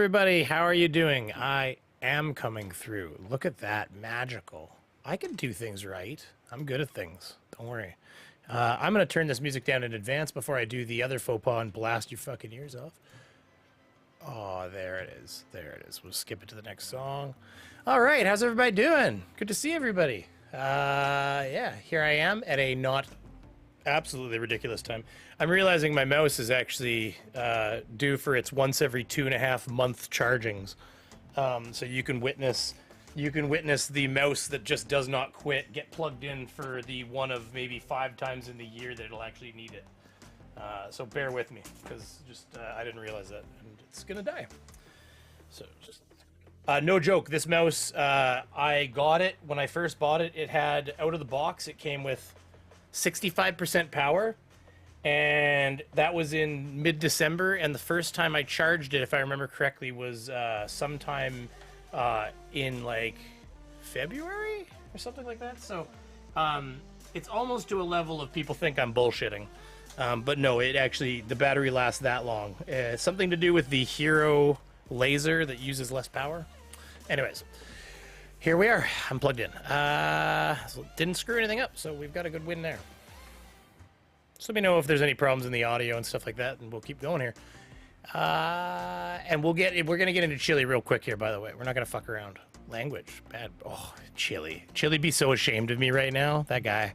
everybody. How are you doing? I am coming through. Look at that. Magical. I can do things right. I'm good at things. Don't worry. I'm going to turn this music down in advance before I do the other faux pas and blast your fucking ears off. Oh, there it is. There it is. We'll skip it to the next song. All right. How's everybody doing? Good to see everybody. Yeah, here I am at a not absolutely ridiculous time. I'm realizing my mouse is actually due for its once every 2.5 month chargings. So you can witness the mouse that just does not quit get plugged in for the one of maybe 5 times in the year that it'll actually need it. So bear with me, because just I didn't realize that, and it's gonna die. So just no joke. This mouse, I got it when I first bought it. It had out of the box. It came with 65% power, and that was in mid-December. And the first time I charged it, if I remember correctly, was sometime in like February or something like that. So it's almost to a level of people think I'm bullshitting. But no, it actually, the battery lasts that long. Something to do with the Hero laser that uses less power. Anyways, here we are. I'm plugged in. So didn't screw anything up, so we've got a good win there. Just let me know if there's any problems in the audio and stuff like that, and we'll keep going here. And we're gonna get into chille real quick here, by the way. We're not gonna fuck around. Language, bad. Oh, chille. Chille'd be so ashamed of me right now. That guy.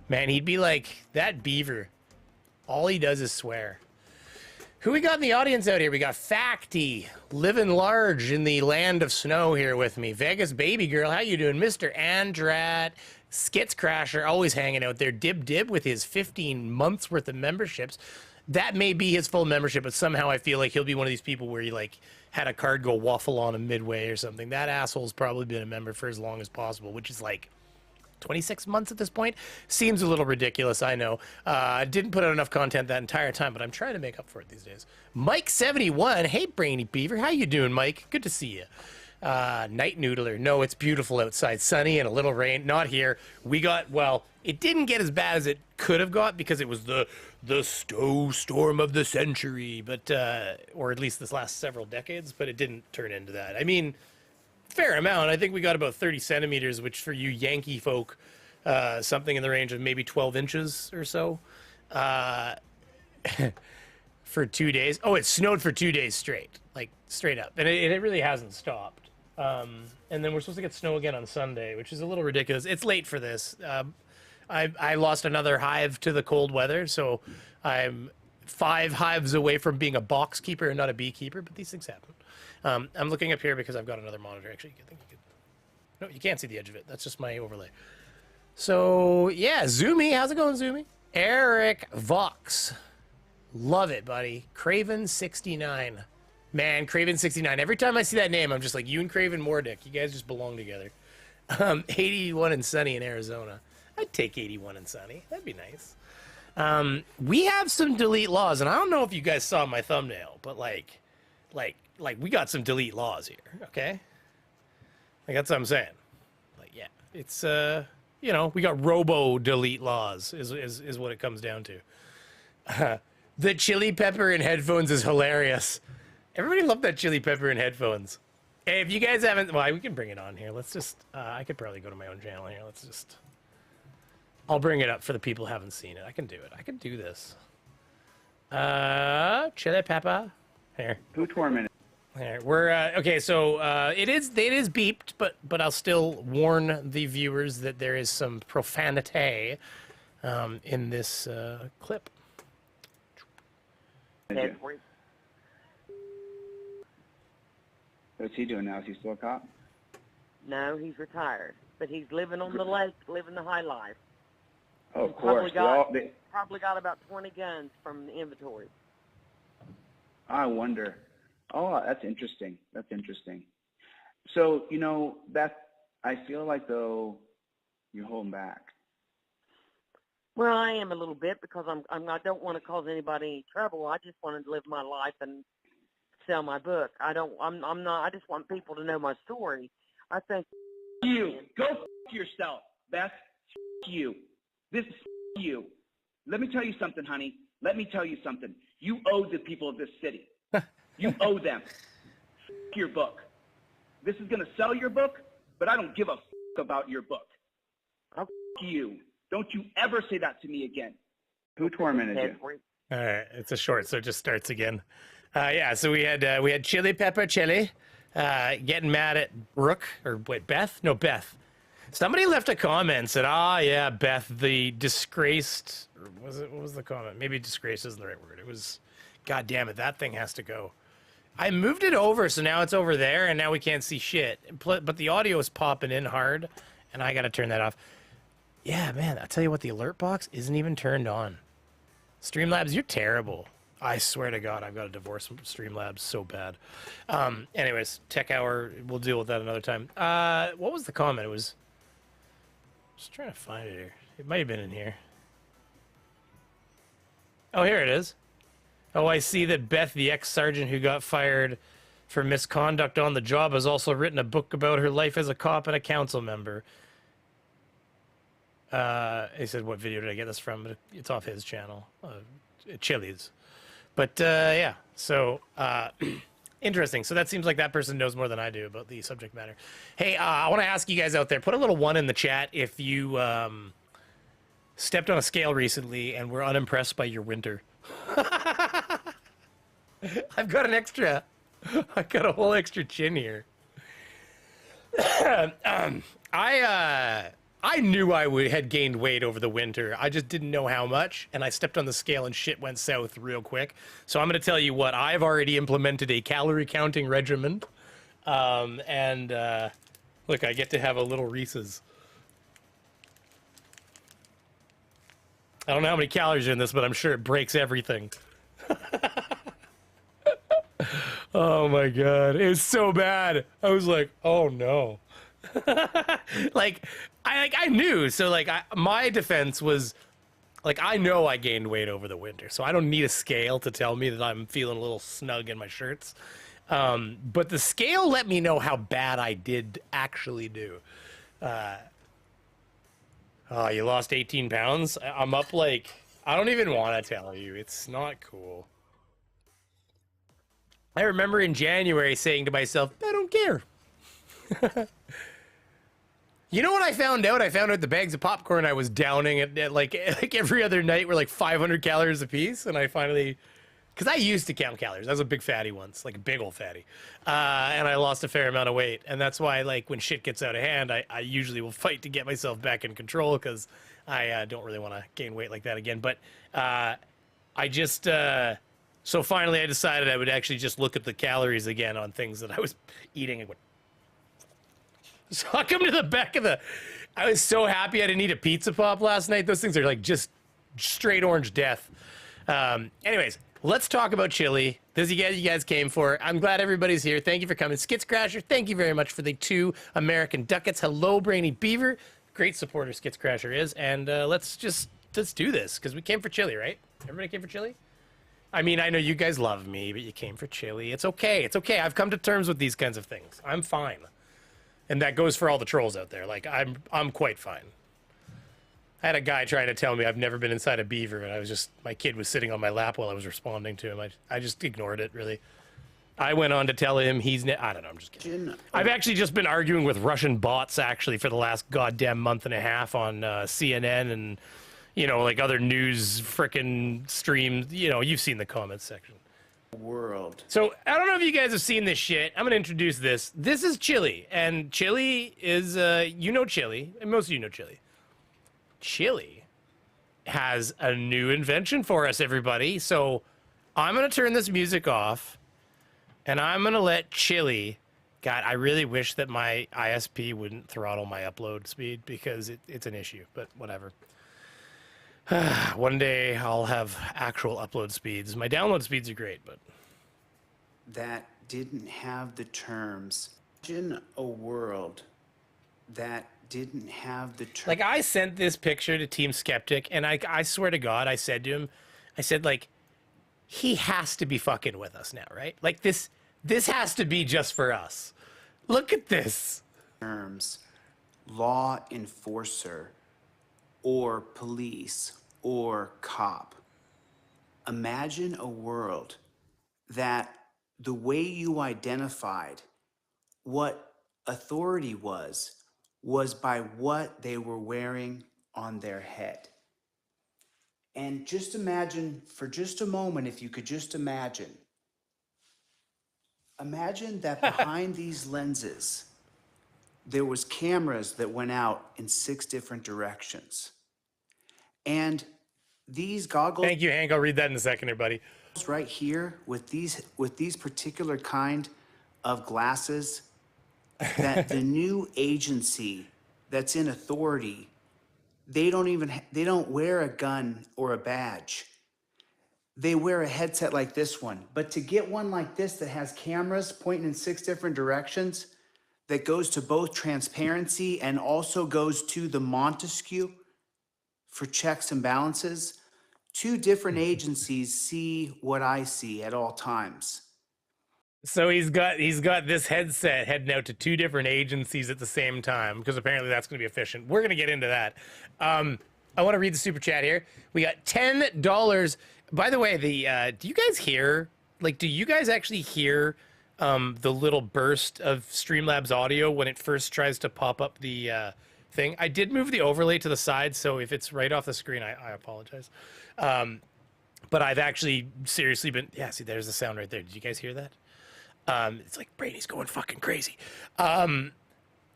Man, he'd be like, that Beaver. All he does is swear. Who we got in the audience out here? We got Facty, living large in the land of snow here with me. Vegas baby girl, how you doing? Mr. Andrat, Skits Crasher, always hanging out there. Dib with his 15 months worth of memberships. That may be his full membership, but somehow I feel like he'll be one of these people where he like had a card go waffle on him midway or something. That asshole's probably been a member for as long as possible, which is like 26 months at this point. Seems a little ridiculous, I know. Didn't put out enough content that entire time, but I'm trying to make up for it these days. Mike71, hey Brainy Beaver, how you doing, Mike? Good to see you. Night Noodler, no, it's beautiful outside, sunny and a little rain. Not here. We got, well, it didn't get as bad as it could have got because it was the snowstorm of the century, but or at least this last several decades, but it didn't turn into that. I mean, fair amount. I think we got about 30 centimeters, which for you Yankee folk, something in the range of maybe 12 inches or so, for 2 days. Oh, it snowed for 2 days straight, like straight up. And it really hasn't stopped. And then we're supposed to get snow again on Sunday, which is a little ridiculous. It's late for this. I lost another hive to the cold weather, so I'm 5 hives away from being a box keeper and not a beekeeper, but these things happen. I'm looking up here because I've got another monitor. Actually, I think you could... No, you can't see the edge of it. That's just my overlay. So, yeah, Zoomy. How's it going, Zoomy? Eric Vox. Love it, buddy. Craven69. Man, Craven69. Every time I see that name, I'm just like, you and Craven Mordick. You guys just belong together. 81 and sunny in Arizona. I'd take 81 and sunny. That'd be nice. We have some delete laws, and I don't know if you guys saw my thumbnail, but like we got some delete laws here, okay? Like, that's what I'm saying. Like, yeah, it's, you know, we got robo delete laws is what it comes down to. The chili pepper in headphones is hilarious. Everybody loved that chili pepper in headphones. Hey, if you guys haven't, well, we can bring it on here. Let's just, I could probably go to my own channel here. Let's just, I'll bring it up for the people who haven't seen it. I can do it. I can do this. Chili pepper. Here. Who tormented? There, we're okay. So it is beeped, but I'll still warn the viewers that there is some profanity in this clip. What's he doing now? Is he still a cop? No, he's retired, but he's living on the lake, living the high life. Oh, of course. Probably got about 20 guns from the inventory. I wonder. Oh, that's interesting. That's interesting. So, you know, I feel like, though, you're holding back. Well, I am a little bit because I don't want to cause anybody any trouble. I just wanted to live my life and sell my book. I just want people to know my story. I think you go yourself. That's you. This is you. Let me tell you something, honey. Let me tell you something. You owe the people of this city. You owe them. your book. This is going to sell your book, but I don't give a about your book. F you. Don't you ever say that to me again. Who tormented you? All right, it's a short, so it just starts again. Yeah, so we had Chili Pepper Chili getting mad at Brooke, or wait, Beth? No, Beth. Somebody left a comment and said, yeah, Beth, the disgraced, or what was the comment? Maybe disgrace isn't the right word. It was, God damn it, that thing has to go. I moved it over, so now it's over there, and now we can't see shit. But the audio is popping in hard, and I got to turn that off. Yeah, man, I'll tell you what, the alert box isn't even turned on. Streamlabs, you're terrible. I swear to God, I've got to divorce from Streamlabs so bad. Anyways, Tech Hour, we'll deal with that another time. What was the comment? It was... Just trying to find it here. It might have been in here. Oh, here it is. Oh, I see that Beth, the ex-sergeant who got fired for misconduct on the job, has also written a book about her life as a cop and a council member. He said, what video did I get this from? It's off his channel, Chili's. But, yeah, so, interesting. So that seems like that person knows more than I do about the subject matter. Hey, I want to ask you guys out there, put a little 1 in the chat if you stepped on a scale recently and were unimpressed by your winter. I've got an extra. I got a whole extra chin here. I knew I had gained weight over the winter. I just didn't know how much, and I stepped on the scale and shit went south real quick. So I'm going to tell you what, I've already implemented a calorie counting regimen. Look, I get to have a little Reese's. I don't know how many calories are in this, but I'm sure it breaks everything. Oh my God, it was so bad. I was like, oh no. I knew. So my defense was I know I gained weight over the winter, so I don't need a scale to tell me that I'm feeling a little snug in my shirts. But the scale let me know how bad I did actually do. Oh, you lost 18 pounds? I'm up I don't even want to tell you. It's not cool. I remember in January saying to myself, I don't care. You know what I found out? I found out the bags of popcorn I was downing at every other night were 500 calories a piece. And I finally, because I used to count calories. I was a big fatty once, like a big old fatty. And I lost a fair amount of weight. And that's why when shit gets out of hand, I usually will fight to get myself back in control because I don't really want to gain weight like that again. But I just, so finally I decided I would actually just look at the calories again on things that I was eating and went, so I come to the back of I was so happy I didn't eat a pizza pop last night. Those things are just straight orange death. Anyways, let's talk about chili. This is you guys came for. I'm glad everybody's here. Thank you for coming. Skits Crasher, thank you very much for the 2 American ducats. Hello, Brainy Beaver. Great supporter Skits Crasher is. And let's do this because we came for chili, right? Everybody came for chili? I mean, I know you guys love me, but you came for chili. It's okay. It's okay. I've come to terms with these kinds of things. I'm fine. And that goes for all the trolls out there. I'm quite fine. I had a guy trying to tell me I've never been inside a beaver, and my kid was sitting on my lap while I was responding to him. I just ignored it, really. I went on to tell him I don't know, I'm just kidding. I've actually just been arguing with Russian bots, actually, for the last goddamn month and a half on CNN and, other news frickin' streams. You've seen the comments section. World. So I don't know if you guys have seen this shit. I'm gonna introduce this. This is chili, and chili is chili, and most of you know chili. Chili has a new invention for us, everybody. So I'm gonna turn this music off, and I'm gonna let chili. God, I really wish that my ISP wouldn't throttle my upload speed because it's an issue. But whatever. One day I'll have actual upload speeds. My download speeds are great, but... That didn't have the terms. Imagine a world that didn't have the terms. I sent this picture to Team Skeptic, and I swear to God, I said to him, he has to be fucking with us now, right? This has to be just for us. Look at this. Terms, law enforcer, or police, or cop. Imagine a world that the way you identified what authority was by what they were wearing on their head. And just imagine for just a moment, if you could just imagine that behind these lenses, there was cameras that went out in 6 different directions. And these goggles Thank you, Hank. I'll read that in a second here, buddy. right here with these particular kind of glasses, that the new agency that's in authority, they don't wear a gun or a badge. They wear a headset like this one. But to get one like this that has cameras pointing in 6 different directions, that goes to both transparency and also goes to the Montesquieu for checks and balances, 2 different agencies see what I see at all times. So he's got this headset heading out to 2 different agencies at the same time, because apparently that's going to be efficient. We're going to get into that. I want to read the super chat here. We got $10. By the way, do you guys hear? Like, do you guys actually hear the little burst of Streamlabs audio when it first tries to pop up the thing? I did move the overlay to the side, so if it's right off the screen, I apologize. But I've actually seriously been. Yeah, see, there's the sound right there. Did you guys hear that? It's like Brady's going fucking crazy.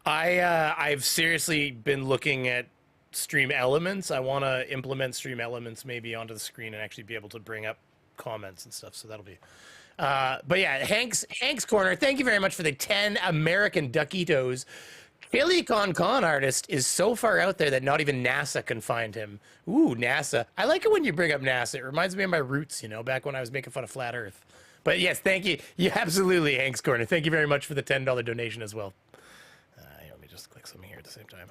I've seriously been looking at Stream Elements. I want to implement Stream Elements maybe onto the screen and actually be able to bring up comments and stuff. So that'll be. But yeah, Hank's Corner. Thank you very much for the 10 American Duckitos. Chille Con artist is so far out there that not even NASA can find him. Ooh, NASA. I like it when you bring up NASA. It reminds me of my roots, you know, back when I was making fun of Flat Earth. But yes, thank you. Yeah, absolutely, Hank's Corner. Thank you very much for the $10 donation as well. Let me just click something here at the same time.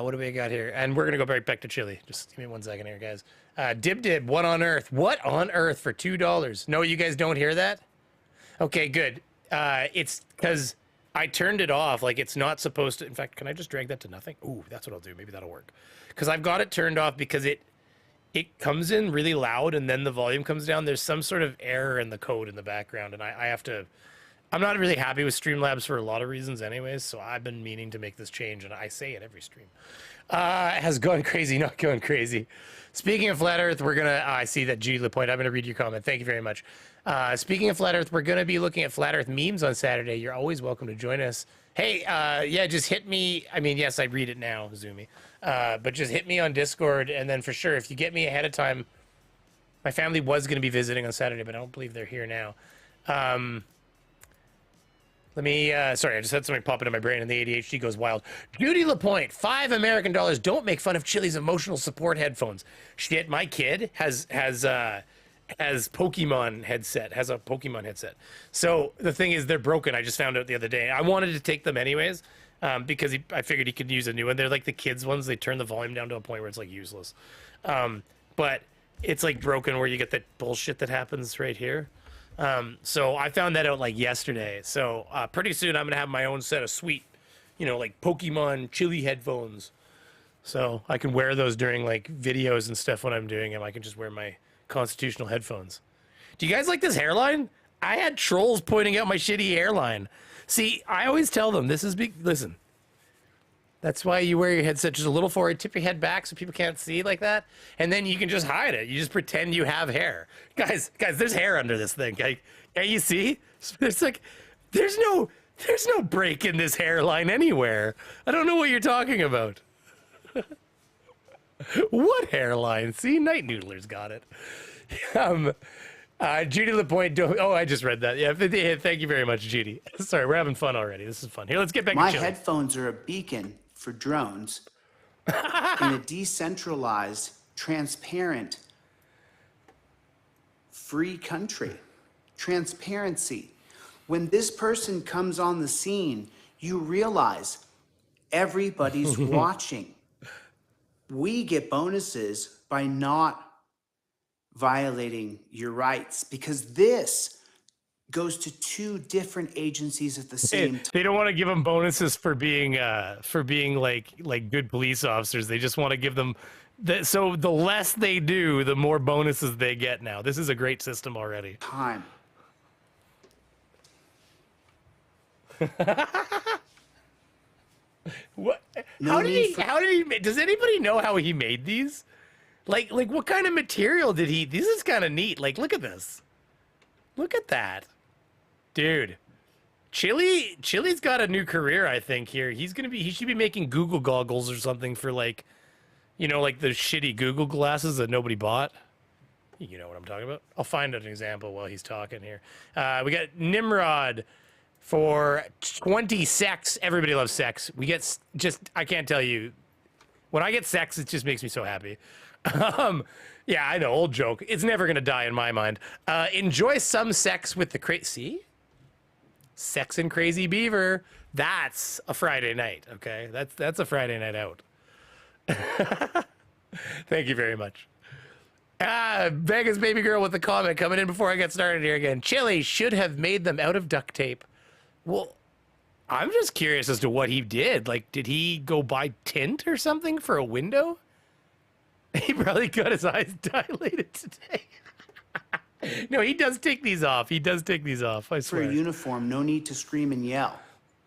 What do we got here? And we're going to go right back to Chille. Just give me 1 second here, guys. Dib, what on earth? What on earth for $2? No, you guys don't hear that? Okay, good. It's because I turned it off. Like, it's not supposed to. In fact, can I just drag that to nothing? Ooh, that's what I'll do. Maybe that'll work. Because I've got it turned off because it comes in really loud and then the volume comes down. There's some sort of error in the code in the background, and I have to. I'm not really happy with Streamlabs for a lot of reasons anyways, so I've been meaning to make this change, and I say it every stream. Has gone crazy, not going crazy. Speaking of Flat Earth, we're going to, I see that G. LaPointe, I'm going to read your comment. Thank you very much. Speaking of Flat Earth, we're going to be looking at Flat Earth memes on Saturday. You're always welcome to join us. Hey, yeah, just hit me. I mean, yes, I read it now, Zoomy. But just hit me on Discord, and then for sure, if you get me ahead of time, my family was going to be visiting on Saturday, but I don't believe they're here now. Let me, sorry, I just had something pop into my brain and the ADHD goes wild. Judy LaPointe, $5 American. Don't make fun of Chille's emotional support headphones. Shit, my kid has Pokemon headset, has a Pokemon headset. So the thing is, they're broken. I just found out the other day. I wanted to take them anyways, because I figured he could use a new one. They're like the kids ones. They turn the volume down to a point where it's like useless. But it's like broken where you get that bullshit that happens right here. So I found that out like yesterday. So pretty soon I'm gonna have my own set of sweet, you know, like Pokemon Chille headphones. So I can wear those during like videos and stuff when I'm doing them. I can just wear my constitutional headphones. Do you guys like this hairline? I had trolls pointing out my shitty hairline. See, I always tell them this is big. Listen, that's why you wear your headset just a little forward, tip your head back so people can't see like that, and then you can just hide it. You just pretend you have hair. Guys, there's hair under this thing. Can't you see? There's no break in this hairline anywhere. I don't know what you're talking about. What hairline? See, Night Noodler's got it. Judy LaPointe. Oh, I just read that. Yeah, thank you very much, Judy. Sorry, we're having fun already. This is fun. Here, let's get back to My Chille. headphones are a beacon for drones in a decentralized, transparent, free country. Transparency. When this person comes on the scene, you realize everybody's watching. We get bonuses by not violating your rights because this goes to 2 different agencies at the same time. They don't want to give them bonuses for being like good police officers. They just want to give them so the less they do, the more bonuses they get now. This is a great system already. Time. What? No How did need he? for- How did he? Does anybody know how he made these? Like what kind of material did he? This is kind of neat. Like, look at this. Look at that, dude. Chille's got a new career, I think. Here, he should be making Google goggles or something for like, you know, like the shitty Google glasses that nobody bought. You know what I'm talking about. I'll find an example while he's talking here. We got Nimrod for 20 sex. Everybody loves sex. We get I can't tell you. When I get sex, it just makes me so happy. Yeah, I know, old joke. It's never gonna die in my mind. Enjoy some sex with the see? Sex and Crazy Beaver. That's a Friday night, okay? That's a Friday night out. Thank you very much. Vegas baby girl with the comment coming in before I get started here again. Chille should have made them out of duct tape. Well, I'm just curious as to what he did. Like, did he go buy tint or something for a window? He probably got his eyes dilated today. No, he does take these off. He does take these off, I For swear. a uniform, no need to scream and yell.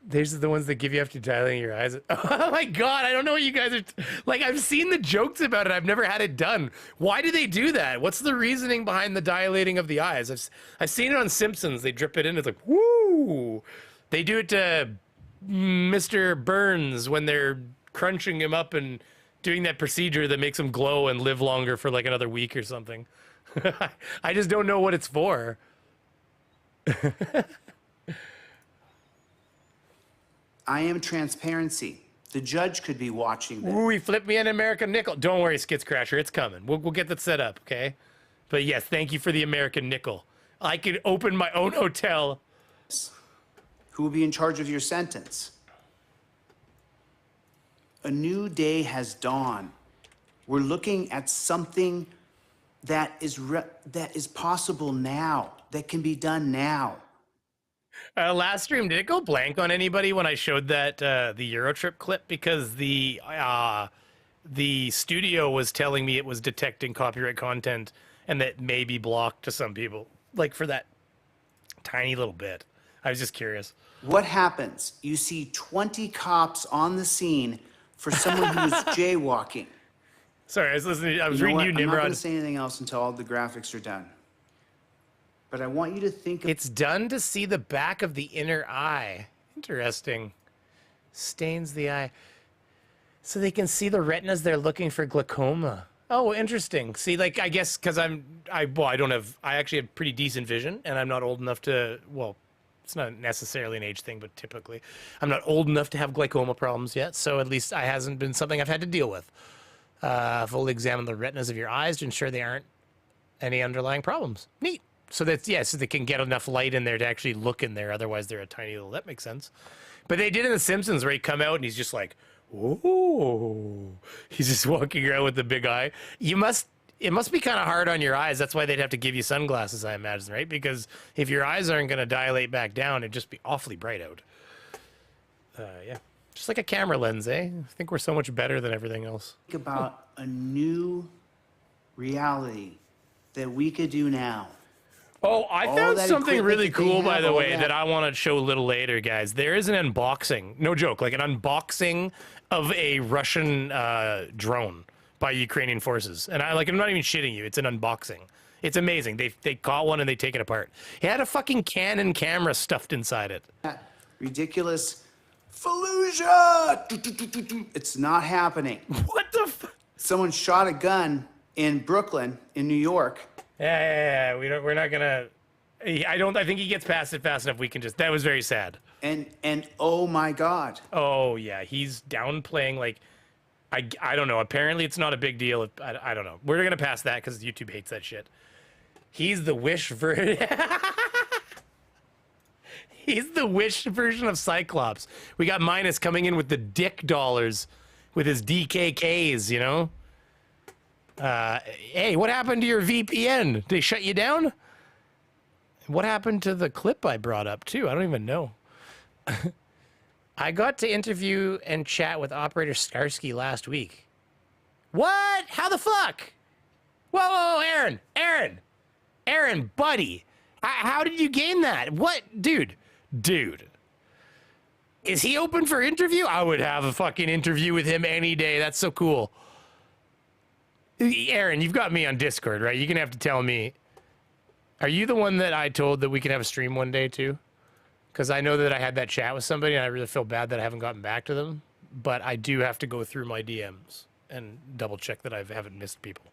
These are the ones that give you after dilating your eyes. Oh my God, I don't know what you guys are... Like, I've seen the jokes about it. I've never had it done. Why do they do that? What's the reasoning behind the dilating of the eyes? I've seen it on Simpsons. They drip it in. It's like, woo! They do it to Mr. Burns when they're crunching him up and doing that procedure that makes him glow and live longer for like another week or something. I just don't know what it's for. I am transparency. The judge could be watching this. Ooh, he flipped me an American nickel. Don't worry, Skits Crasher, it's coming. We'll get that set up, okay? But yes, thank you for the American nickel. I could open my own hotel. Who will be in charge of your sentence? A new day has dawned. We're looking at something that is possible now, that can be done now. Last stream, did it go blank on anybody when I showed that the Eurotrip clip? Because the studio was telling me it was detecting copyright content and that may be blocked to some people, like for that tiny little bit. I was just curious. What happens? You see 20 cops on the scene for someone who's jaywalking. Sorry, I was listening. I was You know reading what? you, I'm not going Nimrod. to say anything else until all the graphics are done. But I want you to think of It's done to see the back of the inner eye. Interesting. Stains the eye. So they can see the retinas they're looking for glaucoma. Oh, interesting. See, like, I guess because I actually have pretty decent vision and I'm not old enough to, well, it's not necessarily an age thing, but typically I'm not old enough to have glaucoma problems yet. So at least I hasn't been something I've had to deal with. Fully examine the retinas of your eyes to ensure they aren't any underlying problems. Neat. So that's, yeah, so they can get enough light in there to actually look in there. Otherwise, they're a tiny little, that makes sense. But they did in The Simpsons where he come out and he's just like, ooh. He's just walking around with the big eye. It must be kind of hard on your eyes. That's why they'd have to give you sunglasses, I imagine, right? Because if your eyes aren't going to dilate back down, it'd just be awfully bright out. Yeah. Just like a camera lens, eh? I think we're so much better than everything else. about a new reality that we could do now. Oh, I All found that something equipment really that they cool, by have, the all way, that- that I want to show a little later, guys. There is an unboxing, no joke, like an unboxing of a Russian drone by Ukrainian forces. And I'm not even shitting you. It's an unboxing. It's amazing. They caught one and they take it apart. It had a fucking Canon camera stuffed inside it. That ridiculous Fallujah! It's not happening. What the f- Someone shot a gun in Brooklyn, in New York. Yeah. We're not gonna. I think he gets past it fast enough. We can just. That was very sad. And oh my God. Oh yeah, he's downplaying like. I don't know. Apparently, it's not a big deal. I don't know. We're gonna pass that because YouTube hates that shit. He's the Wish version. He's the Wish version of Cyclops. We got Minus coming in with the dick dollars, with his DKKs. You know. Hey, what happened to your VPN? Did they shut you down? What happened to the clip I brought up too? I don't even know. I got to interview and chat with Operator Starsky last week. What? How the fuck? Whoa, Aaron, buddy. How did you gain that? What? Dude. Is he open for interview? I would have a fucking interview with him any day. That's so cool. Aaron, you've got me on Discord, right? You're going to have to tell me. Are you the one that I told that we can have a stream one day too? Because I know that I had that chat with somebody and I really feel bad that I haven't gotten back to them. But I do have to go through my DMs and double check that I haven't missed people.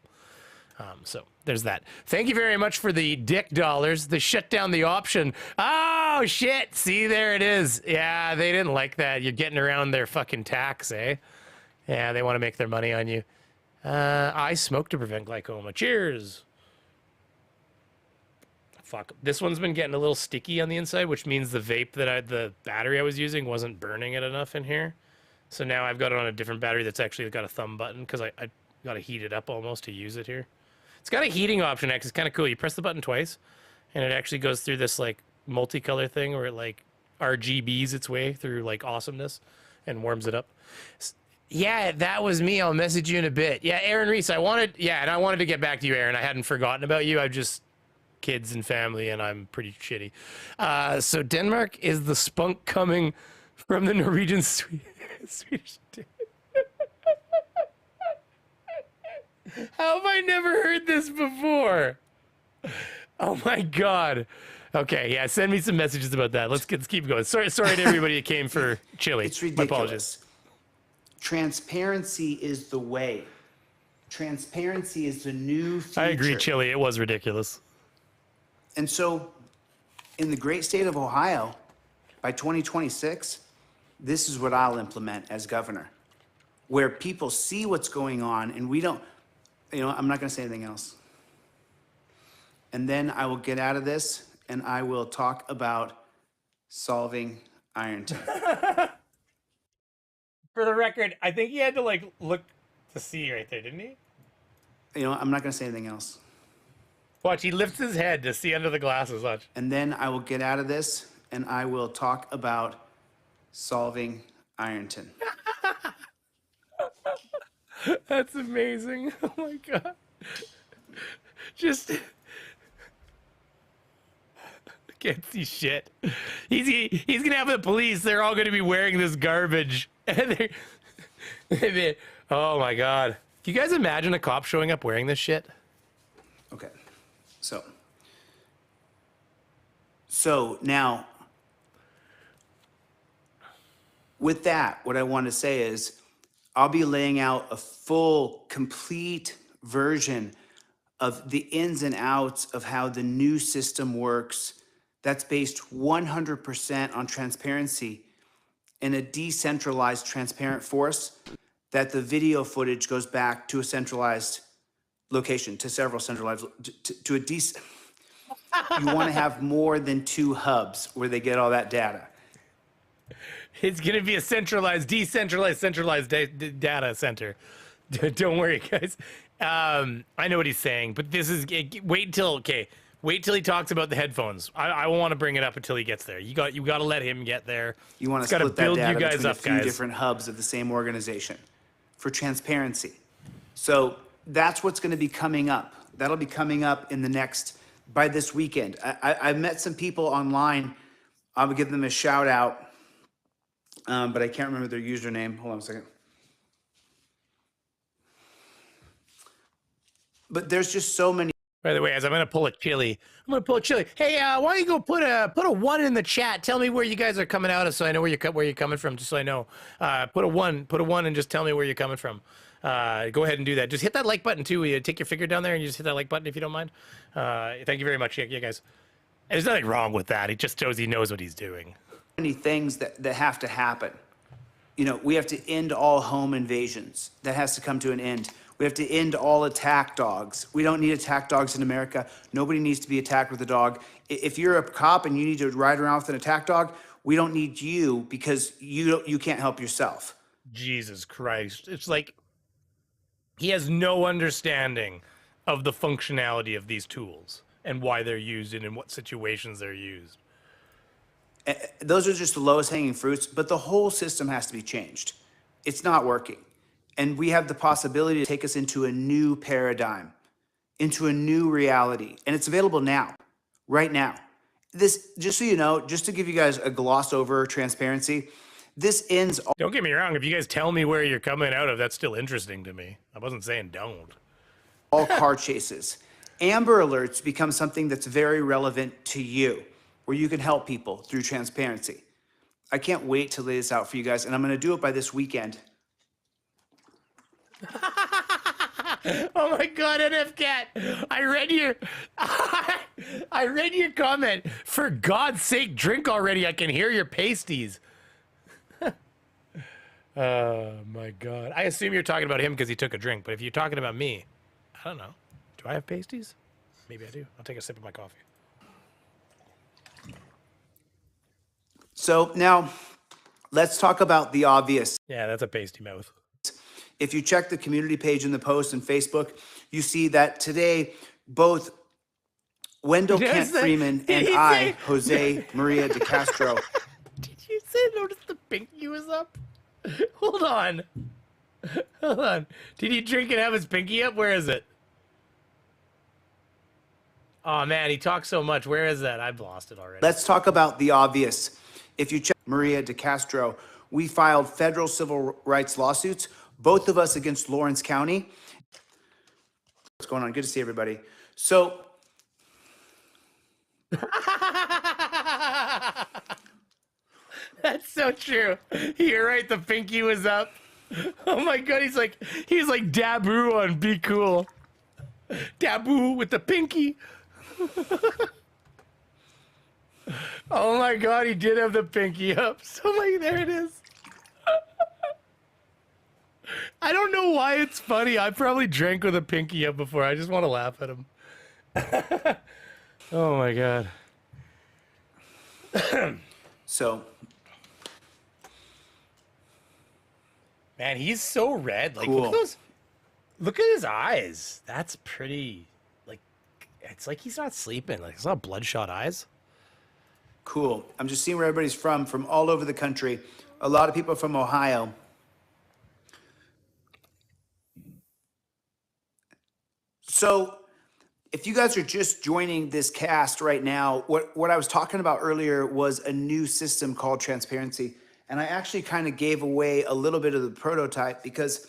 So there's that. Thank you very much for the dick dollars. They shut down the option. Oh, shit. See, there it is. Yeah, they didn't like that. You're getting around their fucking tax, eh? Yeah, they want to make their money on you. I smoke to prevent glaucoma. Cheers. Fuck. This one's been getting a little sticky on the inside, which means the vape the battery I was using wasn't burning it enough in here. So now I've got it on a different battery that's actually got a thumb button because I got to heat it up almost to use it here. It's got a heating option, X. It's kind of cool. You press the button twice, and it actually goes through this like multicolor thing where it like RGBs its way through like awesomeness and warms it up. Yeah, that was me. I'll message you in a bit. Yeah, Aaron Reese, I wanted to get back to you, Aaron. I hadn't forgotten about you. I've just kids and family, and I'm pretty shitty. So Denmark is the spunk coming from the Norwegian Swedish. How have I never heard this before? Oh my god. Okay, yeah, send me some messages about that. Let's keep going. Sorry to everybody that came for chili. It's ridiculous. My apologies. Transparency is the way. Transparency is the new future. I agree, chili. It was ridiculous. And so, in the great state of Ohio, by 2026, this is what I'll implement as governor, where people see what's going on and we don't, I'm not going to say anything else. And then I will get out of this and I will talk about solving Ironton. For the record, I think he had to like look to see right there, didn't he? I'm not going to say anything else. Watch, he lifts his head to see under the glasses. Watch. And then I will get out of this and I will talk about solving Ironton. That's amazing. Oh my god. Just can't see shit. He's gonna have the police. They're all gonna be wearing this garbage. And oh my god. Can you guys imagine a cop showing up wearing this shit? Okay. So now, with that, what I want to say is I'll be laying out a full, complete version of the ins and outs of how the new system works. That's based 100% on transparency in a decentralized, transparent force, that the video footage goes back to a centralized location, to several centralized, to a decent. You want to have more than 2 hubs where they get all that data. It's going to be a centralized, decentralized, centralized data center. Don't worry, guys. I know what he's saying, but this is wait till he talks about the headphones. I won't want to bring it up until he gets there. You got to let him get there. You want to split that data between a few different hubs of the same organization for transparency. So that's what's going to be coming up. That'll be coming up in the next, by this weekend. I've met some people online. I'll give them a shout out. But I can't remember their username. Hold on a second. But there's just so many. By the way, as I'm gonna pull a chili, Hey, why don't you go put a 1 in the chat? Tell me where you guys are coming out of, so I know where you're coming from. Just so I know, put a 1, and just tell me where you're coming from. Go ahead and do that. Just hit that like button too. You take your finger down there and you just hit that like button if you don't mind. Thank you very much, yeah, guys. There's nothing wrong with that. It just shows he knows what he's doing. Many things that have to happen. We have to end all home invasions. That has to come to an end. We have to end all attack dogs. We don't need attack dogs in America. Nobody needs to be attacked with a dog. If you're a cop and you need to ride around with an attack dog, we don't need you because you can't help yourself. Jesus Christ. It's like he has no understanding of the functionality of these tools and why they're used and in what situations they're used. Those are just the lowest hanging fruits, but the whole system has to be changed. It's not working. And we have the possibility to take us into a new paradigm, into a new reality. And it's available now, right now. This, just so you know, just to give you guys a gloss over transparency, This ends Don't get me wrong. If you guys tell me where you're coming out of, that's still interesting to me. I wasn't saying don't. all car chases. Amber alerts become something that's very relevant to you, where you can help people through transparency. I can't wait to lay this out for you guys, and I'm going to do it by this weekend. Oh my God, NFCat! I read your, I read your comment. For God's sake, drink already! I can hear your pasties. Oh my God! I assume you're talking about him because he took a drink. But if you're talking about me, I don't know. Do I have pasties? Maybe I do. I'll take a sip of my coffee. So now, let's talk about the obvious. Yeah, that's a pasty mouth. If you check the community page in the post and Facebook, you see that today, both Wendell Kent Freeman and I, Jose Maria de Castro. Did you say notice the pinky was up? Hold on. Hold on. Did he drink and have his pinky up? Where is it? Oh man, he talks so much. Where is that? I've lost it already. Let's talk about the obvious. If you check Maria de Castro, we filed federal civil rights lawsuits, both of us against Lawrence County. What's going on? Good to see everybody. So, that's so true. You're right. The pinky was up. Oh my God, he's like Dabu on Be Cool. Dabu with the pinky. Oh my God, he did have the pinky up. So like, there it is. I don't know why it's funny. I probably drank with a pinky up before. I just want to laugh at him. Oh my God. so Man, he's so red. Like, Cool. look at those. Look at his eyes. That's pretty. Like, it's like he's not sleeping. Like, it's not bloodshot eyes. cool. I'm just seeing where everybody's from all over the country. A lot of people are from Ohio. So if you guys are just joining this cast right now, what I was talking about earlier was a new system called transparency. And I actually kind of gave away a little bit of the prototype because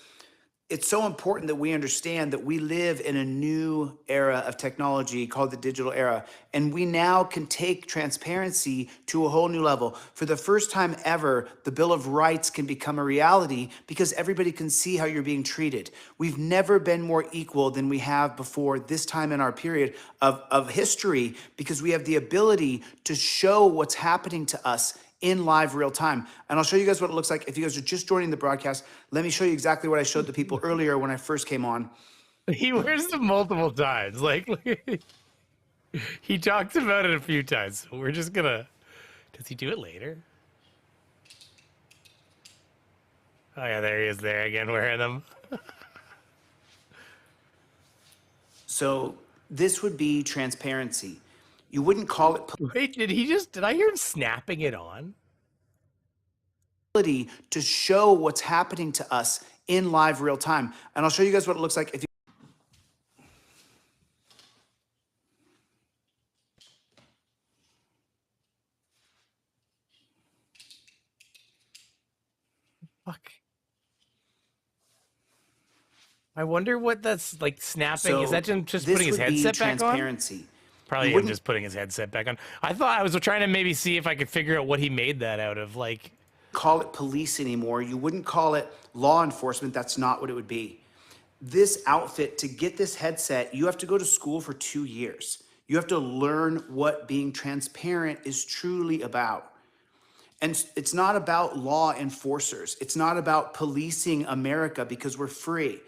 it's so important that we understand that we live in a new era of technology called the digital era. And we now can take transparency to a whole new level. For the first time ever, the Bill of Rights can become a reality because everybody can see how you're being treated. We've never been more equal than we have before this time in our period of history because we have the ability to show what's happening to us in live real time. And I'll show you guys what it looks like. If you guys are just joining the broadcast, let me show you exactly what I showed the people earlier when I first came on. He wears them multiple times. Like, he talks about it a few times. So we're just gonna. Does he do it later? Oh yeah, there he is there again wearing them. So this would be transparency. You wouldn't call it Wait, did I hear him snapping it on? ability to show what's happening to us in live real time. And I'll show you guys what it looks like if you Fuck. I wonder what that's like snapping. So Is that him just this putting his would be headset back on? transparency. Probably You him wouldn't- just putting his headset back on. I thought I was trying to maybe see if I could figure out what he made that out of. Like, Call it police anymore. You wouldn't call it law enforcement. That's not what it would be. This outfit, to get this headset, you have to go to school for 2 years. You have to learn what being transparent is truly about. And it's not about law enforcers. It's not about policing America because we're free.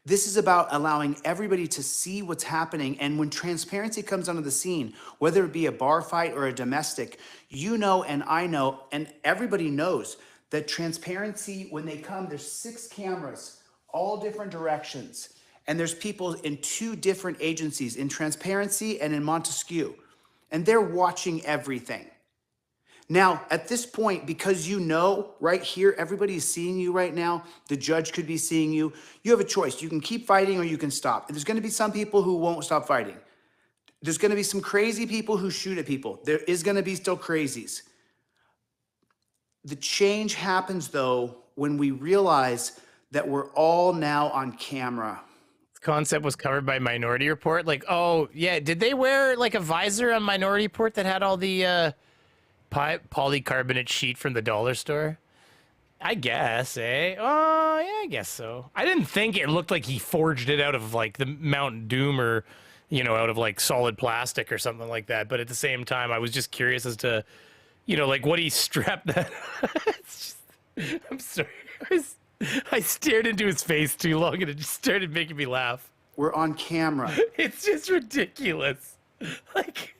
This is about allowing everybody to see what's happening. And when transparency comes onto the scene, whether it be a bar fight or a domestic, you know and I know and everybody knows that transparency, when they come, there's 6 cameras, all different directions. And there's people in 2 different agencies, in transparency and in Montesquieu. And they're watching everything. Now, at this point, because you know right here, everybody is seeing you right now, the judge could be seeing you, you have a choice. You can keep fighting or you can stop. And there's going to be some people who won't stop fighting. There's going to be some crazy people who shoot at people. There is going to be still crazies. The change happens, though, when we realize that we're all now on camera. Concept was covered by Minority Report. Like, oh yeah, did they wear like a visor on Minority Report that had all the polycarbonate sheet from the dollar store? I guess, eh? Oh yeah, I guess so. I didn't think it looked like he forged it out of like the Mountain Doom or, you know, out of like solid plastic or something like that. But at the same time, I was just curious as to, you know, like what he strapped that. It's just, I'm sorry. I stared into his face too long and it just started making me laugh. We're on camera. It's just ridiculous. Like,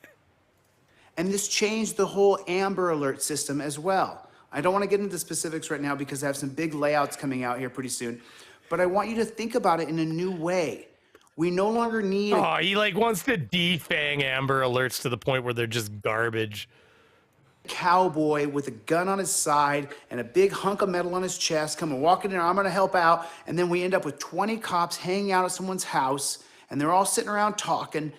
and this changed the whole Amber Alert system as well. I don't want to get into specifics right now because I have some big layouts coming out here pretty soon. But I want you to think about it in a new way. We no longer need... Oh, he like wants to defang Amber Alerts to the point where they're just garbage. Cowboy with a gun on his side and a big hunk of metal on his chest coming walking in, I'm gonna help out, and then we end up with 20 cops hanging out at someone's house and they're all sitting around talking.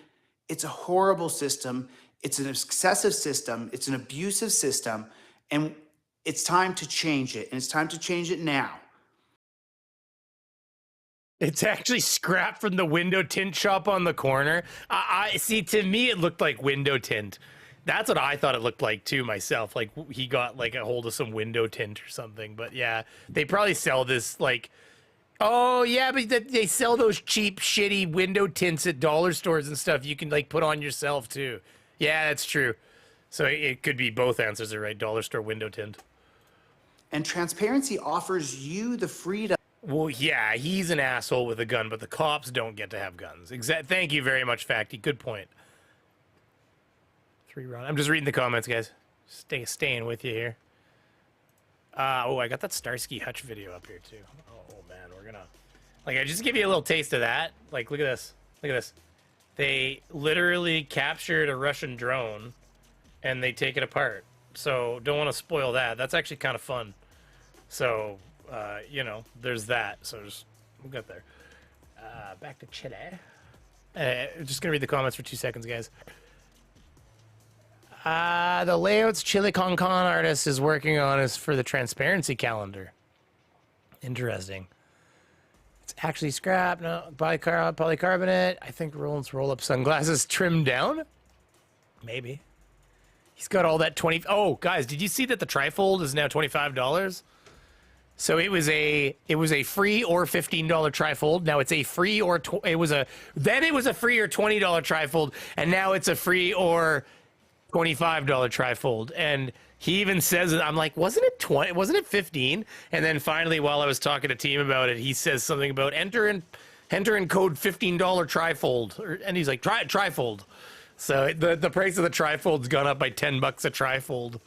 It's a horrible system. It's an excessive system. It's an abusive system, and it's time to change it, and it's time to change it now. It's actually scrap from the window tint shop on the corner. I see, to me it looked like window tint. That's what I thought it looked like too myself. Like he got like a hold of some window tint or something. But yeah, they probably sell this like, oh yeah, but they sell those cheap, shitty window tints at dollar stores and stuff. You can like put on yourself too. Yeah, that's true. So it could be both answers are right. Dollar store window tint. And transparency offers you the freedom. Well, yeah, he's an asshole with a gun, but the cops don't get to have guns. Thank you very much, Facty. Good point. 3 run. I'm just reading the comments, guys. Staying with you here. Oh, I got that Starsky Hutch video up here too. Oh man, we're gonna like I just give you a little taste of that. Like, look at this. Look at this. They literally captured a Russian drone, and they take it apart. So don't want to spoil that. That's actually kind of fun. So you know, there's that. So just we'll get there. Back to Chile. Just gonna read the comments for 2 seconds, guys. The layouts Chile Con artist is working on is for the transparency calendar. Interesting. It's actually scrap. No, polycarbonate. I think roll-up sunglasses trimmed down. Maybe. He's got all that 20. Oh, guys, did you see that the trifold is now $25? So it was a free or $15 trifold. Now it's a free or it was a free or $20 trifold, and now it's a free or $25 trifold. And he even says, I'm like, wasn't it 20? Wasn't it 15? And then finally, while I was talking to team about it, he says something about enter in code $15 trifold, and he's like trifold. So the price of the trifold's gone up by $10 a trifold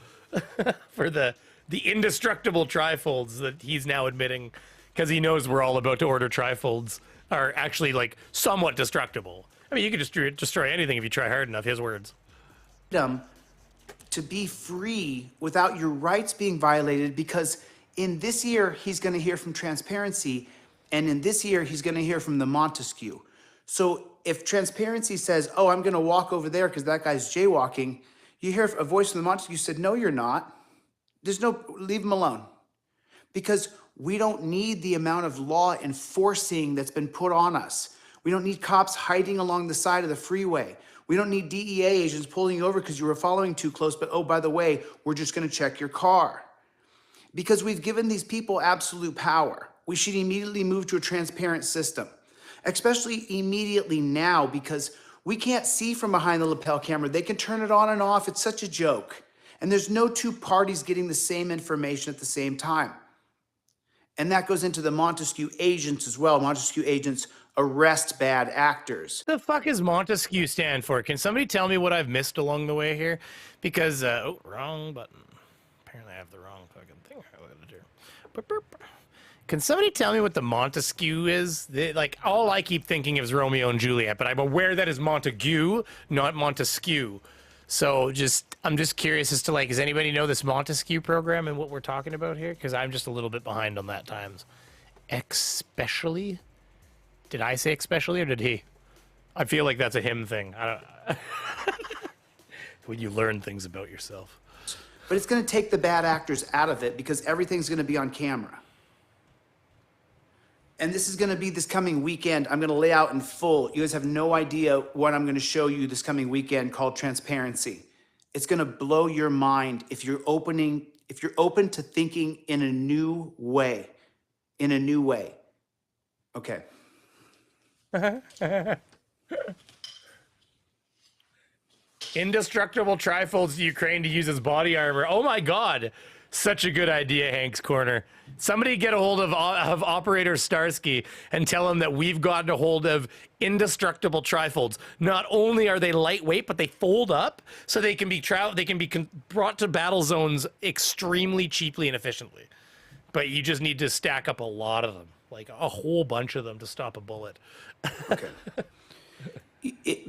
for the indestructible trifolds that he's now admitting, because he knows we're all about to order trifolds are actually like somewhat destructible. I mean, you could destroy anything if you try hard enough. His words. To be free without your rights being violated, because in this year he's going to hear from transparency, and in this year he's going to hear from the Montesquieu. So if transparency says, oh, I'm going to walk over there because that guy's jaywalking, you hear a voice from the Montesquieu said, no, you're not. Leave him alone. Because we don't need the amount of law enforcing that's been put on us. We don't need cops hiding along the side of the freeway. We don't need DEA agents pulling you over because you were following too close, but oh, by the way, we're just going to check your car. Because we've given these people absolute power. We should immediately move to a transparent system, especially immediately now, because we can't see from behind the lapel camera. They can turn it on and off. It's such a joke. And there's no two parties getting the same information at the same time. And that goes into the Montesquieu agents as well. Montesquieu agents arrest bad actors. The fuck is Montesquieu stand for? Can somebody tell me what I've missed along the way here? Because, oh, wrong button. Apparently I have the wrong fucking thing. What am I gonna do? Can somebody tell me what the Montesquieu is? Like, all I keep thinking of is Romeo and Juliet, but I'm aware that is Montague, not Montesquieu. So I'm just curious as to, like, does anybody know this Montesquieu program and what we're talking about here? Because I'm just a little bit behind on that times. Especially? Did I say especially or did he? I feel like that's a him thing. I don't... When you learn things about yourself. But it's going to take the bad actors out of it because everything's going to be on camera. And this is going to be this coming weekend. I'm going to lay out in full. You guys have no idea what I'm going to show you this coming weekend called transparency. It's going to blow your mind if you're open to thinking in a new way. In a new way. Okay. Indestructible trifolds to Ukraine to use as body armor. Oh my God. Such a good idea, Hank's Corner. Somebody get a hold of Operator Starsky and tell him that we've gotten a hold of indestructible trifolds. Not only are they lightweight, but they fold up so they can be brought to battle zones extremely cheaply and efficiently. But you just need to stack up a lot of them, like a whole bunch of them to stop a bullet. Okay.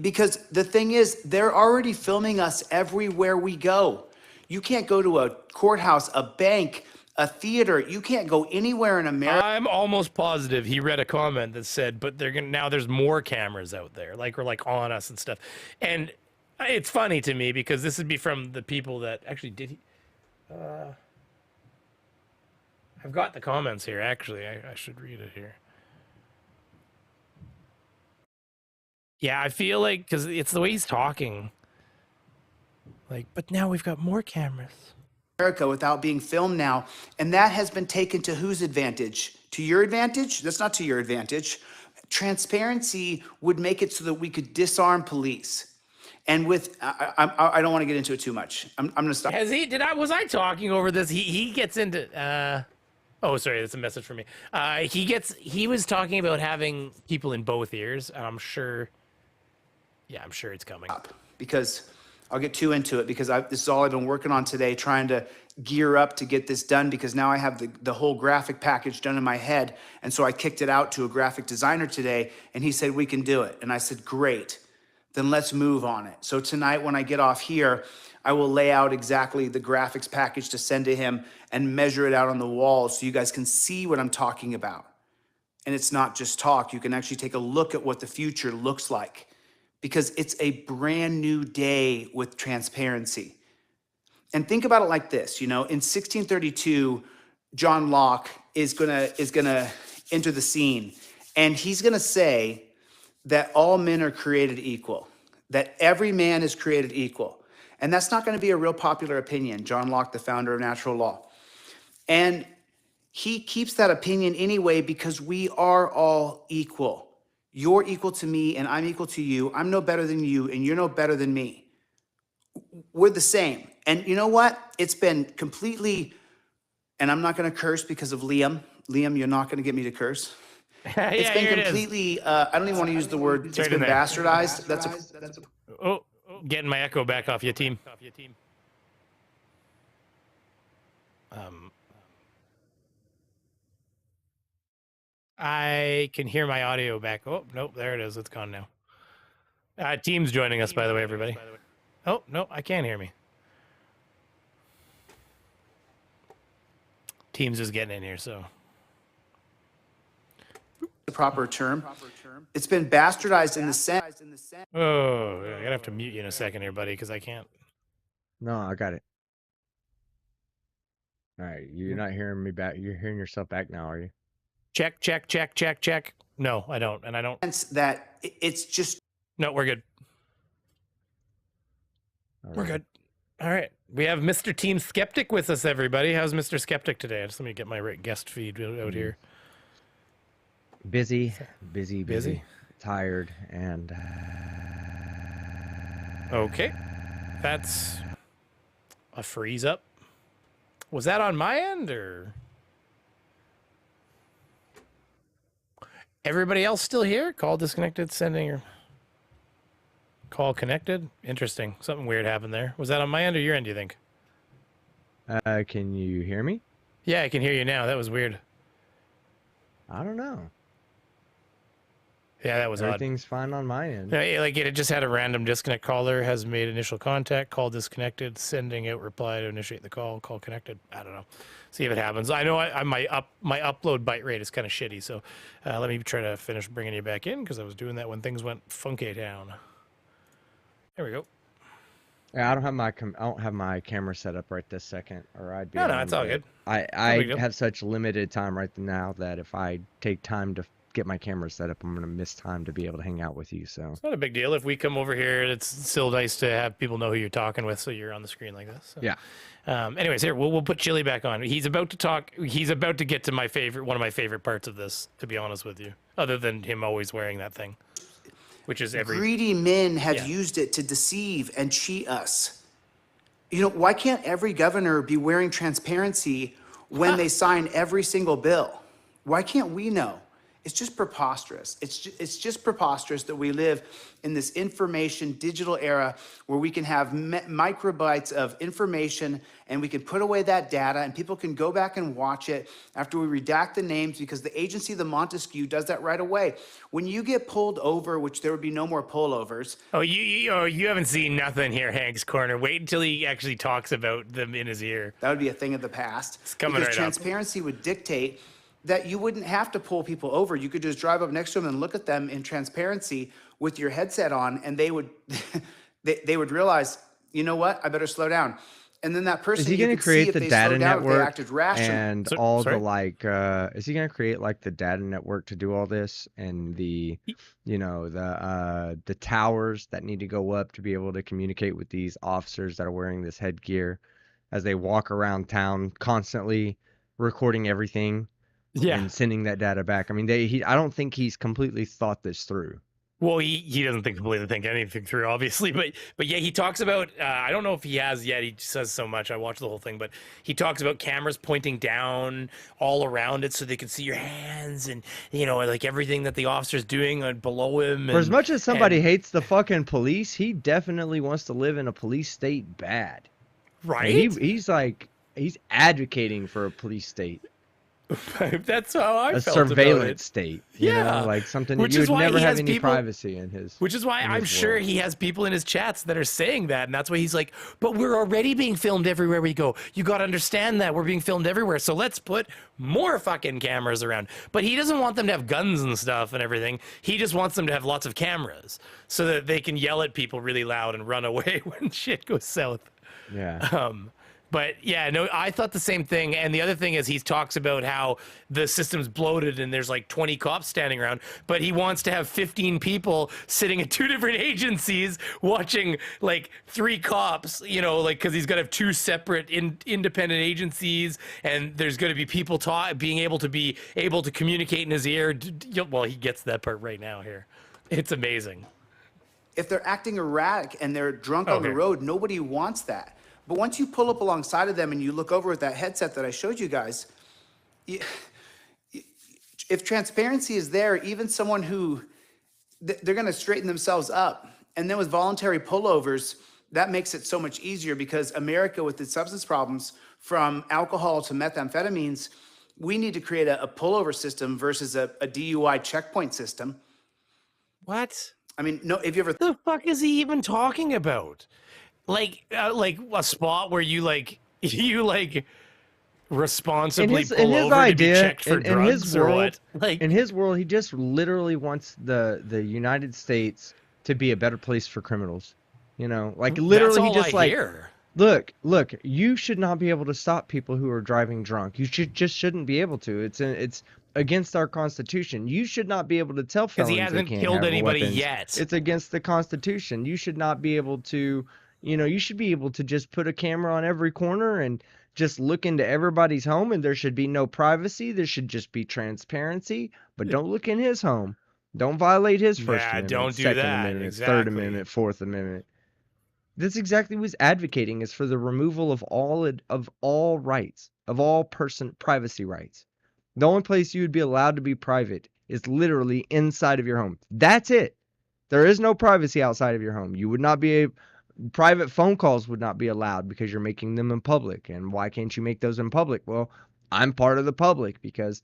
Because the thing is, they're already filming us everywhere we go. You can't go to a courthouse, a bank, a theater. You can't go anywhere in America. I'm almost positive he read a comment that said, but now there's more cameras out there, like, or like on us and stuff. And it's funny to me because this would be from the people that actually did. I've got the comments here, actually. I should read it here. Yeah, I feel like, because it's the way he's talking. Like, but now we've got more cameras. America without being filmed now. And that has been taken to whose advantage? To your advantage? That's not to your advantage. Transparency would make it so that we could disarm police. And with, I don't want to get into it too much. I'm going to stop. Was I talking over this? He gets into, oh, sorry, that's a message for me. He was talking about having people in both ears. And I'm sure it's coming. Because I'll get too into it because this is all I've been working on today, trying to gear up to get this done because now I have the whole graphic package done in my head. And so I kicked it out to a graphic designer today and he said, we can do it. And I said, great, then let's move on it. So tonight when I get off here, I will lay out exactly the graphics package to send to him and measure it out on the wall so you guys can see what I'm talking about. And it's not just talk. You can actually take a look at what the future looks like. Because it's a brand new day with transparency. And think about it like this, in 1632, John Locke is gonna enter the scene, and he's gonna say that all men are created equal, that every man is created equal. And that's not gonna be a real popular opinion, John Locke, the founder of natural law. And he keeps that opinion anyway because we are all equal. You're equal to me and I'm equal to you. I'm no better than you and you're no better than me. We're the same. And you know what? It's been completely, and I'm not going to curse because of Liam. Liam, you're not going to get me to curse. It's been completely, I don't even want to use the word, it's been bastardized. Oh, getting my echo back off your team. I can hear my audio back. Oh, nope, there it is. It's gone now. Team's joining us, by the way, everybody. Oh, no, I can't hear me. Team's just getting in here, so. The proper term. It's been bastardized in the sense. Oh, I'm going to have to mute you in a second here, buddy, because I can't. No, I got it. All right, you're not hearing me back. You're hearing yourself back now, are you? Check. No, I don't, and I don't. That it's just. No, we're good. We're good. All right. We have Mr. Team Skeptic with us, everybody. How's Mr. Skeptic today? Just let me get my guest feed out here. Busy. Tired and. Okay. That's a freeze up. Was that on my end or? Everybody else still here? Call disconnected, sending your call connected. Interesting. Something weird happened there. Was that on my end or your end, do you think? Can you hear me? Yeah, I can hear you now. That was weird. I don't know. Yeah, that was Everything's fine on my end. No, like it just had a random disconnect. Caller has made initial contact. Call disconnected. Sending out reply to initiate the call. Call connected. I don't know. See if it happens. I know my upload byte rate is kind of shitty. So let me try to finish bringing you back in because I was doing that when things went funky down. There we go. Yeah, I don't have my camera set up right this second, or I'd be No, on. it's all But good. I No big I deal. have such limited time right now that if I take time to get my camera set up, I'm gonna miss time to be able to hang out with you. So It's not a big deal. If we come over here, it's still nice to have people know who you're talking with, so you're on the screen like this. So. yeah, Anyways, here we'll put Chili back on. He's about to talk. He's about to get to one of my favorite parts of this. To be honest with you, other than him always wearing that thing, which is every. Greedy men have Yeah. used it to deceive and cheat us. You know, why can't every governor be wearing transparency when they sign every single bill? Why can't we know? It's just preposterous. It's just preposterous that we live in this information digital era where we can have microbytes of information and we can put away that data and people can go back and watch it after we redact the names because the agency, the Montesquieu, does that right away. When you get pulled over, which there would be no more pullovers. Oh, you haven't seen nothing here, Hank's Corner. Wait until he actually talks about them in his ear. That would be a thing of the past. It's coming because right up. transparency would dictate that you wouldn't have to pull people over. You could just drive up next to them and look at them in transparency with your headset on, and they would they would realize, you know what, I better slow down. And then that person, is he you going to could see create if the they data slowed down, if they network acted rational. and So- all sorry? the like? Is he going to create like the data network to do all this and the, you know, the towers that need to go up to be able to communicate with these officers that are wearing this headgear as they walk around town constantly recording everything and sending that data back. I mean, I don't think he's completely thought this through. Well, he doesn't completely think anything through, obviously, but yeah, he talks about. I don't know if he has yet. He says so much. I watched the whole thing, but he talks about cameras pointing down all around it so they can see your hands and like everything that the officer's doing below him. For as much as somebody and- hates the fucking police, he definitely wants to live in a police state bad. right? He's advocating for a police state, That's how I a felt about it. surveillance state. You Yeah. know, like something Which that you is would why never he have has any people- privacy in his. Which is why in I'm his sure world. he has people in his chats that are saying that. And that's why he's like, but we're already being filmed everywhere we go. You got to understand that we're being filmed everywhere. So let's put more fucking cameras around. But he doesn't want them to have guns and stuff and everything. He just wants them to have lots of cameras so that they can yell at people really loud and run away when shit goes south. Yeah. But yeah, no, I thought the same thing. And the other thing is he talks about how the system's bloated and there's like 20 cops standing around, but he wants to have 15 people sitting at two different agencies watching like 3 cops, like, cause he's got to have 2 separate independent agencies. And there's going to be people being able to communicate in his ear. Well, he gets that part right now here. It's amazing. If they're acting erratic and they're drunk on the Okay. road, nobody wants that. But once you pull up alongside of them and you look over at that headset that I showed you guys, if transparency is there, even someone who, they're going to straighten themselves up. And then with voluntary pullovers, that makes it so much easier because America, with its substance problems, from alcohol to methamphetamines, we need to create a pullover system versus a DUI checkpoint system. What? I mean, no, have you ever The fuck is he even talking about? Like a spot where you responsibly pull over to be checked for drugs or what? Like, in his world, he just literally wants the United States to be a better place for criminals. You know, like literally, that's all he just I hear. look, you should not be able to stop people who are driving drunk. You shouldn't be able to. It's against our Constitution. You should not be able to tell felons Because he they hasn't can't killed have anybody weapons. yet. It's against the Constitution. You should not be able to, you should be able to just put a camera on every corner and just look into everybody's home, and there should be no privacy. There should just be transparency, but don't look in his home. Don't violate his First Yeah, Amendment, don't do Second that. Amendment, Exactly. Third Amendment, Fourth Amendment. That's exactly what he's advocating, is for the removal of all rights, of all privacy rights. The only place you would be allowed to be private is literally inside of your home. That's it. There is no privacy outside of your home. You would not be private phone calls would not be allowed because you're making them in public. And why can't you make those in public? Well, I'm part of the public because,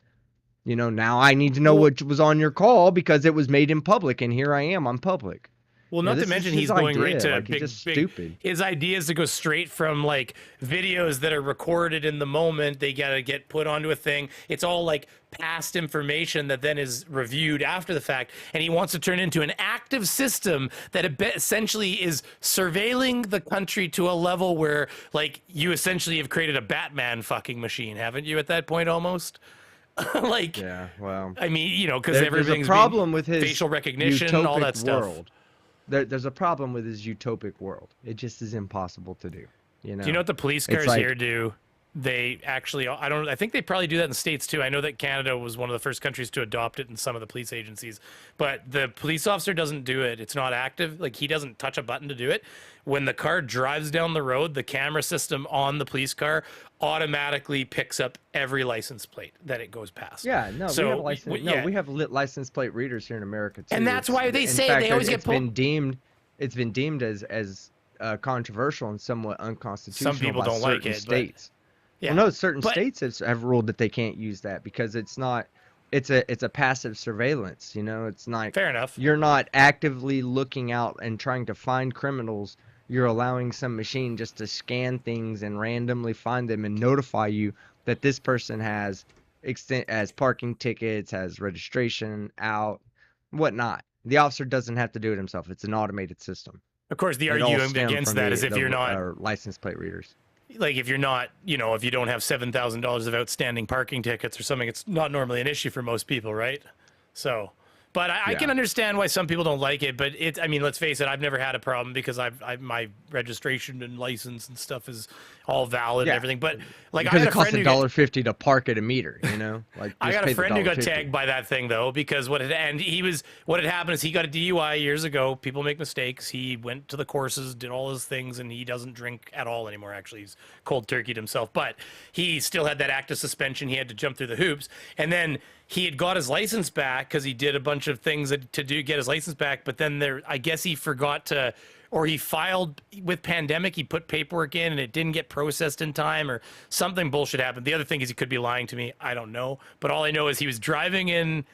now I need to know what was on your call because it was made in public, and here I am, I'm public. Well, You know, not to this is mention his he's going right idea. to Like, he's big, just big. stupid. His idea is to go straight from like videos that are recorded in the moment. They gotta get put onto a thing. It's all like past information that then is reviewed after the fact. And he wants to turn into an active system that essentially is surveilling the country to a level where, like, you essentially have created a Batman fucking machine, haven't you? At that point, almost. Like, Yeah, well, I mean, you know, because there's everything's a problem with his facial recognition, all utopic that stuff. world. There's a problem with his utopic world. It just is impossible to do. You know. Do you know what the police It's cars like- here do? They actually, I think they probably do that in the States too. I know that Canada was one of the first countries to adopt it in some of the police agencies, but the police officer doesn't do it. It's not active. Like, he doesn't touch a button to do it. When the car drives down the road, the camera system on the police car automatically picks up every license plate that it goes past. Yeah, no, So, we have license. No, yeah. we have lit license plate readers here in America too. And that's why they in say fact, they always get it's been pulled. deemed. It's been deemed as controversial and somewhat unconstitutional. Some people by don't like certain it, but- states. Yeah. Well, no, certain But- states have ruled that they can't use that because it's not. It's a passive surveillance. You know, it's not. Fair enough. You're not actively looking out and trying to find criminals. You're allowing some machine just to scan things and randomly find them and notify you that this person has parking tickets, has registration out, whatnot. The officer doesn't have to do it himself. It's an automated system. Of course, the It all argument stemmed against from that the- is if the, you're not license plate readers. like, if you're not, you know, if you don't have $7,000 of outstanding parking tickets or something, it's not normally an issue for most people, right? So, but I can Yeah. understand why some people don't like it. But I mean, let's face it, I've never had a problem because my registration and license and stuff is all valid Yeah. and everything. But like, Because I it got a costs friend who got, $1.50 to park at a meter, you know. Like I just got pay a the friend who got $1.50. tagged by that thing though, because what had happened is he got a DUI years ago. People make mistakes. He went to the courses, did all his things, and he doesn't drink at all anymore. Actually, he's cold turkeyed himself, but he still had that active suspension. He had to jump through the hoops, and then he had got his license back because he did a bunch of things to get his license back. But then I guess he forgot to. Or he filed with pandemic, he put paperwork in and it didn't get processed in time, or something bullshit happened. The other thing is he could be lying to me. I don't know. But all I know is he was driving in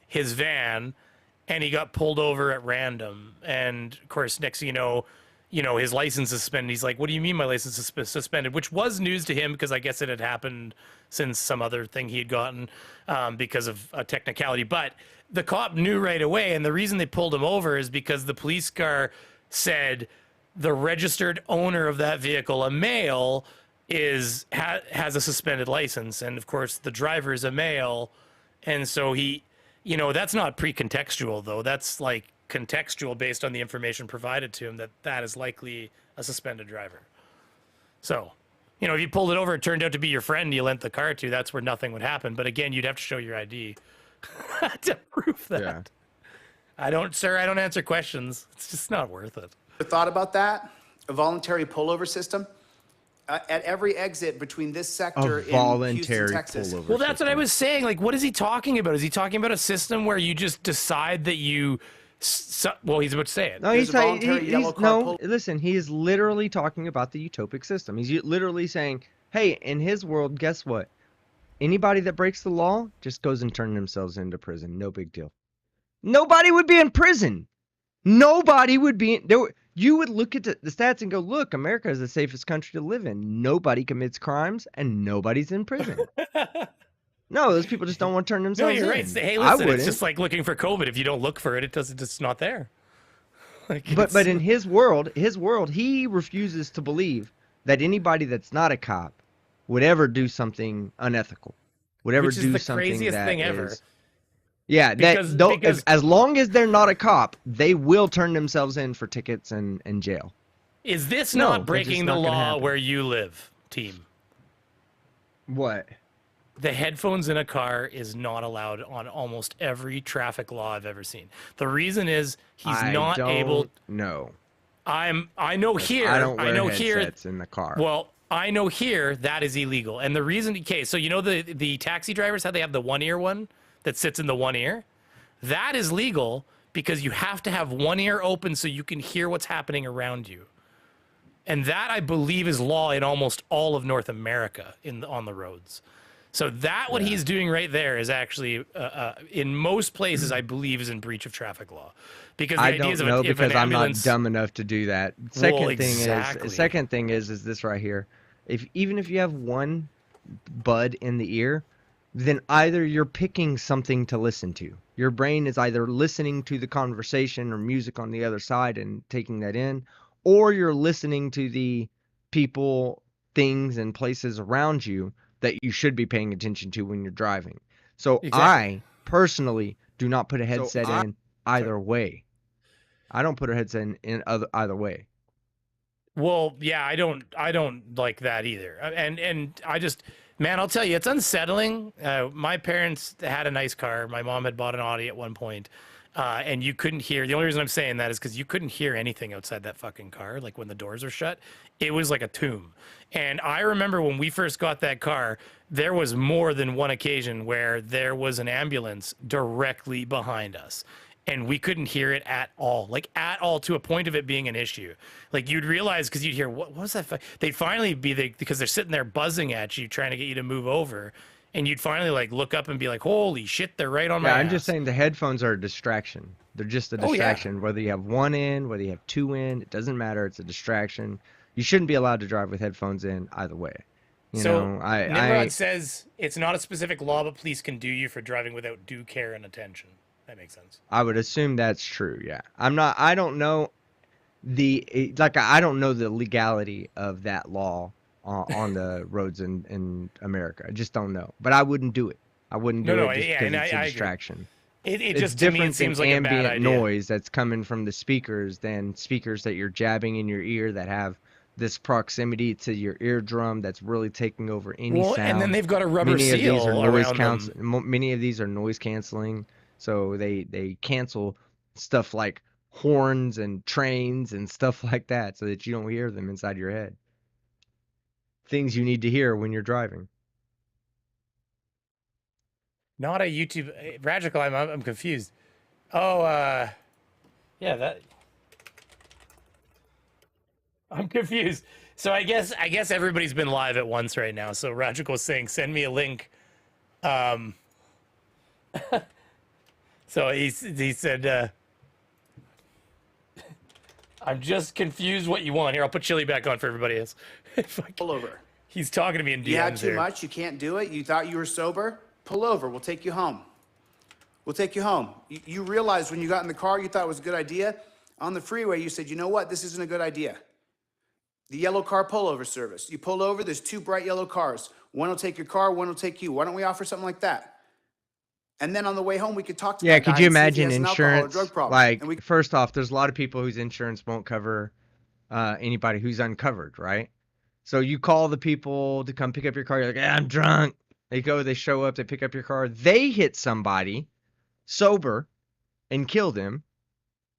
his van and he got pulled over at random. And of course, next thing you know, his license is suspended. He's like, what do you mean my license is suspended? Which was news to him because I guess it had happened since some other thing he had gotten because of a technicality. But the cop knew right away. And the reason they pulled him over is because the police car said the registered owner of that vehicle, a male, has a suspended license, and of course the driver is a male, and so he, that's not pre-contextual though. That's like contextual based on the information provided to him that is likely a suspended driver. So, if you pulled it over, it turned out to be your friend you lent the car to, that's where nothing would happen. But again, you'd have to show your ID to prove that. Yeah. I don't answer questions. It's just not worth it. Ever thought about that? A voluntary pullover system? At every exit between this sector in voluntary Houston, Texas. pullover. Well, that's what I system. was saying. Like, what is he talking about? Is he talking about a system where you just decide that you... well, he's about to say it. No, There's he's a saying voluntary yellow he's card no. pull- Listen, he is literally talking about the utopic system. He's literally saying, "Hey, in his world, guess what? Anybody that breaks the law just goes and turns themselves into prison. No big deal. Nobody would be in prison. Nobody would be in, there. You would look at the stats and go, look, America is the safest country to live in. Nobody commits crimes and nobody's in prison. No, those people just don't want to turn No, themselves you're in. right. Hey, I listen, it's wouldn't. just like looking for COVID. If you don't look for it, it's not there. Like, But in his world, he refuses to believe that anybody that's not a cop would ever do something unethical. Would ever Which is do the something craziest that thing ever. is- Yeah, Because- as long as they're not a cop, they will turn themselves in for tickets and jail. Is this No, not that's breaking just the not gonna law happen. where you live, team? What? The headphones in a car is not allowed on almost every traffic law I've ever seen. The reason is he's not able. No, I know here. I don't wear know here. headsets in the car. Well, I know here that is illegal. And the reason, okay, so the taxi drivers, how they have the one ear one that sits in the one ear? That is legal because you have to have one ear open so you can hear what's happening around you. And that, I believe, is law in almost all of North America on the roads. So that what he's doing right there is actually, in most places, I believe, is in breach of traffic law, because the I idea is don't know if an because I'm not ambulance, dumb enough to do that. well, Second thing is this right here. Even if you have one bud in the ear, then either you're picking something to listen to. Your brain is either listening to the conversation or music on the other side and taking that in, or you're listening to the people, things, and places around you that you should be paying attention to when you're driving. So Exactly. I personally do not put a headset in either way. I don't put a headset in either way. Well, yeah, I don't like that either. And I just, man, I'll tell you, it's unsettling. My parents had a nice car. My mom had bought an Audi at one point, and you couldn't hear. The only reason I'm saying that is because you couldn't hear anything outside that fucking car. Like when the doors were shut, it was like a tomb. And I remember when we first got that car, there was more than one occasion where there was an ambulance directly behind us, and we couldn't hear it at all, like at all, to a point of it being an issue. Like you'd realize, because you'd hear, what was that? They'd finally because they're sitting there buzzing at you, trying to get you to move over. And you'd finally like look up and be like, holy shit, they're right on my Yeah, ass. I'm just saying the headphones are a distraction. They're just a Oh, yeah. distraction. Whether you have one in, whether you have two in, it doesn't matter. It's a distraction. You shouldn't be allowed to drive with headphones in either way. Nimrod says it's not a specific law, but police can do you for driving without due care and attention. That makes sense. I would assume that's true. Yeah, I don't know I don't know the legality of that law on the roads in America. I just don't know. But I wouldn't do it. I wouldn't do it just because it's a distraction. It It's just, to me, it different seems than like a bad ambient idea. noise that's coming from the speakers than speakers that you're jabbing in your ear that have this proximity to your eardrum that's really taking over any Well, sound. and then they've got a rubber Many of these seal are noise around them. Many of these are noise canceling, so they cancel stuff like horns and trains and stuff like that, so that you don't hear them inside your head. Things you need to hear when you're driving. Not a YouTube Radical. I'm confused. Oh, yeah, that. I'm confused. So I guess everybody's been live at once right now. So Radical saying, send me a link. So he said, I'm just confused what you want. Here, I'll put chili back on for everybody else. Pull over. He's talking to me in DMs You had too here. much. You can't do it. You thought you were sober. Pull over. We'll take you home. We'll take you home. You realized when you got in the car, you thought it was a good idea. On the freeway, you said, you know what? This isn't a good idea. The yellow car pullover service. You pull over, there's two bright yellow cars. One will take your car, one will take you. Why don't we offer something like that? And then on the way home, we could talk to Yeah, that guy could you and see if he imagine has an alcohol or insurance? drug problem. Like, And we first off, there's a lot of people whose insurance won't cover anybody who's uncovered, right? So you call the people to come pick up your car. You're like, I'm drunk. They show up, they pick up your car. They hit somebody sober and kill them.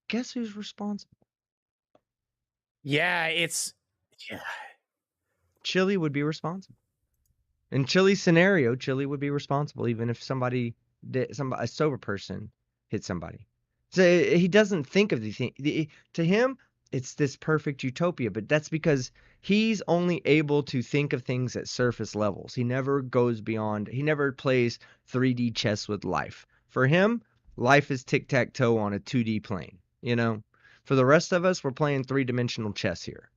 Guess who's responsible? Yeah, Chille would be responsible. In Chille's scenario, Chille would be responsible even if a sober person hit somebody. So he doesn't think of the thing. To him, it's this perfect utopia, but that's because he's only able to think of things at surface levels. He never goes beyond. He never plays 3D chess with life. For him, life is tic-tac-toe on a 2D plane. For the rest of us, we're playing 3-dimensional chess here.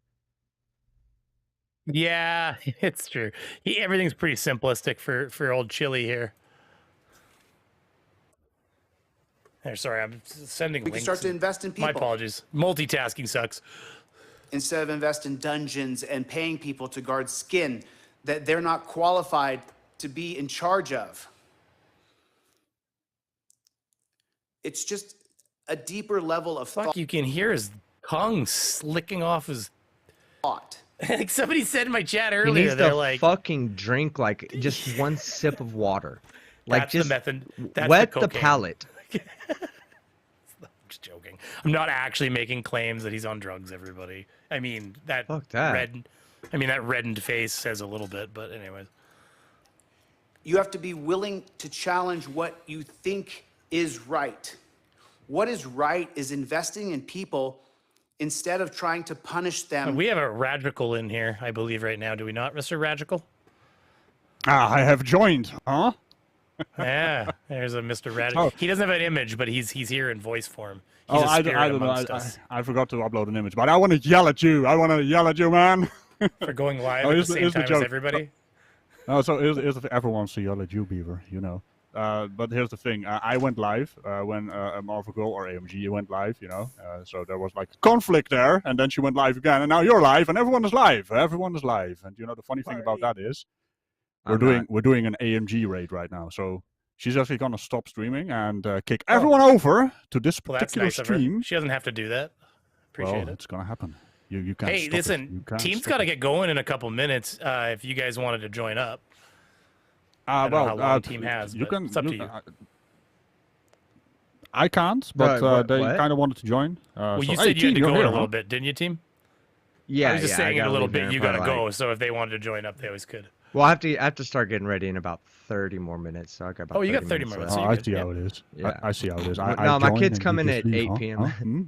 Yeah, it's true. Everything's pretty simplistic for old Chille here. There, sorry, I'm sending can links. start to invest in people. My apologies. Multitasking sucks. instead of invest in dungeons and paying people to guard skin that they're not qualified to be in charge of. It's just a deeper level of Fuck, you can hear his tongue slicking off his. thought. Like somebody said in my chat He earlier, needs they're to like, fucking drink like just one sip of water. Like that's just the method. That's wet the the cocaine. palate. I'm just joking. I'm not actually making claims that he's on drugs, everybody. I mean, that, Fuck that. that reddened face says a little bit, but anyways. You have to be willing to challenge what you think is right. What is right is investing in people instead of trying to punish them. We have a Radical in here, I believe, right now. Do we not, Mr. Radical? I have joined, huh? Yeah, there's a Mr. Rad. Oh. He doesn't have an image, but he's here in voice form. He's Oh, a I spirit don't know. amongst us I forgot to upload an image, but I want to yell at you. I want to yell at you, man. for going live Oh, at the here's the- same here's the time as joke. everybody. No, so everyone wants to yell at you, Beaver. You know. But here's the thing. I went live when Marvel Girl or AMG went live. You know. So there was like conflict there, and then she went live again, and now you're live, and everyone is live. Everyone is live, and you know the funny thing about that is, we're doing an AMG raid right now. So she's actually gonna stop streaming and kick everyone over to this Well, that's particular nice of her. stream. She doesn't have to do that. Appreciate Well, it. it's gonna happen. You can't. Hey, stop it. listen, You can't team's stop got to it. get going in a couple minutes. If you guys wanted to join up, I don't know how long team has, you but can. it's up to you. I can't, but they what? kind of wanted to join. Well, so, you hey, said you had team, to you're go in here, a little huh? bit, didn't you, team? Yeah, I was just saying in a gotta little leave here bit. in You got to probably, go. like- So if they wanted to join up, they always could. Well, I have to start getting ready in about 30 more minutes. So I got about. Oh, you got 30 more left. minutes. So Oh, you're I good, see yeah. how it is. Yeah. I see how it is. No, I my join kid's and you coming just at leave, 8 huh? p.m. Huh? Hmm?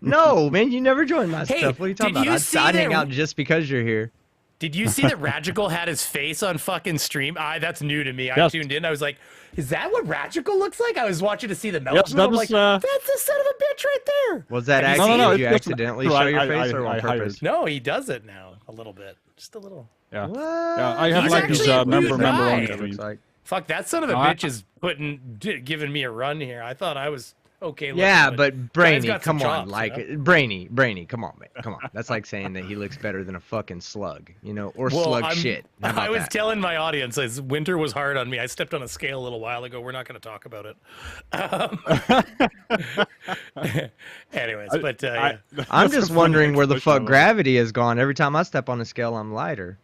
No, man, you never joined my Hey, stuff. What are you talking did about? you I'd see hang that- out just because you're here. Did you see that Ragical had his face on fucking stream? That's new to me. I Yes. tuned in. I was like, is that what Ragical looks like? I was watching to see the melt. Yes, that I'm was, like, that's the son of a bitch right there. Was that Have you accident? seen it? Did you it's- accidentally no, show I- your I- face or I on hired- purpose? No, he does it now. A little bit. Just a little. Yeah. What? Yeah, I have He's like these actually a member good guy. only It streams. Looks like. Fuck, that son of a No, I- bitch is giving me a run here. I thought I was okay looking, Yeah, but guy's Brainy, got some come on, chops, like you know? Brainy, come on, man, come on. That's like saying that he looks better than a fucking slug, you know, or slug shit. How about I was that? telling my audience, as winter was hard on me. I stepped on a scale a little while ago. We're not going to talk about it. Anyways, but yeah. I'm That's just a funny wondering where the expression, fuck I love it. gravity has gone. Every time I step on a scale, I'm lighter.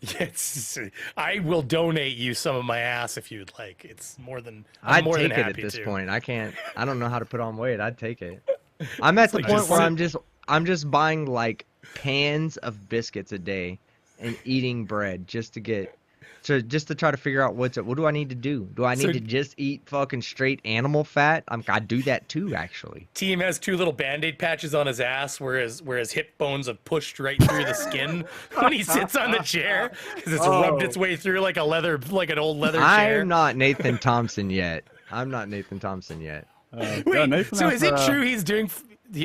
Yes, I will donate you some of my ass if you'd like. It's more than I'd more take than it happy at this to. point. I don't know how to put on weight. I'd take it. I'm at the like point just where sit- I'm just buying like pans of biscuits a day and eating bread just to try to figure out what do I need to do? Do I need So- to just eat fucking straight animal fat? I do that too, actually. Team has 2 little band-aid patches on his ass where his hip bones have pushed right through the skin when he sits on the chair because it's rubbed its way through like an old leather chair. I'm not Nathan Thompson yet. Wait, Nathan so has, is it true he's doing?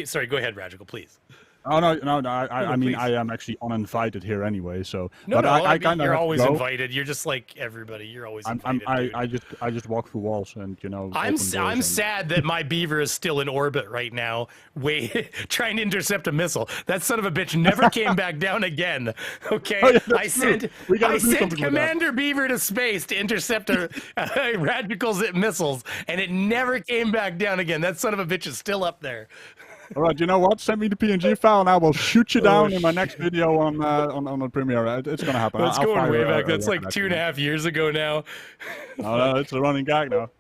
Sorry, go ahead, Ragical, please. Oh no! I mean, please. I am actually uninvited here anyway. So, No, but no, I mean, kind of you're always go. invited. You're just like everybody. You're always invited. I just walk through walls and I'm open doors and- sad that my Beaver is still in orbit right now, trying to intercept a missile. That son of a bitch never came back down again. Okay, Oh, yeah, that's I true. sent We gotta do sent something with that. Commander Beaver to space to intercept Radical's missiles, and it never came back down again. That son of a bitch is still up there. All right, you know what? Send me the PNG file, and I will shoot you Oh, down in my next video on the premiere. It's gonna happen. That's I'll going fire way a- back. a That's like record 2.5 years ago now. No, it's a running gag now.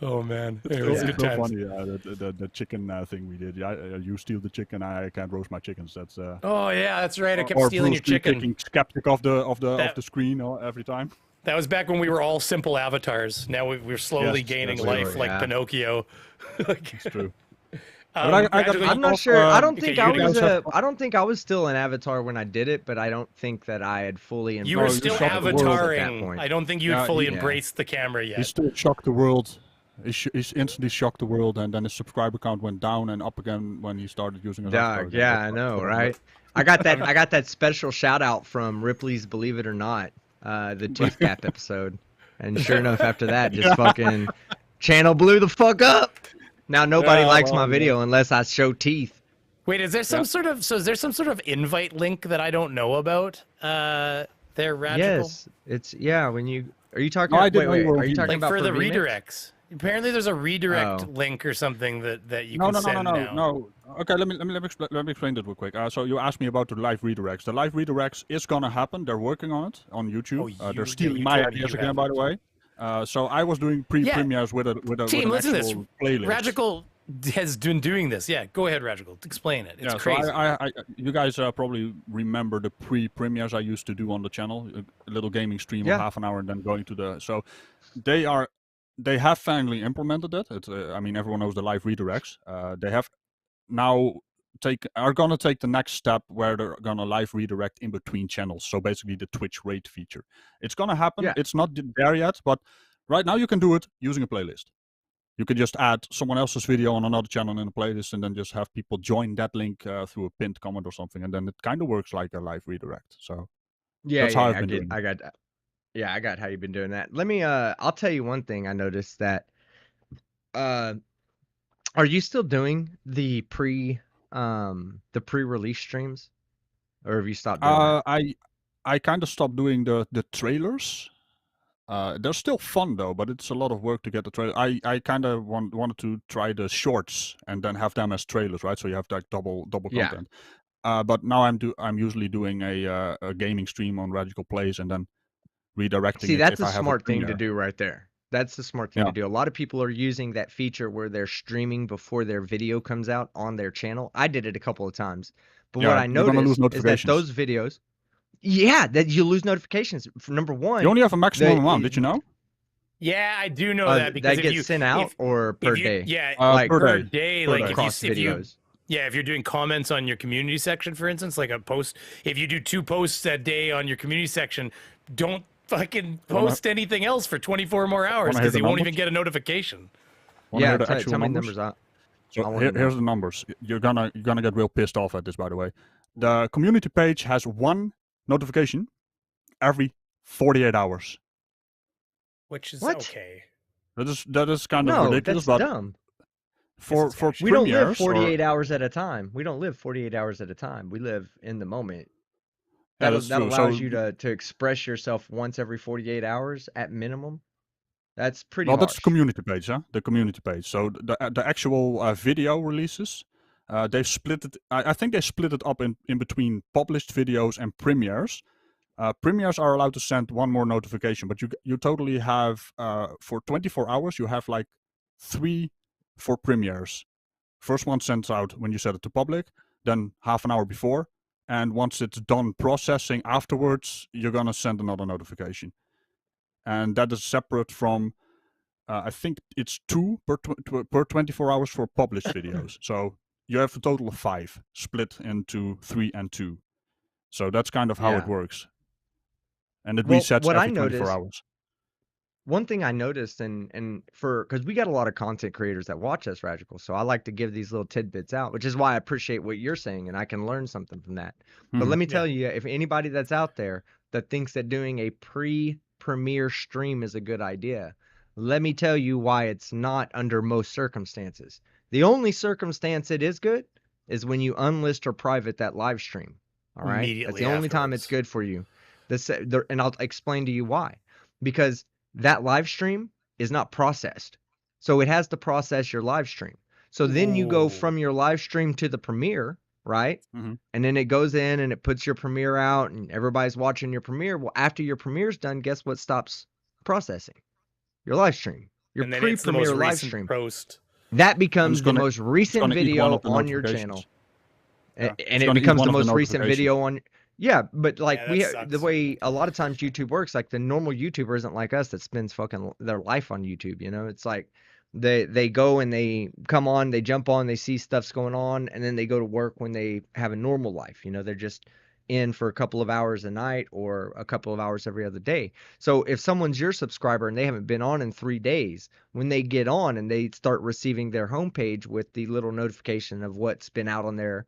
Oh man, it It's was so good times. funny. The chicken thing we did. You steal the chicken, I can't roast my chickens. That's Oh yeah, that's right. I kept or stealing your Bruce Lee chicken. kicking skeptic off the That- screen every time. That was back when we were all simple avatars. Now we're slowly Yes, gaining that's life right, like yeah. Pinocchio. It's true. Um, But I got- Radically- I'm not off, sure. I don't okay, think you I guys was have- I don't think I was still an avatar when I did it, but I don't think that I had fully you were embraced still shocked the world at that avataring. point. I don't think you had Yeah, fully yeah. embraced the camera He yet. still shocked the world. He's instantly shocked the world, and then his subscriber count went down and up again when he started using his avatar Dog, again. yeah, I know, right? I got that special shout out from Ripley's Believe It or Not, the tooth gap episode. And sure enough, after that, just fucking channel blew the fuck up. Now nobody Yeah, likes well, my video unless I show teeth. Wait, is there some sort of invite link that I don't know about? There, Radical? Yes, it's when you are you talking? No, I didn't know wait, you were are you on talking Like about for the remix? redirects. Apparently, there's a redirect Oh. link or something that you No, can no, no, send no, now. no. Okay, let me explain that real quick. So you asked me about the live redirects. The live redirects is gonna happen. They're working on it on YouTube. Oh, They're stealing you my told me ideas you again, have by the way. So I was doing pre-premieres with a Team, an listen to actual playlist. Radical has been doing this. Yeah, go ahead, Radical. Explain it. It's Yeah, crazy. so you guys probably remember the pre-premieres I used to do on the channel, a little gaming stream Yeah. of half an hour and then going to the. So they have finally implemented it. It's I mean everyone knows the live redirects. They have now gonna take the next step where they're gonna live redirect in between channels. So basically the Twitch rate feature. It's gonna happen. Yeah. It's not there yet, but right now you can do it using a playlist. You can just add someone else's video on another channel in a playlist, and then just have people join that link through a pinned comment or something, and then it kind of works like a live redirect. So that's how I've been doing it. I got that. Yeah, I got how you've been doing that. Let me I'll tell you one thing I noticed that are you still doing the pre-release streams? Or have you stopped doing that? I kind of stopped doing the trailers. They're still fun though, but it's a lot of work to get the trailer. I kind of wanted to try the shorts and then have them as trailers, right? So you have like double Yeah. content. But now I'm usually doing a gaming stream on Radical Plays and then redirecting. See, it that's if a I have smart thing to premiere. do right there. That's the smart thing to do. A lot of people are using that feature where they're streaming before their video comes out on their channel. I did it a couple of times. But what I you're gonna lose noticed is that notifications. those videos, that you lose notifications. For number one, You only have a maximum amount. Did you know? Yeah, I do know that because that gets sent out or per day. Yeah, like per day. Like across if you videos. yeah, if you're doing comments on your community section, for instance, like a post, if you do 2 posts a day on your community section, don't fucking post anything else for 24 more hours because you won't even get a notification. Yeah, tell me numbers out. So here's the numbers. You're gonna get real pissed off at this, by the way. The community page has 1 notification every 48 hours. Which is What? okay. That is kind of ridiculous, that's but dumb. for We don't live premieres 48 hours at a time. We don't live 48 hours at a time. We live in the moment. Yeah, That that's true. allows So- you to express yourself once every 48 hours at minimum. That's pretty Well, harsh. that's the community page, huh? The community page. So the actual video releases, they've split it. I think they split it up in between published videos and premieres. Premieres are allowed to send 1 more notification, but you totally have for 24 hours you have like 3 for premieres. First one sends out when you set it to public, then half an hour before, and once it's done processing afterwards, you're gonna send another notification. And that is separate from, I think it's 2 per 24 hours for published videos. So you have a total of 5 split into 3 and 2. So that's kind of how it works. And it resets every 24 hours. One thing I noticed, because we got a lot of content creators that watch us, Radical, so I like to give these little tidbits out, which is why I appreciate what you're saying, and I can learn something from that. But let me tell you, if anybody that's out there that thinks that doing a pre-premiere stream is a good idea, let me tell you why it's not under most circumstances. The only circumstance it is good is when you unlist or private that live stream. All right? Immediately That's the only time it's good for you. And I'll explain to you why. Because that live stream is not processed. So it has to process your live stream. So then you go from your live stream to the premiere, right? Mhm. And then it goes in and it puts your premiere out and everybody's watching your premiere. Well, after your premiere's done, guess what stops processing? Your live stream. Your pre-premiere live stream. Post. That becomes the gonna- most recent gonna eat one video of the on your notifications. channel. Yeah, And it's it gonna eat becomes one the of the most recent video on. Yeah, but like Yeah, that the sucks. way a lot of times YouTube works, like the normal YouTuber isn't like us that spends fucking their life on YouTube. You know, it's like they go and they come on, they jump on, they see stuff's going on, and then they go to work when they have a normal life. You know, they're just in for a couple of hours a night or a couple of hours every other day. So if someone's your subscriber and they haven't been on in 3 days, when they get on and they start receiving their homepage with the little notification of what's been out on their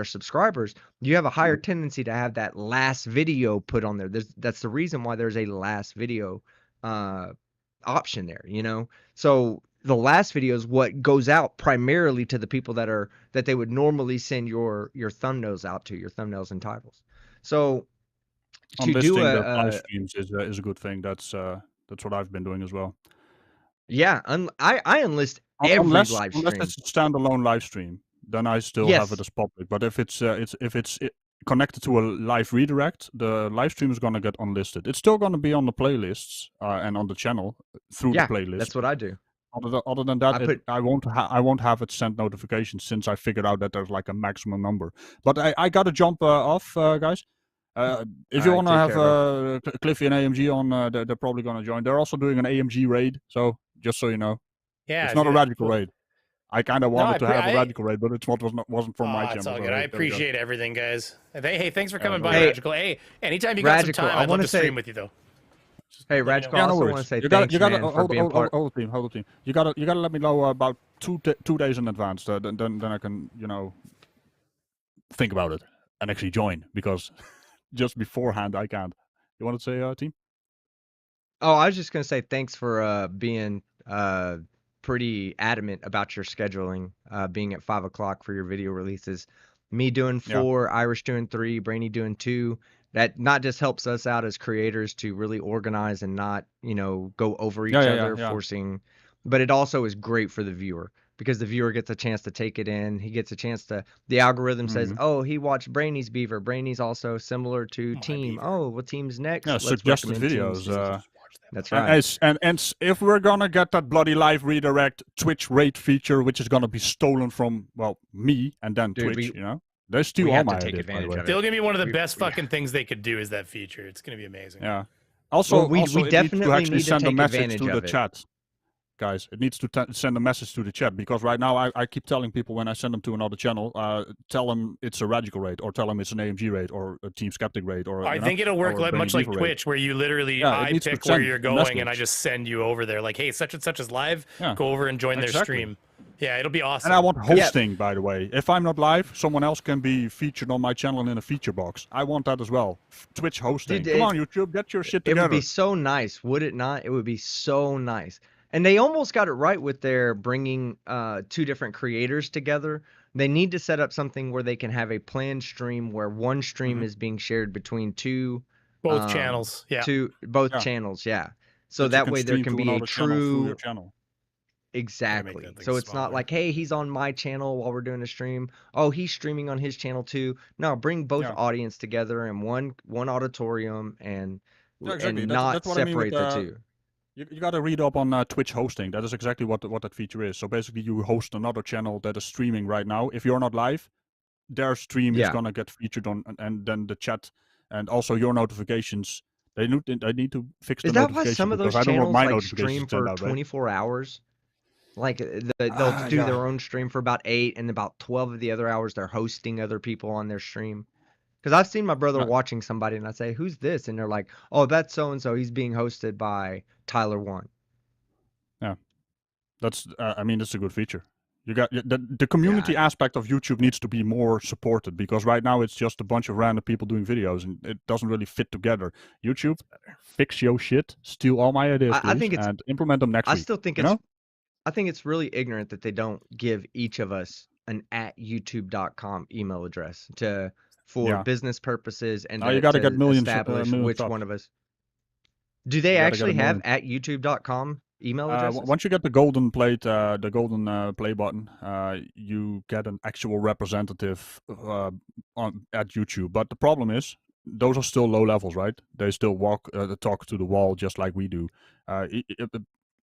subscribers, you have a higher tendency to have that last video put on there. That's the reason why there's a last video option there, you know? So the last video is what goes out primarily to the people that they would normally send your thumbnails out to, your thumbnails and titles. So to do Unlisting the live streams is a good thing. That's what I've been doing as well. Yeah, I unlist every unless live stream. Unless it's a standalone live stream, then I still have it as public. But if it's connected to a live redirect, the live stream is gonna get unlisted. It's still gonna be on the playlists and on the channel through the playlist. That's what I do. Other than that, I won't have it send notifications since I figured out that there's like a maximum number. But I gotta jump off, guys. If you want to have Cliffy and AMG on, they're probably gonna join. They're also doing an AMG raid, so just so you know, Yeah, it's not a radical raid. I kind of wanted to have a radical raid, but wasn't for my channel. It's all so good. I there we go. appreciate everything, guys. Hey, thanks for coming by, Hey, Radical. Hey, anytime you got some Radical, time, I I'd love wanna to say- stream with you, though. Hey, Radical, Yeah, I no also worries. want to say You thanks, gotta, man, for being part. hold the team. You gotta let me know about 2 days in advance. Then I can, think about it and actually join, because just beforehand I can't. You want to say, team? Oh, I was just gonna say thanks for being pretty adamant about your scheduling, being at 5 o'clock for your video releases. Me doing 4, Irish doing 3, Brainy doing 2. That not just helps us out as creators to really organize and not, go over each other, forcing, but it also is great for the viewer because the viewer gets a chance to take it in. He gets a chance to, the algorithm says, oh, he watched Brainy's Beaver. Brainy's also similar to Team. Beaver. Oh, what team's next? Yeah, Let's suggested recommend videos. teams. That's right. And if we're gonna get that bloody live redirect Twitch rate feature, which is gonna be stolen from, well, me and then Dude, Twitch, they steal we all have to my take ideas, by the advantage way. of it. Still gonna be one of the best fucking things they could do is that feature. It's gonna be amazing. Yeah. Also, we it definitely needs to actually need to send a take message advantage to the of it. chat. Guys, it needs to send a message to the chat, because right now I keep telling people when I send them to another channel, tell them it's a radical raid, or tell them it's an AMG raid, or a Team Skeptic raid, or I think it'll work much like Twitch, where you literally I pick where you're going and I just send you over there. Like, hey, such and such is live. Go over and join their stream. Yeah, it'll be awesome. And I want hosting, by the way. If I'm not live, someone else can be featured on my channel in a feature box. I want that as well. Twitch hosting. Dude, Come on, YouTube, get your shit together. It would be so nice, would it not? It would be so nice. And they almost got it right with their bringing 2 different creators together. They need to set up something where they can have a planned stream where one stream is being shared between both channels. Yeah. Both channels. Yeah. So that way there can be a true channel. Exactly. So it's not like, hey, he's on my channel while we're doing a stream. Oh, he's streaming on his channel too. No, bring both audience together in one auditorium and not separate the two. You got to read up on Twitch hosting. That is exactly what that feature is. So basically, you host another channel that is streaming right now. If you're not live, their stream is gonna get featured on, and then the chat and also your notifications. They need to fix the notifications. Is that why some of those channels like stream for 24 hours? Like they'll do their own stream for about 8, and about 12 of the other hours they're hosting other people on their stream. Because I've seen my brother watching somebody, and I say, "Who's this?" And they're like, "Oh, that's so and so. He's being hosted by Tyler One." Yeah, that's. I mean, that's a good feature. You got the community aspect of YouTube needs to be more supported, because right now it's just a bunch of random people doing videos, and it doesn't really fit together. YouTube, fix your shit, steal all my ideas, I think and implement them next week. I still think I think it's really ignorant that they don't give each of us an @youtube.com email address for business purposes, and you got to get millions. Establish which one of us. Do they actually have @youtube.com email addresses? Once you get the golden plate, the golden play button, you get an actual representative at YouTube. But the problem is, those are still low levels, right? They still talk to the wall just like we do.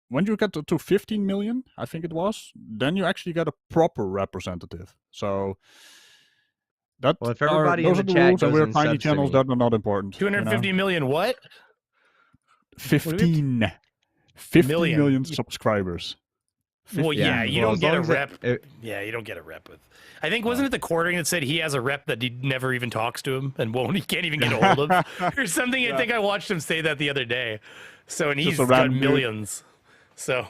When you get to 15 million, I think it was, then you actually get a proper representative. So that if everybody in those the are the chat rules, and goes we're and tiny subs to channels me. that are not important. 250 million what? 15 million subscribers. Well, yeah, you don't get a rep. you don't get a rep with. I think wasn't it the quartering that said he has a rep that he never even talks to him and he can't even get a hold of, or something. I think I watched him say that the other day. So and he's got millions. So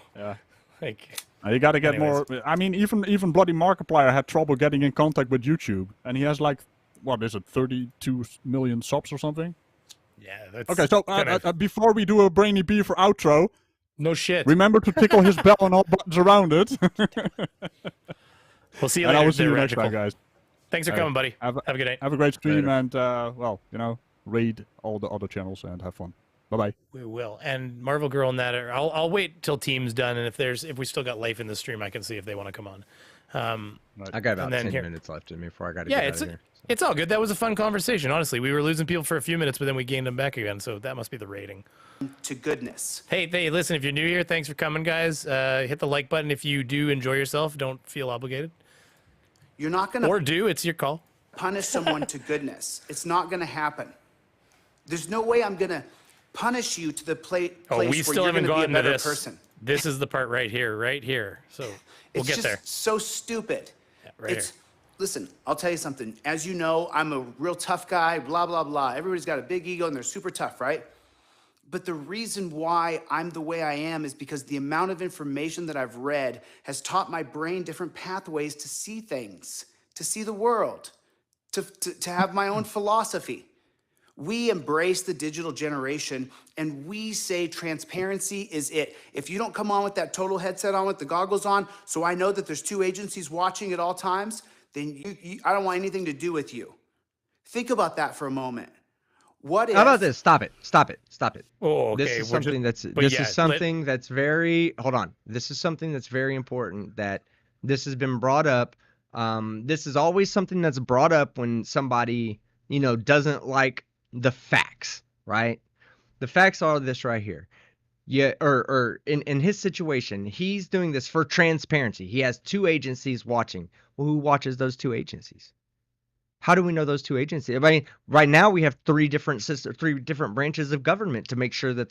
like. You got to get more. I mean, even bloody Markiplier had trouble getting in contact with YouTube, and he has like, what is it, 32 million subs or something? Yeah. That's okay. So before we do a Brainy Beaver outro, no shit. Remember to tickle his bell and all buttons around it. We'll see you later. later. I will see you next time, guys. Thanks for coming, buddy. Have a good night. Have a great stream, Later. and raid all the other channels and have fun. Bye-bye. We will. And Marvel Girl and that I'll wait till team's done, and if we still got life in the stream, I can see if they want to come on. I got about 10 minutes left in me before I got to get out of here. It's all good. That was a fun conversation. Honestly, we were losing people for a few minutes, but then we gained them back again. So that must be the rating. To goodness. Hey, listen, if you're new here, thanks for coming, guys. Hit the like button if you do enjoy yourself. Don't feel obligated. You're not going to... Or do. It's your call. Punish someone to goodness. It's not going to happen. There's no way I'm going to punish you to the place where you're going to be a better person. This is the part right here, right here. So we'll It's get just there. so stupid. Yeah, right It's here. listen, I'll tell you something. As you know, I'm a real tough guy, blah, blah, blah. Everybody's got a big ego and they're super tough, right? But the reason why I'm the way I am is because the amount of information that I've read has taught my brain different pathways to see things, to see the world, to have my own philosophy. We embrace the digital generation and we say transparency is it. If you don't come on with that total headset on with the goggles on, so I know that there's two agencies watching at all times, then I don't want anything to do with you. Think about that for a moment. What if... How about this? Stop it. Stop it. Stop it. Oh, okay. This is something that's very, hold on. This is something that's very important that this has been brought up. This is always something that's brought up when somebody, doesn't like the facts, right? The facts are this right here. Yeah, or in his situation, he's doing this for transparency. He has two agencies watching. Well, who watches those two agencies? How do we know those two agencies? I mean, right now we have three different branches of government to make sure that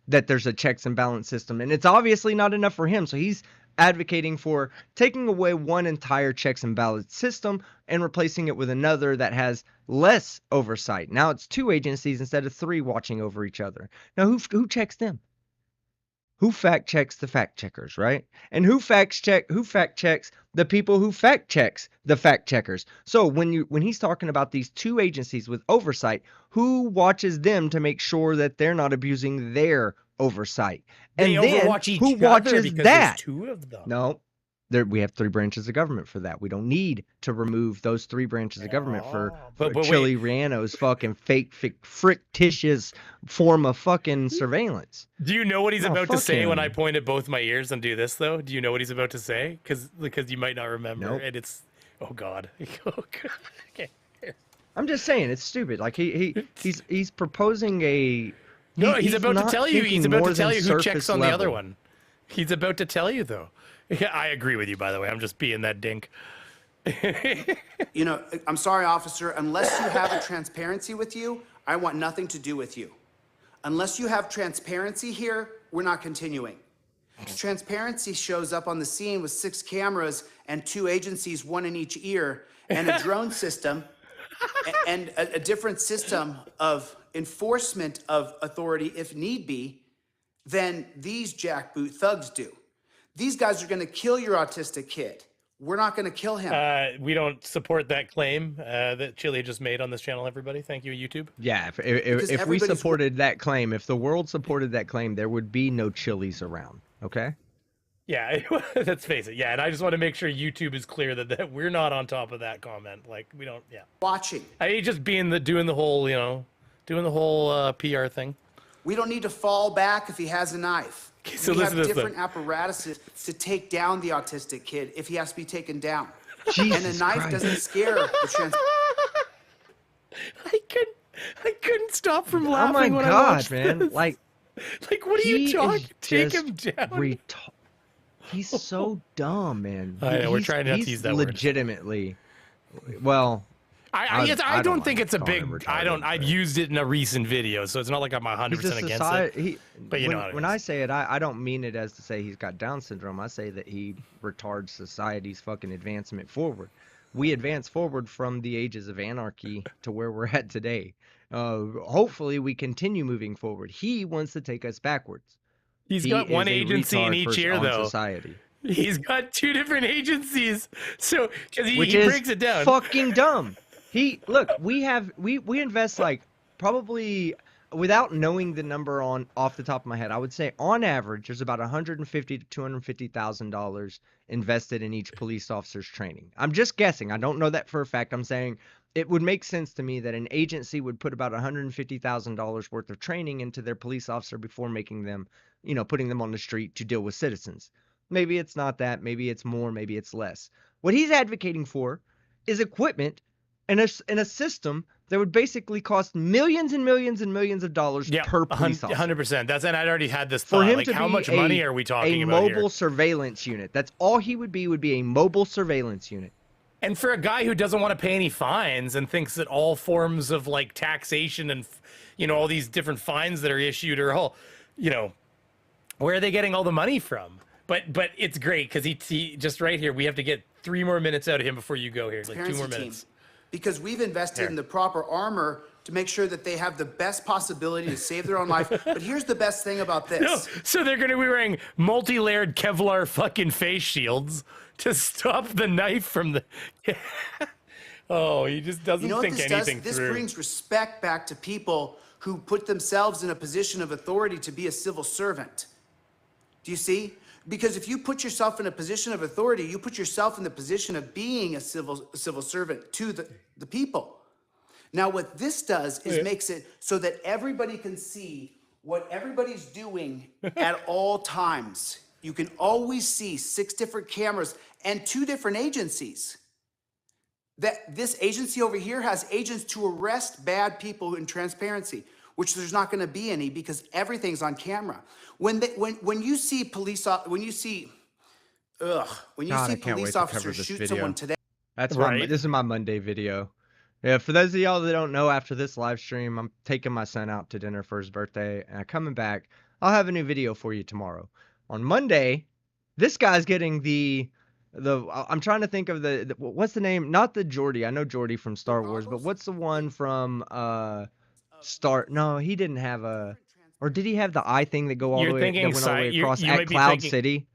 that there's a checks and balance system. And it's obviously not enough for him. So he's advocating for taking away one entire checks and balance system and replacing it with another that has less oversight. Now it's two agencies instead of three watching over each other. Now who checks them? Who fact checks the fact checkers, right? And who fact checks the people who fact checks the fact checkers? So when he's talking about these two agencies with oversight, who watches them to make sure that they're not abusing their oversight? They And then overwatch each who other watches because that? there's two of them. No. We have three branches of government for that. We don't need to remove those three branches of government for but Chile Riano's fucking fictitious form of fucking surveillance. Do you know what he's Oh, about to fuck say when him. I point at both my ears and do this, though? Do you know what he's about to say? Because you might not remember. Nope. And it's... Oh, God. Oh, God. Okay. I'm just saying it's stupid. Like he's proposing a. No, he's about to not tell you. thinking He's about more to tell than you who checks surface on the other level. one. He's about to tell you, though. Yeah, I agree with you, by the way. I'm just being that dink. I'm sorry, officer, unless you have a transparency with you, I want nothing to do with you. Unless you have transparency here, we're not continuing. Transparency shows up on the scene with 6 cameras and 2 agencies, 1 in each ear, and a drone system, and a different system of enforcement of authority, if need be, than these jackboot thugs do. These guys are going to kill your autistic kid. We're not going to kill him. We don't support that claim that Chille just made on this channel, everybody. Thank you, YouTube. Yeah, if we everybody's- supported that claim, if the world supported that claim, there would be no Chiles around. Okay. Yeah, let's face it. Yeah, and I just want to make sure YouTube is clear that we're not on top of that comment. Like, we don't, yeah. Watching. I hate just doing the whole, PR thing. We don't need to fall back if he has a knife. Okay, so we listen have to this, different though. apparatuses to take down the autistic kid if he has to be taken down. Jesus And a knife Christ. doesn't scare the trans. I couldn't stop from Oh laughing my when I God, watched man! this. Like Like, what are you he talking? is Take him just down. He's so dumb, man. I know, we're He's- trying not to he's use that word. legitimately. Well, I I don't don't think like it's a calling him big. retarded, I've but- used it in a recent video, so it's not like I'm 100% he's a against it. society. But you know what it when is. I say it, I don't mean it as to say he's got Down syndrome. I say that he retards society's fucking advancement forward. We advance forward from the ages of anarchy to where we're at today. Hopefully, we continue moving forward. He wants to take us backwards. He's He got one is a agency in retard each for- ear, on though. Society. He's got 2 different agencies, so because he Which is breaks it down. fucking dumb. We invest like probably without knowing the number off the top of my head, I would say on average there's about $150,000 to $250,000 invested in each police officer's training. I'm just guessing. I don't know that for a fact. I'm saying it would make sense to me that an agency would put about $150,000 worth of training into their police officer before making them, putting them on the street to deal with citizens. Maybe it's not that. Maybe it's more. Maybe it's less. What he's advocating for is equipment and a system that would basically cost millions and millions and millions of dollars per police officer. 100%. That's, and I'd already had this For thought. him Like, to how be much money are we talking a about mobile here? surveillance unit. That's all he would be a mobile surveillance unit. And for a guy who doesn't want to pay any fines and thinks that all forms of like taxation and all these different fines that are issued are all, Where are they getting all the money from? But it's great because he just right here. We have to get 3 more minutes out of him before you go here. Like 2 more Transparency minutes. team. Because we've invested Here. in the proper armor to make sure that they have the best possibility to save their own life. But here's the best thing about this. No, so they're gonna be wearing multi-layered Kevlar fucking face shields to stop the knife from the. Oh, he just doesn't You know what think this anything does? This through. brings respect back to people who put themselves in a position of authority to be a civil servant. Do you see? Because if you put yourself in a position of authority, you put yourself in the position of being a civil servant to the people. Now, what this does is makes it so that everybody can see what everybody's doing at all times. You can always see 6 different cameras and 2 different agencies. That this agency over here has agents to arrest bad people in transparency, which there's not going to be any because everything's on camera. When you see police God, I can't wait police to cover officers this shoot video. someone today, That's Right. this is my Monday video. Yeah, for those of y'all that don't know, after this live stream, I'm taking my son out to dinner for his birthday, and I'm coming back. I'll have a new video for you tomorrow. On Monday, this guy's getting the I'm trying to think of the what's the name? Not the Geordie. I know Geordie from Star Wars, but what's the one from Star? No, he didn't have a, or did he have the eye thing that go all You're the way thinking that went all the way you across might at be Cloud thinking- City?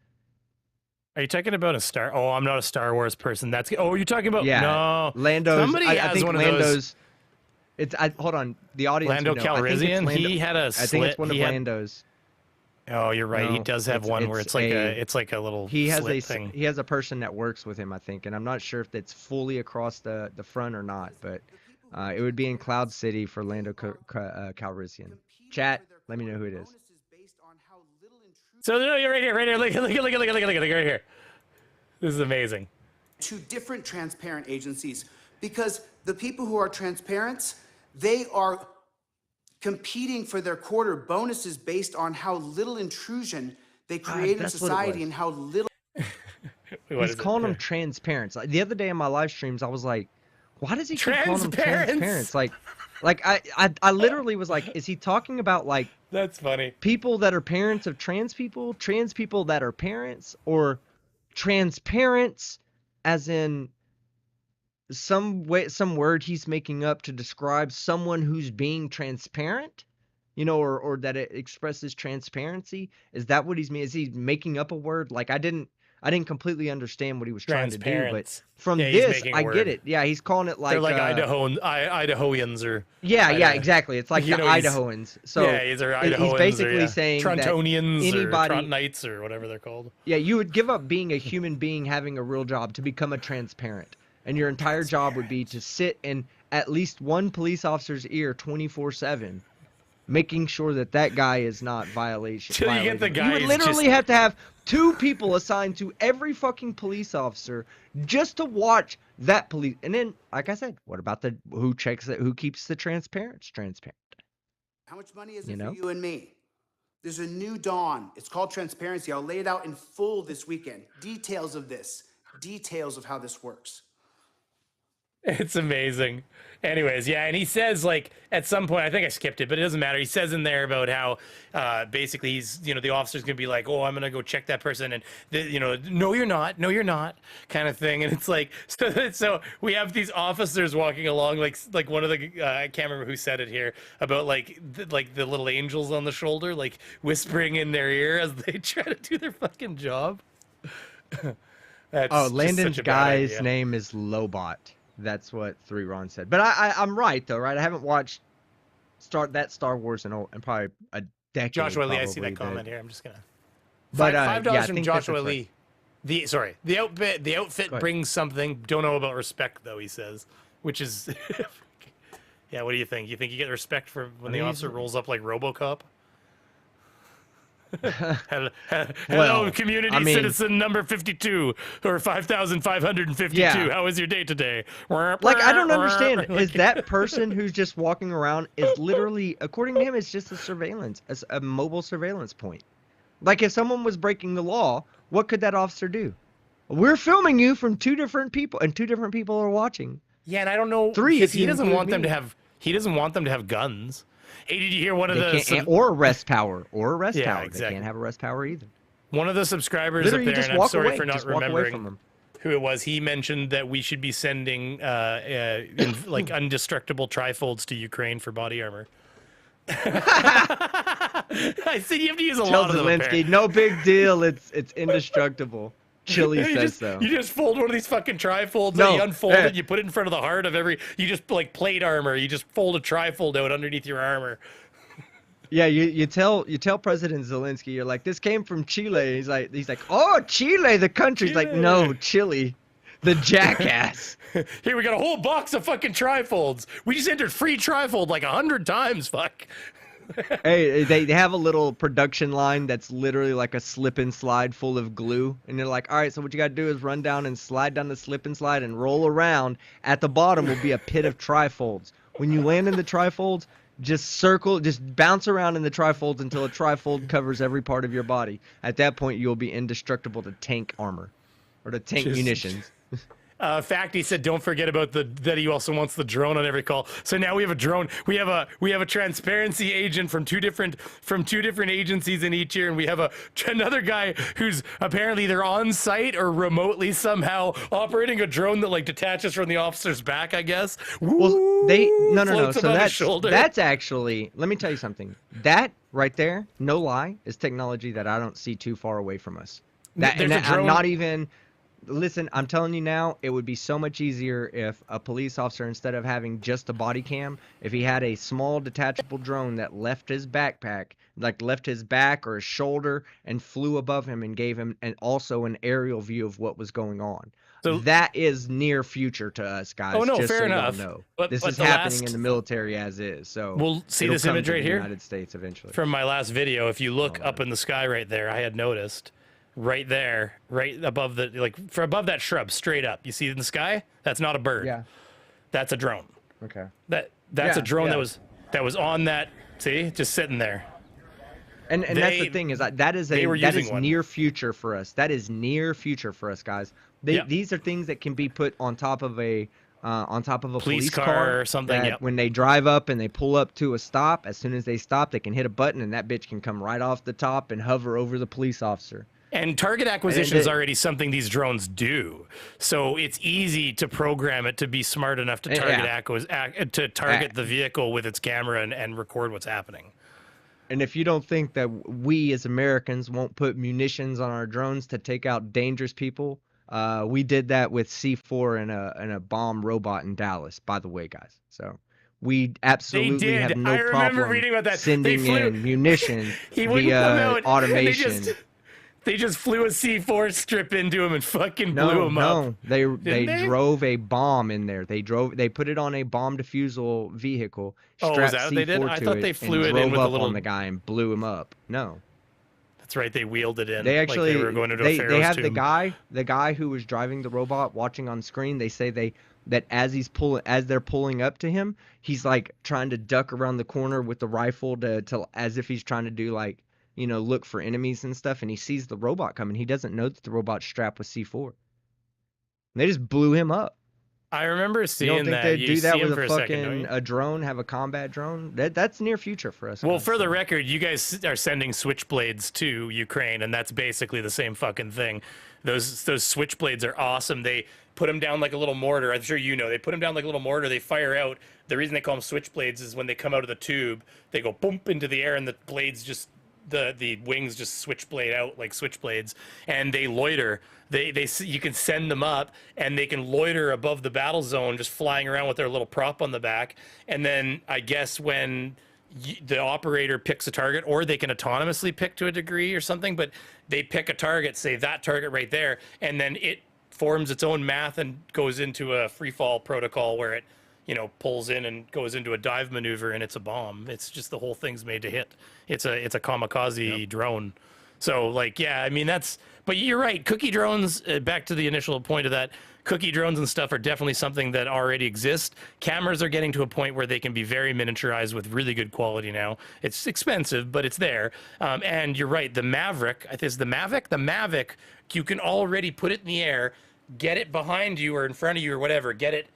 Are you talking about a Star? Oh, I'm not a Star Wars person. That's. Oh, you're talking about. Yeah, No. Lando's. Somebody I has think one of Lando's. those. It's hold on. The audience. Lando would know. I think it's Calrissian. Lando- He had a I slit. think it's one of he had- Lando's. Oh, you're right. He No, does have one where it's like it's like a little He has slit thing. he has a person that works with him, I think, and I'm not sure if it's fully across the front or not, but it would be in Cloud City for Lando Calrissian. Chat, let me know who it is. So no, you're right here, right here. Look, right here. This is amazing. 2 different transparent agencies, because the people who are transparent, they are competing for their quarter bonuses based on how little intrusion they create in that's what it society was. and how little What He's is it? calling them transparents. Like, the other day in my live streams, I was like, why does he keep calling them Transparents? transparents? Like I literally was like, is he talking about like That's funny. people that are parents of trans people that are parents, or transparents as in some word he's making up to describe someone who's being transparent, you know, or that it expresses transparency? Is that what he's mean? Is he making up a word? Like I didn't completely understand what he was trying to do, but Transparents. from Yeah, he's this making a I get word. it. Yeah, he's calling it like They're like Idahoans or yeah, Idaho- exactly. It's like You the know, he's- Idahoans. So yeah, he's Idahoans basically or, yeah, saying that Trontonians anybody- or Trontonites or whatever they're called. yeah, you would give up being a human being having a real job to become a transparent. And your entire job would be to sit in at least one police officer's ear 24/7, making sure that that guy is not violation. Till you get the violating. guy You would who's literally just- have to have 2 people assigned to every fucking police officer just to watch that police. And then, like I said, what about who checks it? Who keeps the transparents transparent? How much money is You it know? for you and me? There's a new dawn. It's called transparency. I'll lay it out in full this weekend. Details of this, details of how this works. It's amazing. Anyways, yeah, and he says like at some point, I think I skipped it, but it doesn't matter. He says in there about how basically he's, you know, the officer's gonna be like, oh, I'm gonna go check that person, and you know, no, you're not, kind of thing. And it's like, so we have these officers walking along, like one of the I can't remember who said it here about like the little angels on the shoulder, like whispering in their ear as they try to do their fucking job. That's Oh, just Landon's such a bad guy's idea. name is Lobot. That's what 3Ron said. But I'm right though, right? I haven't watched Star Wars in probably a decade. Joshua Lee, I see probably, that comment here. I'm just gonna. But $5 yeah, I from think Joshua that's Lee. right. The outfit Go ahead. brings something. Don't know about respect though. He says, which is, yeah. What do you think? You think you get respect for when the mean, officer rolls up like RoboCop? Hello, Well, community I mean- citizen number 52 or 5,552. Yeah. How was your day today? Like, I don't understand. Is that person who's just walking around is literally, according to him, it's just a mobile surveillance point. Like, if someone was breaking the law, what could that officer do? We're filming you from 2 different people, and 2 different people are watching. Yeah, and I don't know. 3 if because he you doesn't include want them me. to have. He doesn't want them to have guns. Hey, did you hear one of They the can't, or arrest power, Yeah, They exactly. can't have arrest power either. one of the subscribers Literally, you up there, just and I'm walk sorry away. for not Just walk away remembering from them. who it was. He mentioned that we should be sending like indestructible trifolds to Ukraine for body armor. I said you have to use a Tell lot of them. Zelensky, apparently. no big deal. It's indestructible. Chille You says just, so. you just fold one of these fucking trifolds, No, and you unfold eh. it, you put it in front of the heart of every. You just like plate armor. You just fold a trifold out underneath your armor. Yeah, you tell President Zelensky, you're like, this came from Chile. He's like, oh, Chile, the country. He's like, no, Chile, the jackass. Here we got a whole box of fucking trifolds. We just entered free trifold like 100 times. Fuck. Hey, they have a little production line that's literally like a slip and slide full of glue, and they're like, all right, so what you got to do is run down and slide down the slip and slide and roll around. At the bottom will be a pit of trifolds. When you land in the trifolds, just bounce around in the trifolds until a trifold covers every part of your body. At that point, you'll be indestructible to tank armor or to tank munitions. Facty said, "Don't forget about that. He also wants the drone on every call. So now we have a drone. We have a transparency agent from two different agencies in each year, and we have another guy who's apparently either on site or remotely somehow operating a drone that like detaches from the officer's back. I guess. Well, no. Floats So above his shoulder. that's actually. Let me tell you something. That right there, no lie, is technology that I don't see too far away from us. There's a I'm drone- not even. Listen, I'm telling you now, it would be so much easier if a police officer, instead of having just a body cam, if he had a small detachable drone that left his backpack, like left his back or his shoulder, and flew above him and gave him also an aerial view of what was going on. So- that is near future to us, guys. Oh, no, just fair so y'all enough. know. But this is the happening last- in the military as is. So We'll see it'll this come image to right the here? United States eventually. From my last video, if you look up in the sky right there, I had noticed right there, right above above that shrub, straight up. You see in the sky? That's not a bird. Yeah. That's a drone. Okay. That's Yeah, a drone yeah. that was on that. See, just sitting there. And that's the thing is that is they were using one. near future for us. That is near future for us, guys. Yep. These are things that can be put on top of a police car or something, that yep. when they drive up and they pull up to a stop, as soon as they stop, they can hit a button and that bitch can come right off the top and hover over the police officer. And target acquisition is they- already something these drones do, so it's easy to program it to be smart enough to target the vehicle with its camera and record what's happening. And if you don't think that we as Americans won't put munitions on our drones to take out dangerous people, we did that with C4 and a bomb robot in Dallas, by the way, guys. So we absolutely did. have no I remember problem reading about that. sending They flew- in munitions He wouldn't come via out, and automation. They just flew a C4 strip into him and fucking blew him up. They they? drove a bomb in there. They put it on a bomb defusal vehicle. Oh, was strapped that what they did? C4 I to thought it, they flew and it in drove with a up little- on the guy and blew him up. No. That's right. They wheeled it in. They actually like they were going into a they Pharaoh's have tomb. the guy who was driving the robot watching on screen. They say that as they're pulling up to him, he's like trying to duck around the corner with the rifle to as if he's trying to do like, look for enemies and stuff, and he sees the robot coming. He doesn't know that the robot's strapped with C4. They just blew him up. I remember You seeing don't think that. they'd You do that see him with for a second, don't fucking you? a drone, have a combat drone? That's near future for us. Well, guys. for the record, you guys are sending switchblades to Ukraine, and that's basically the same fucking thing. Those switchblades are awesome. They put them down like a little mortar. I'm sure you know. They put them down like a little mortar. They fire out. The reason they call them switchblades is when they come out of the tube, they go boom into the air, and the blades just the wings just switchblade out like switchblades, and they loiter. You can send them up, and they can loiter above the battle zone, just flying around with their little prop on the back. And then I guess when the operator picks a target, or they can autonomously pick to a degree or something, but they pick a target, say that target right there, and then it forms its own math and goes into a free fall protocol where it pulls in and goes into a dive maneuver, and it's a bomb. It's just the whole thing's made to hit. It's a kamikaze drone. So but you're right. Cookie drones, back to the initial point of that, cookie drones and stuff are definitely something that already exist. Cameras are getting to a point where they can be very miniaturized with really good quality now. It's expensive, but it's there. And you're right. The Maverick, I think it's the Mavic. The Mavic, you can already put it in the air, get it behind you or in front of you or whatever, get it,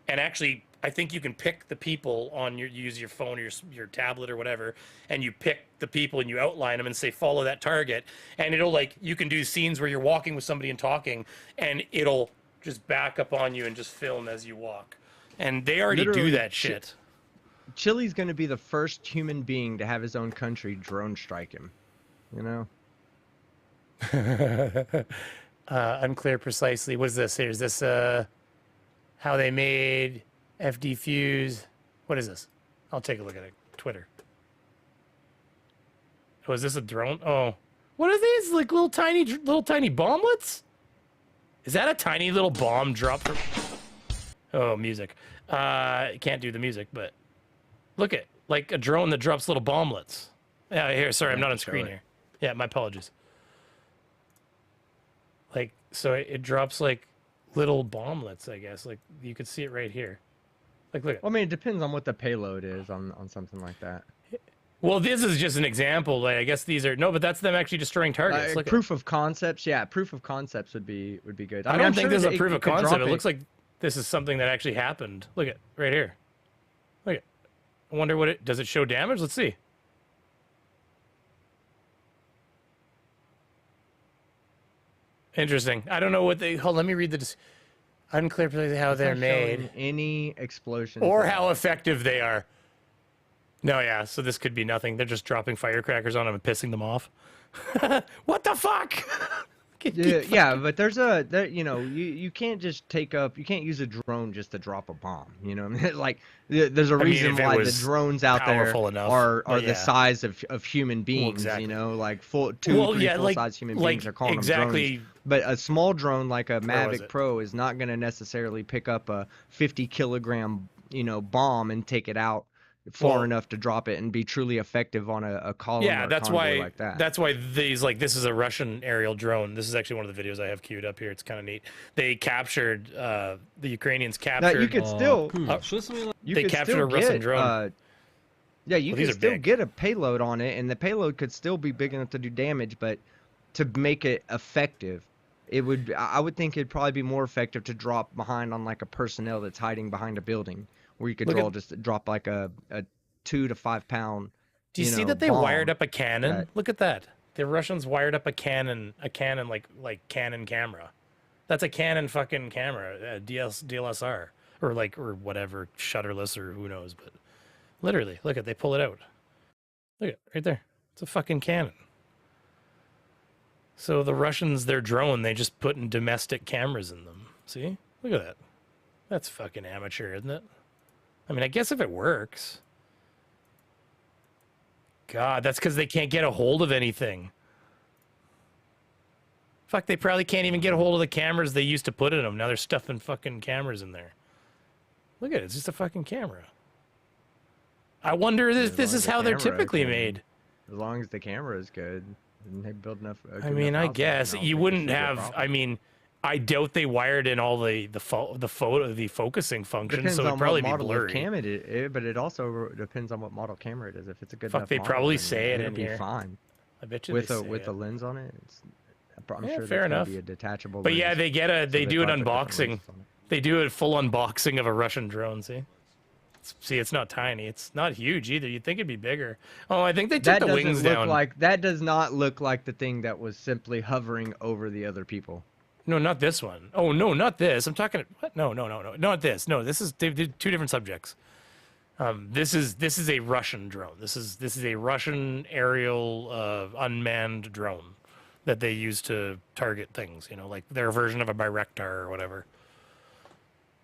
and actually I think you can pick the people on you use your phone or your tablet or whatever, and you pick the people and you outline them and say follow that target, and it'll like you can do scenes where you're walking with somebody and talking, and it'll just back up on you and just film as you walk. And they already Literally, do that shit. Chille's going to be the first human being to have his own country drone strike him. You know? Unclear precisely. What's this here? Is this how they made FD Fuse? What is this? I'll take a look at it. Twitter. Oh, is this a drone? Oh, what are these? Like little tiny bomblets? Is that a tiny little bomb drop from? Oh, music. Can't do the music, but look at like a drone that drops little bomblets. Yeah, here. Sorry, I'm not on screen here. Yeah, my apologies. Like, so it drops like little bomblets, I guess. Like you could see it right here. Like, look. Well, I mean, it depends on what the payload is on something like that. Well, this is just an example. Like, I guess these are no, but that's them actually destroying targets. Look Proof of concepts, yeah. Proof of concepts would be good. I mean, don't I'm think sure this is that a proof you of could drop concept. It it. looks like this is something that actually happened. Look at right here. Look at. I wonder what it does. It show damage? Let's see. Interesting. I don't know what they. Hold. Let me read the. Unclear precisely how they're It's not showing made any explosions or at how all. effective they are. No, yeah. So this could be nothing. They're just dropping firecrackers on them and pissing them off. What the fuck? Yeah, but you can't just you can't use a drone just to drop a bomb, you know? Like there's a reason if it why the was drones out there powerful enough, are but the yeah. size of human beings, exactly. you know, like full size human beings are calling them drones. But a small drone like a was Mavic it? Pro is not going to necessarily pick up a 50-kilogram, bomb and take it out far enough to drop it and be truly effective on a column Yeah, or a that's convoy why. like that. That's why these this is a Russian aerial drone. This is actually one of the videos I have queued up here. It's kind of neat. They captured the Ukrainians captured. Now, you could still They captured a Russian drone. Yeah, you these can are still big. get a payload on it, and the payload could still be big enough to do damage, but to make it effective, I would think it'd probably be more effective to drop behind on like a personnel that's hiding behind a building, where you could drop like a 2 to 5 pound. Do you see that they bomb wired up a cannon? that- Look at that. The Russians wired up a cannon like Canon camera. That's a Canon fucking camera, DLSR or whatever, shutterless or who knows, but literally, look at they pull it out. Look at right there. It's a fucking Canon. So the Russians, their drone, they just put in domestic cameras in them. See? Look at that. That's fucking amateur, isn't it? I mean, I guess if it works. God, that's because they can't get a hold of anything. Fuck, they probably can't even get a hold of the cameras they used to put in them. Now they're stuffing fucking cameras in there. Look at it. It's just a fucking camera. I wonder if this is how they're typically made. As long as the camera is good, and they build enough. I mean, I guess you wouldn't have. I mean, I doubt they wired in all the focusing function, Depends so on it'd probably what be model blurry. of cam it is, but it also depends on what model camera it is. If it's a good Fuck, enough they model, probably then say it it'll in be here. fine. I bet you With they a say it. lens on it. I'm Yeah, sure fair that's gonna enough. be a detachable. But lens, yeah, they so do an probably put different unboxing. lenses on it. They do a full unboxing of a Russian drone. See, it's not tiny. It's not huge either. You'd think it'd be bigger. Oh, I think they took That the doesn't wings look down. like that. Does not look like the thing that was simply hovering over the other people. No, not this one. Oh no, not this. I'm talking. What? No, not this. No, this is two different subjects. This is a Russian drone. This is a Russian aerial unmanned drone that they use to target things. You know, like their version of a Bayraktar or whatever.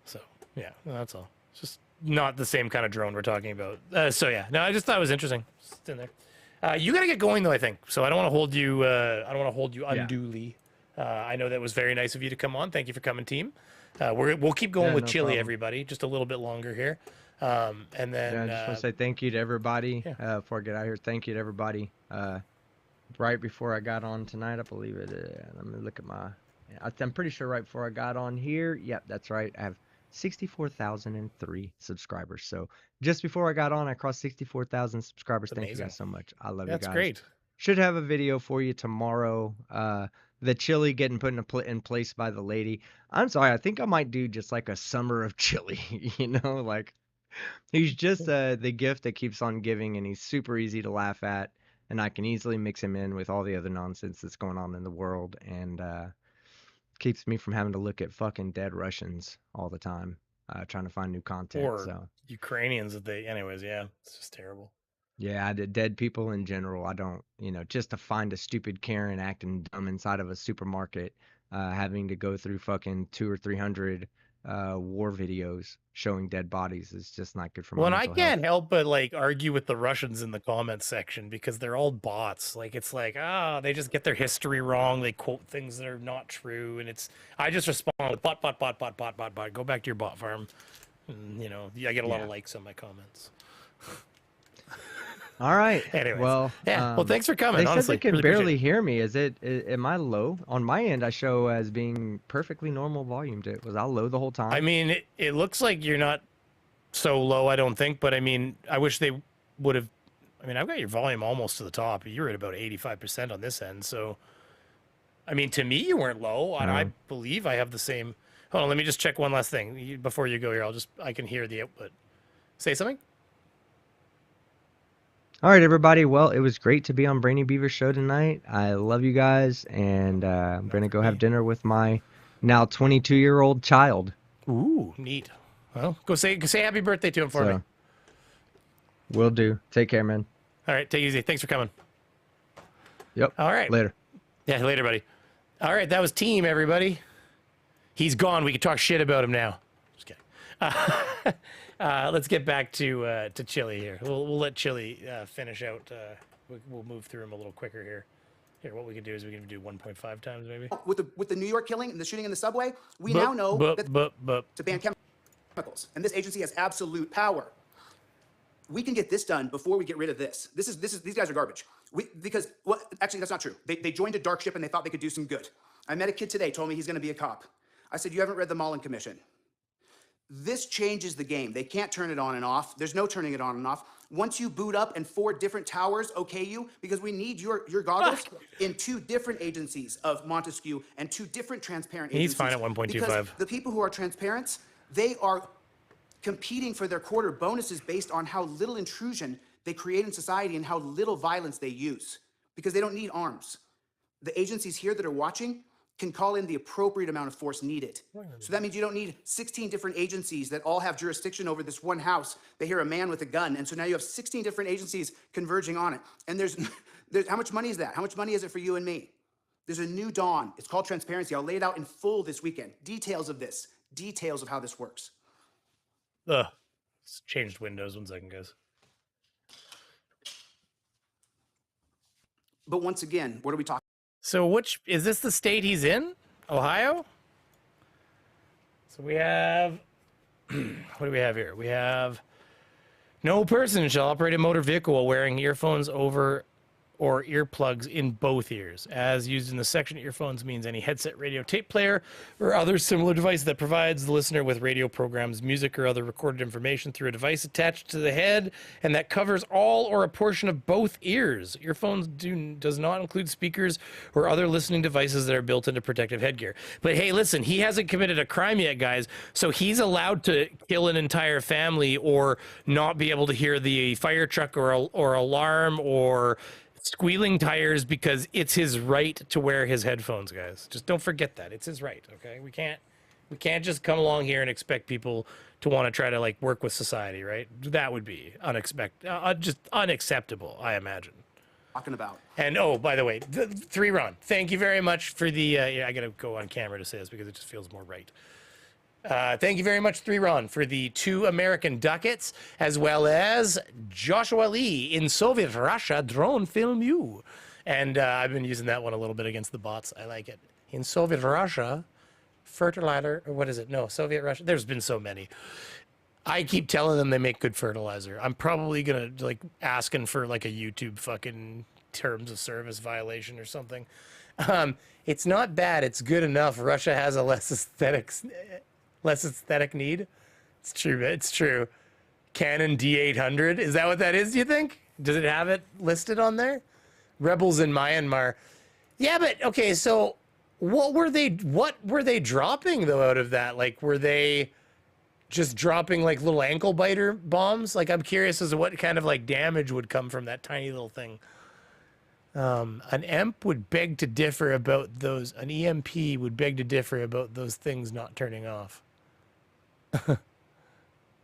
So yeah, that's all. It's just not the same kind of drone we're talking about. So yeah, no, I just thought it was interesting. It's in there. You gotta get going though, I think. So I don't want to hold you. I don't want to hold you unduly. I know that was very nice of you to come on. Thank you for coming, team. We'll keep going with no chille, problem. everybody. Just a little bit longer here, and then Yeah, I just want to say thank you to everybody yeah. before I get out here. Thank you to everybody. Right before I got on tonight, I believe it. Let me look at my. I'm pretty sure right before I got on here. Yep, that's right. I have 64,003 subscribers. So just before I got on, I crossed 64,000 subscribers. That's Thank you amazing. guys so much. I love That's you guys. great. Should have a video for you tomorrow. The chili getting put in place by the lady. I'm sorry, I think I might do just like a summer of chili. You know, like he's just the gift that keeps on giving, and he's super easy to laugh at, and I can easily mix him in with all the other nonsense that's going on in the world, and keeps me from having to look at fucking dead Russians all the time, trying to find new content. Or So Ukrainians that they, anyways, yeah, it's just terrible. yeah, the dead people in general. I don't, just to find a stupid Karen acting dumb inside of a supermarket, having to go through fucking 200 or 300 war videos showing dead bodies is just not good for my Well, and I mental can't health. help but like argue with the Russians in the comments section because they're all bots. Like it's like, they just get their history wrong. They quote things that are not true, and I just respond with bot, bot, bot, bot, bot, bot, bot. Go back to your bot farm. And, I get a lot of likes on my comments. All right. Anyways, Well, yeah. Well, thanks for coming. they said Honestly, they can really appreciate barely it. hear me. Am I low? On my end, I show as being perfectly normal volume. Was I low the whole time? I mean, it looks like you're not so low, I don't think, but I mean, I wish they would have. I mean, I've got your volume almost to the top. You're at about 85% on this end. So, I mean, to me, you weren't low, and I believe I have the same. Hold on, let me just check one last thing before you go here. I can hear the output. Say something. All right, everybody. Well, it was great to be on Brainy Beaver Show tonight. I love you guys, and I'm going to go have dinner with my now 22-year-old child. Ooh, neat. Well, go say happy birthday to him for me. Will do. Take care, man. All right, take it easy. Thanks for coming. Yep. All right. Later. Yeah, later, buddy. All right, that was Team, everybody. He's gone. We can talk shit about him now. Just kidding. Let's get back to Chille here. We'll let Chille finish out. We'll move through him a little quicker here. Here, what we can do is we can do 1.5 times maybe. With the New York killing and the shooting in the subway, we now know that to ban chemicals, and this agency has absolute power. We can get this done before we get rid of this. These guys are garbage. Actually, that's not true. They joined a dark ship and they thought they could do some good. I met a kid today, told me he's going to be a cop. I said, you haven't read the Mullen Commission. This changes the game. They can't turn it on and off. There's no turning it on and off. Once you boot up and 4 different towers okay you, because we need your goggles in 2 different agencies of Montesquieu and 2 different transparent agencies. He's fine at 1.25. Because the people who are transparents, they are competing for their quarter bonuses based on how little intrusion they create in society and how little violence they use, because they don't need arms. The agencies here that are watching can call in the appropriate amount of force needed. So that means you don't need 16 different agencies that all have jurisdiction over this one house. They hear a man with a gun, and so now you have 16 different agencies converging on it. And there's how much money is that? How much money is it for you and me? There's a new dawn. It's called transparency. I'll lay it out in full this weekend. Details of this, details of how this works. It's changed windows. 1 second, guys. But once again, what are we talking? So which is this the state he's in? Ohio? So we have what do we have here? We have no person shall operate a motor vehicle while wearing earphones over or earplugs in both ears. As used in the section, earphones means any headset, radio, tape player, or other similar device that provides the listener with radio programs, music, or other recorded information through a device attached to the head, and that covers all or a portion of both ears. Earphones does not include speakers or other listening devices that are built into protective headgear. But hey, listen, he hasn't committed a crime yet, guys, so he's allowed to kill an entire family or not be able to hear the fire truck or alarm or squealing tires because it's his right to wear his headphones, guys. Just don't forget that. It's his right, okay? We can't just come along here and expect people to want to try to like work with society, right? That would be just unacceptable, I imagine. Talking about. And oh, by the way, 3Ron, thank you very much for the I gotta go on camera to say this because it just feels more right. Thank you very much, 3Ron, for the 2 American ducats, as well as Joshua Lee in Soviet Russia drone film you. And I've been using that one a little bit against the bots. I like it. In Soviet Russia, fertilizer, or what is it? No, Soviet Russia. There's been so many. I keep telling them they make good fertilizer. I'm probably going to like asking for like a YouTube fucking terms of service violation or something. It's not bad. It's good enough. Russia has a less aesthetic need. It's true. It's true. Canon D800. Is that what that is, do you think? Does it have it listed on there? rebels in Myanmar. Yeah, but okay, so what were they dropping though out of that? Like, were they just dropping like little ankle biter bombs? Like, I'm curious as to what kind of like damage would come from that tiny little thing. An EMP would beg to differ about those. An EMP would beg to differ about those things not turning off.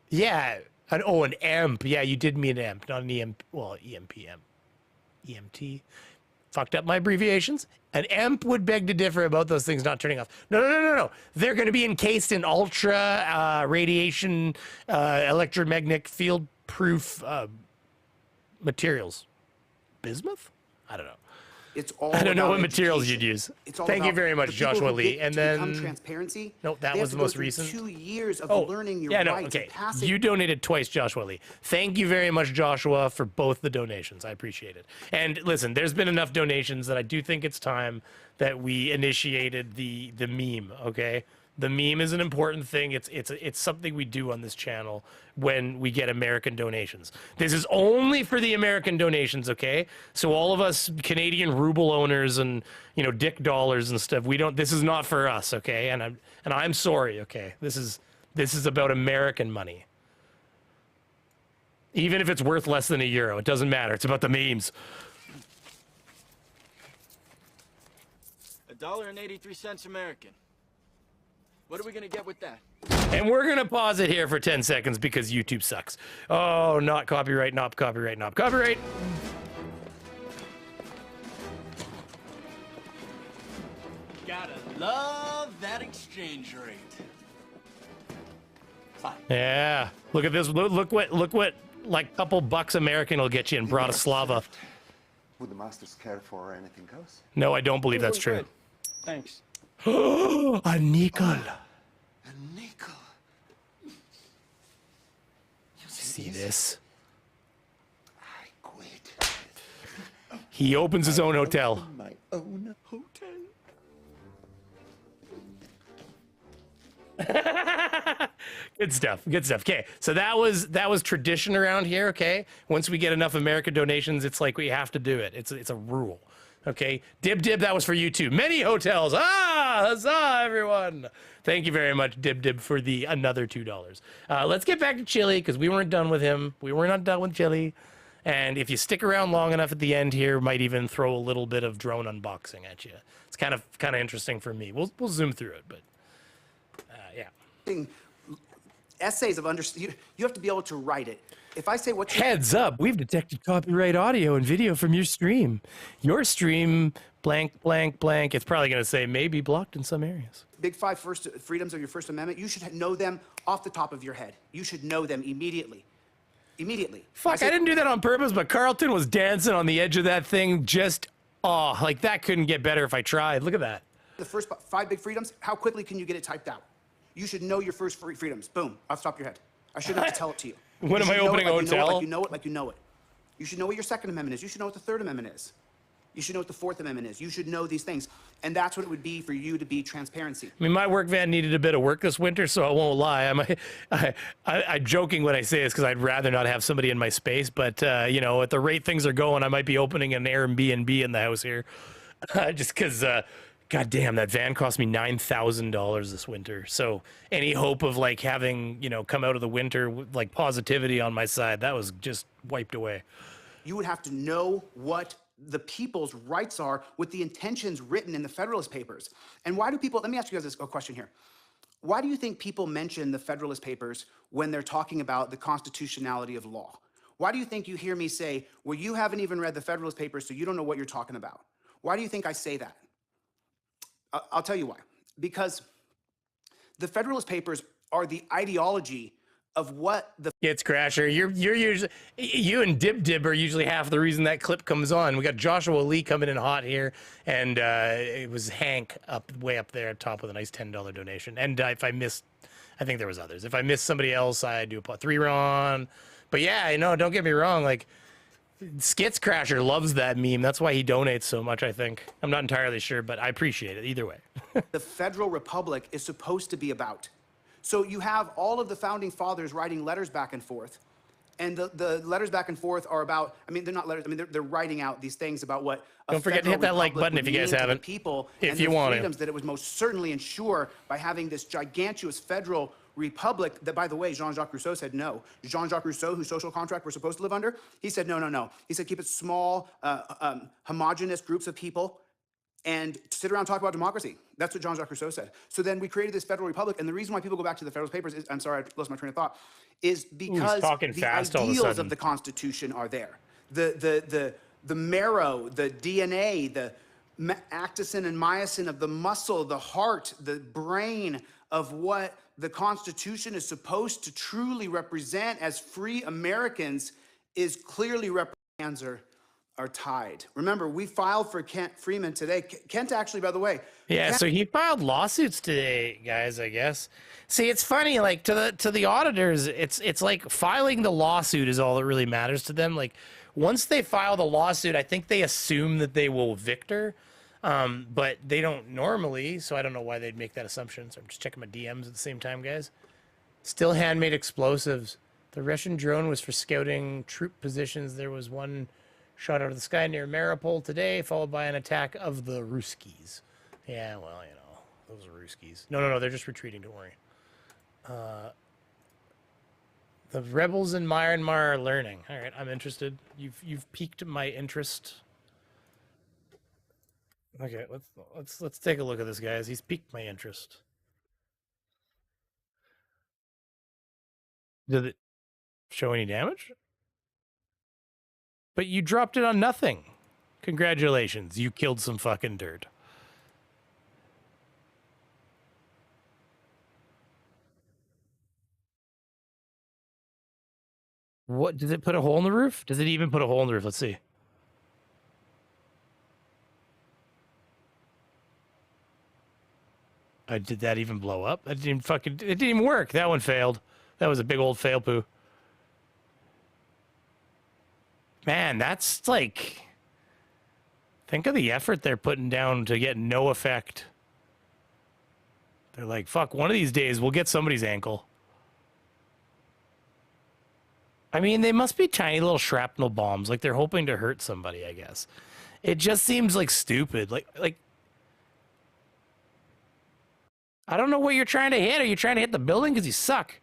Yeah. An EMP. Yeah, you did mean an EMP, not an EMP. Well, EMPM. EMT. Fucked up my abbreviations. An EMP would beg to differ about those things not turning off. No. They're going to be encased in ultra radiation, electromagnetic field proof materials. Bismuth? I don't know. It's all I don't know about what materials education. you'd use. It's all Thank you about very much, the people Joshua who Lee. get And to become then transparency. no, that they was have the to go most through recent. 2 years of Oh, learning your yeah, no, rights okay. and passing. You donated twice, Joshua Lee. Thank you very much, Joshua, for both the donations. I appreciate it. And listen, there's been enough donations that I do think it's time that we initiated the meme. Okay, the meme is an important thing. It's something we do on this channel when we get American donations. This is only for the American donations. Okay, so all of us Canadian ruble owners and dick dollars and stuff, we don't. This is not for us. Okay, and I'm sorry. Okay, this is about American money. Even if it's worth less than €1, it doesn't matter. It's about the memes. $1.83 American. What are we gonna get with that? And we're gonna pause it here for 10 seconds because YouTube sucks. Oh, not copyright, not copyright, not copyright. Gotta love that exchange rate. Fine. Yeah, look at this. Look what like couple bucks American will get you in Bratislava. Would the masters care for anything else? No, I don't believe that's true. Good. Thanks. A nickel. A nickel. See this? I quit. He opens his own hotel. My own hotel. Good stuff. Good stuff. Okay, so that was tradition around here. Okay, once we get enough American donations, it's like we have to do it. It's a rule. Okay, dib. That was for you too. Many hotels. Huzzah, everyone! Thank you very much, dib, for the another $2. Let's get back to Chille because we weren't done with him. We were not done with Chille. And if you stick around long enough at the end here, might even throw a little bit of drone unboxing at you. It's kind of interesting for me. We'll zoom through it, but yeah. Essays of you have to be able to write it. If I say what's your Heads up, we've detected copyright audio and video from your stream. Your stream, blank. It's probably going to say maybe blocked in some areas. big five first freedoms of your First Amendment, you should know them off the top of your head. You should know them immediately. Immediately. Fuck, I didn't do that on purpose, but Carlton was dancing on the edge of that thing just, like that couldn't get better if I tried. Look at that. The first 5 big freedoms, how quickly can you get it typed out? You should know your first freedoms. Boom, off the top of your head. I shouldn't have to tell it to you. When am I opening a hotel? Like you know it. You should know what your Second Amendment is. You should know what the Third Amendment is. You should know what the Fourth Amendment is. You should know these things. And that's what it would be for you to be transparency. I mean, my work van needed a bit of work this winter, so I won't lie. I'm joking when I say this because I'd rather not have somebody in my space. But, at the rate things are going, I might be opening an Airbnb in the house here. Just because, God damn, that van cost me $9,000 this winter. So any hope of, having, come out of the winter with, positivity on my side, that was just wiped away. You would have to know what the people's rights are with the intentions written in the Federalist Papers. And why do people, let me ask you guys a question here. Why do you think people mention the Federalist Papers when they're talking about the constitutionality of law? Why do you think you hear me say, well, you haven't even read the Federalist Papers, so you don't know what you're talking about? Why do you think I say that? I'll tell you why. Because the Federalist Papers are the ideology of what the It's Crasher. You're usually, you and Dib are usually half the reason that clip comes on. We got Joshua Lee coming in hot here, and it was Hank way up there at top with a nice $10 donation. And if I missed, I think there was others. If I missed somebody else, I do a 3 Ron. But yeah, don't get me wrong. Skits Crasher loves that meme. That's why he donates so much, I think. I'm not entirely sure, but I appreciate it either way. the federal republic is supposed to be about. So you have all of the founding fathers writing letters back and forth, And the letters back and forth are about, I mean, they're not letters, I mean, they're writing out these things about what a Don't forget to hit that federal like republic button if would you guys mean to the haven't, people if and you the want to. freedoms that it would most certainly ensure by having this gigantuous federal republic that, by the way, Jean-Jacques Rousseau said no. Jean-Jacques Rousseau, whose social contract we're supposed to live under, he said no, no, no. He said keep it small, homogenous groups of people and sit around and talk about democracy. That's what Jean-Jacques Rousseau said. So then we created this federal republic, and the reason why people go back to the Federalist Papers is, I'm sorry, I lost my train of thought, is because talking the fast all of a ideals sudden. of the Constitution are there. The marrow, the DNA, the actin and myosin of the muscle, the heart, the brain of what the Constitution is supposed to truly represent as free Americans is clearly represented are tied. Remember, we filed for Kent Freeman today. Kent actually, by the way. Yeah, Kent, so he filed lawsuits today, guys, I guess. See, it's funny, like to the auditors, it's like filing the lawsuit is all that really matters to them. Like once they file the lawsuit, I think they assume that they will victor. But they don't normally, so I don't know why they'd make that assumption. So I'm just checking my DMs at the same time, guys. Still handmade explosives. The Russian drone was for scouting troop positions. There was one shot out of the sky near Maripol today, followed by an attack of the Ruskies. Yeah, well, you know, those are Ruskies. No, they're just retreating, don't worry. The rebels in Myanmar are learning. All right, I'm interested. You've piqued my interest. Okay, let's take a look at this, guys. He's piqued my interest. Did it show any damage? But you dropped it on nothing. Congratulations, you killed some fucking dirt. What, does it put a hole in the roof? Does it even put a hole in the roof? Let's see. Did that even blow up? That didn't fucking, it didn't even work. That one failed. That was a big old fail poo. Man, that's like, think of the effort they're putting down to get no effect. They're like, fuck, one of these days we'll get somebody's ankle. I mean, they must be tiny little shrapnel bombs. Like they're hoping to hurt somebody, I guess. It just seems like stupid. Like, I don't know what you're trying to hit. Are you trying to hit the building? Because you suck.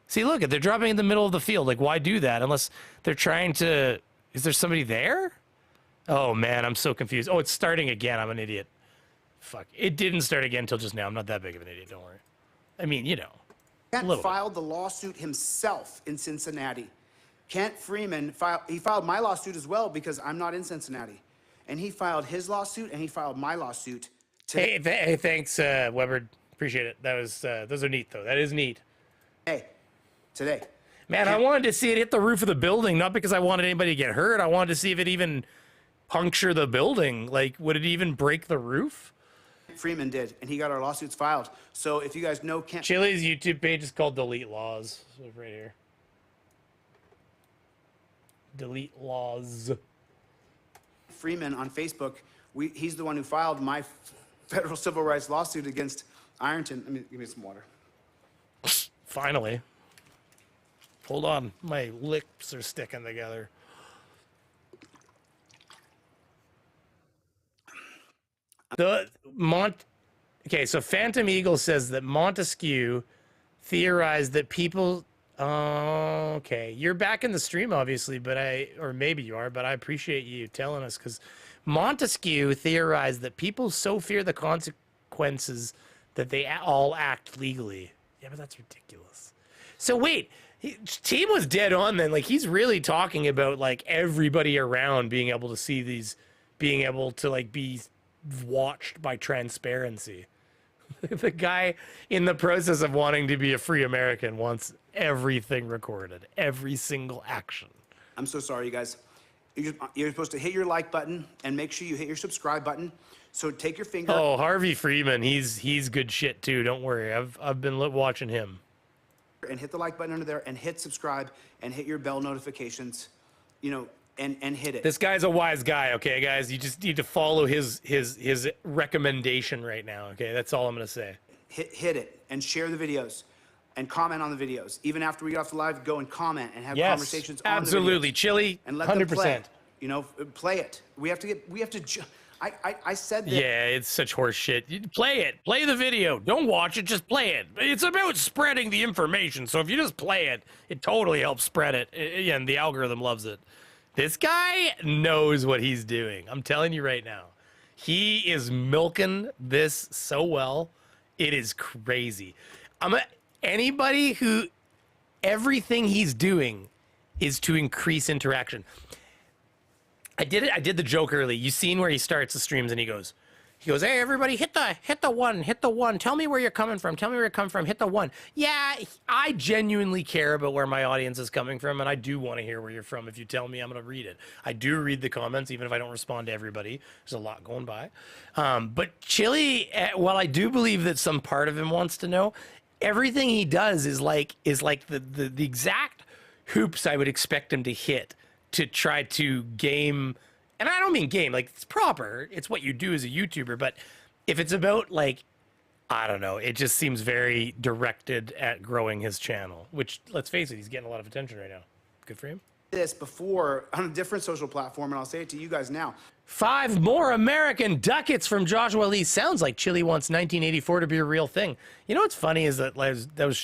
See, look, they're dropping in the middle of the field. Like, why do that? Unless they're trying to... Is there somebody there? Oh, man, I'm so confused. Oh, it's starting again. I'm an idiot. Fuck. It didn't start again until just now. I'm not that big of an idiot. Don't worry. I mean, you know. Kent filed the lawsuit himself in Cincinnati. Kent Freeman filed my lawsuit as well because I'm not in Cincinnati. And he filed his lawsuit and he filed my lawsuit. Hey, thanks, Weber. Appreciate it. That was those are neat, though. That is neat. Hey, today. Man, I wanted to see it hit the roof of the building, not because I wanted anybody to get hurt. I wanted to see if it even puncture the building. Like, would it even break the roof? Freeman did, and he got our lawsuits filed. So if you guys know Kent... Chille's YouTube page is called Delete Lawz. So right here. Delete Lawz. Freeman on Facebook, he's the one who filed my federal civil rights lawsuit against Ironton. Give me some water. Finally. Hold on. My lips are sticking together. Okay, so Phantom Eagle says that Montesquieu theorized that people... okay, you're back in the stream, obviously, but or maybe you are, but I appreciate you telling us, because Montesquieu theorized that people so fear the consequences that they all act legally. Yeah, but that's ridiculous. So wait, Team was dead on then. Like, he's really talking about, like, everybody around being able to see these, being able to, like, be watched by transparency. The guy in the process of wanting to be a free American wants everything recorded, every single action. I'm so sorry, you guys. You're supposed to hit your like button and make sure you hit your subscribe button. So take your finger. Oh, Harvey Freeman, he's good shit too. Don't worry, I've been watching him. And hit the like button under there and hit subscribe and hit your bell notifications. You know, and hit it. This guy's a wise guy, okay, guys? You just need to follow his recommendation right now, okay? That's all I'm gonna say. Hit it and share the videos. and comment on the videos. Even after we get off the live, go and comment and have Yes, conversations on absolutely. the videos. Chili, And let them play 100%. it. You know, play it. I said that. Yeah, it's such horse shit. You play it. Play the video. Don't watch it, just play it. It's about spreading the information. So if you just play it, it totally helps spread it. And the algorithm loves it. This guy knows what he's doing. I'm telling you right now. He is milking this so well. It is crazy. Anybody who, everything he's doing is to increase interaction. I did the joke early. You seen where he starts the streams and he goes, hey everybody, hit the one. Tell me where you're coming from. Hit the one. Yeah, I genuinely care about where my audience is coming from, and I do want to hear where you're from. If you tell me, I'm gonna read it. I do read the comments, even if I don't respond to everybody. There's a lot going by. But Chili, while I do believe that some part of him wants to know, everything he does is like the exact hoops I would expect him to hit to try to game, and I don't mean game, like it's proper, it's what you do as a YouTuber, but if it's about like, I don't know, it just seems very directed at growing his channel, which, let's face it, he's getting a lot of attention right now. Good for him. This before on a different social platform, and I'll say it to you guys now. 5 more American ducats from Joshua Lee. Sounds like Chili wants 1984 to be a real thing. You know what's funny is that was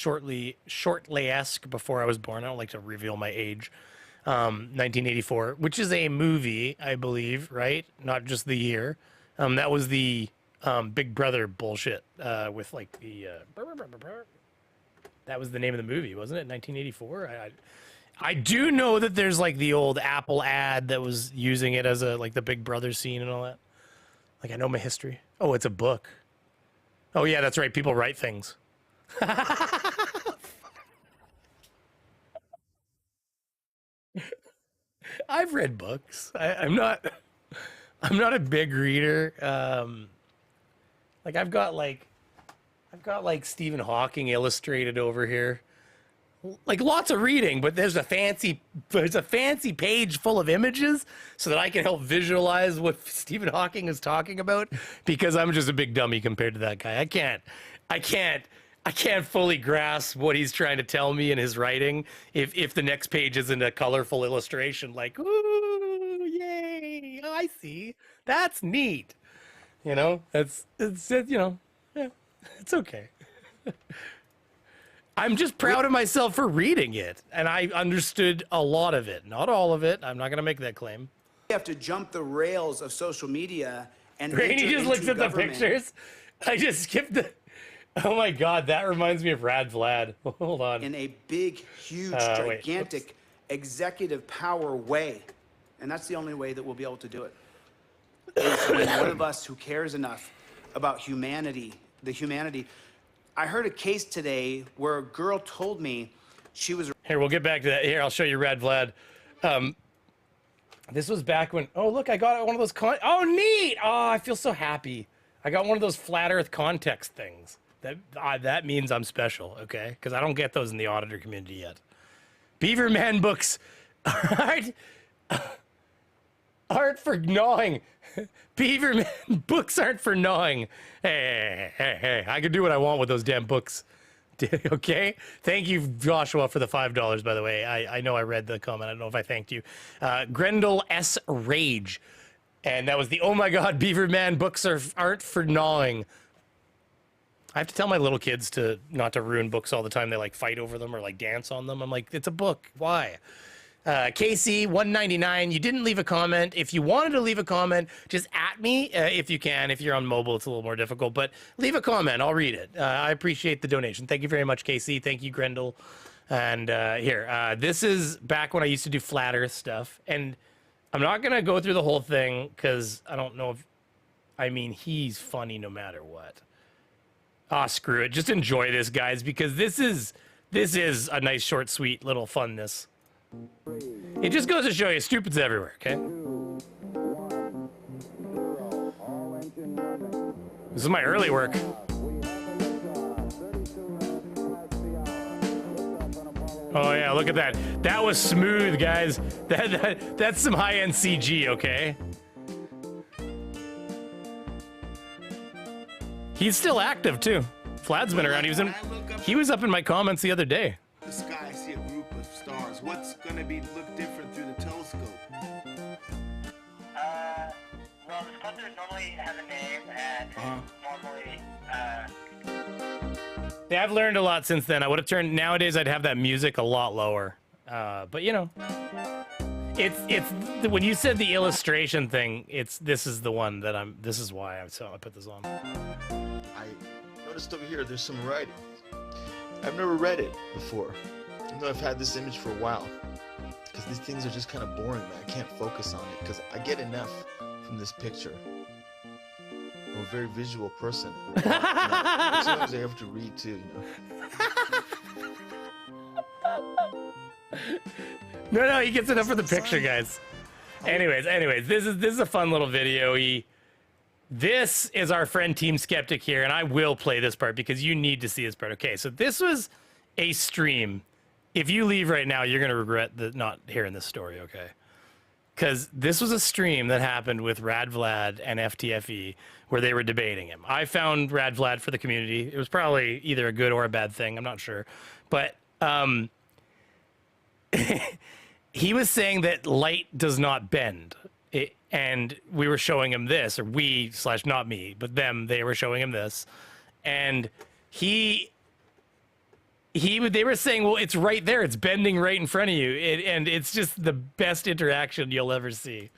shortly-esque before I was born. I don't like to reveal my age. 1984, which is a movie, I believe, right? Not just the year. That was the Big Brother bullshit with like the. That was the name of the movie, wasn't it? 1984. I do know that there's like the old Apple ad that was using it as a like the Big Brother scene and all that. Like I know my history. Oh, it's a book. Oh yeah, that's right. People write things. I've read books. I'm not a big reader. Like I've got like Stephen Hawking illustrated over here. Like lots of reading, but there's a fancy page full of images so that I can help visualize what Stephen Hawking is talking about, because I'm just a big dummy compared to that guy. I can't fully grasp what he's trying to tell me in his writing if the next page isn't a colorful illustration like, ooh, yay, oh, I see. That's neat. You know, it's you know, yeah, it's okay. I'm just proud of myself for reading it, and I understood a lot of it. Not all of it. I'm not going to make that claim. We have to jump the rails of social media and Rainey enter just into looks at government. the pictures. I just skipped the... Oh my God, that reminds me of Rad Vlad. Hold on. In a big, huge, wait. gigantic executive power way. And that's the only way that we'll be able to do it. Is when one of us who cares enough about humanity, the humanity. I heard a case today where a girl told me she was... Here, we'll get back to that. Here, I'll show you Rad Vlad. This was back when... Oh, look, I got one of those... Oh, neat! Oh, I feel so happy. I got one of those flat Earth context things. That means I'm special, okay? Because I don't get those in the auditor community yet. Beaver Man books aren't for gnawing. Beaver Man books aren't for gnawing. Hey, I can do what I want with those damn books. Okay? Thank you, Joshua, for the $5, by the way. I know I read the comment. I don't know if I thanked you. Grendel S. Rage. And that was the, oh my God, Beaver Man books aren't for gnawing. I have to tell my little kids not to ruin books all the time. They like fight over them or like dance on them. I'm like, it's a book. Why? KC199, you didn't leave a comment. If you wanted to leave a comment, just at me if you can. If you're on mobile, it's a little more difficult, but leave a comment. I'll read it. I appreciate the donation. Thank you very much, KC. Thank you, Grendel. And here, this is back when I used to do flat Earth stuff. And I'm not going to go through the whole thing because I don't know if, I mean, he's funny no matter what. Ah, screw it. Just enjoy this, guys, because this is a nice, short, sweet little funness. It just goes to show you, stupid's everywhere, okay? This is my early work. Oh yeah, look at that. That was smooth, guys. That's some high-end CG, okay? He's still active too. Vlad's been around. He was up in my comments the other day. The sky, I see a group of stars. What's gonna look different through the telescope? Well, the sculptor normally has a name and normally, Yeah, I've learned a lot since then. I would have turned, nowadays I'd have that music a lot lower. But you know, it's when you said the illustration thing, this is the one that this is why I put this on. I noticed over here there's some writing. I've never read it before. Even though I've had this image for a while. Because these things are just kind of boring, man. I can't focus on it because I get enough from this picture. I'm a very visual person. Sometimes I have to read too, you know. No, he gets enough for the picture, guys. Anyways, this is a fun little video. This is our friend Team Skeptic here, and I will play this part because you need to see this part. Okay, so this was a stream. If you leave right now, you're gonna regret not hearing this story, okay? Because this was a stream that happened with Rad Vlad and FTFE where they were debating him. I found Rad Vlad for the community. It was probably either a good or a bad thing. I'm not sure. But he was saying that light does not bend. And we were showing him this, or we / not me, but they were showing him this. And they were saying, well, it's right there. It's bending right in front of you. And it's just the best interaction you'll ever see.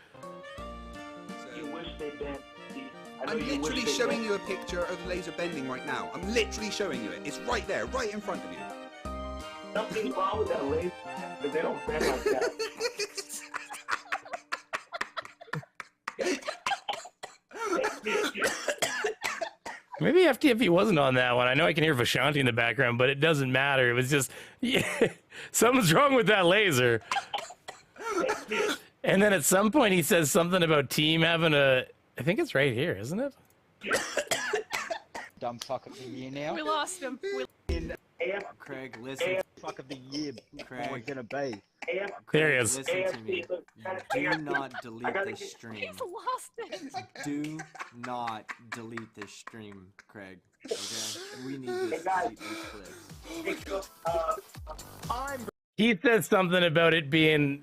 you wish they bent. I'm literally showing you a picture of the laser bending right now. I'm literally showing you it. It's right there, right in front of you. Nothing wrong with that laser, but they don't bend like that. Maybe FTFE wasn't on that one. I know I can hear Vashanti in the background, but it doesn't matter. It was just, yeah, something's wrong with that laser. And then at some point he says something about Team having I think it's right here, isn't it? Dumb fuck of the year now. We lost him. Craig, listen. Fuck of the year, Craig. We're gonna be. There he is. Listen to me. Do not delete this stream. He's lost it. Do not delete this stream, Craig. Okay? We need this to delete these clips. He said something about it being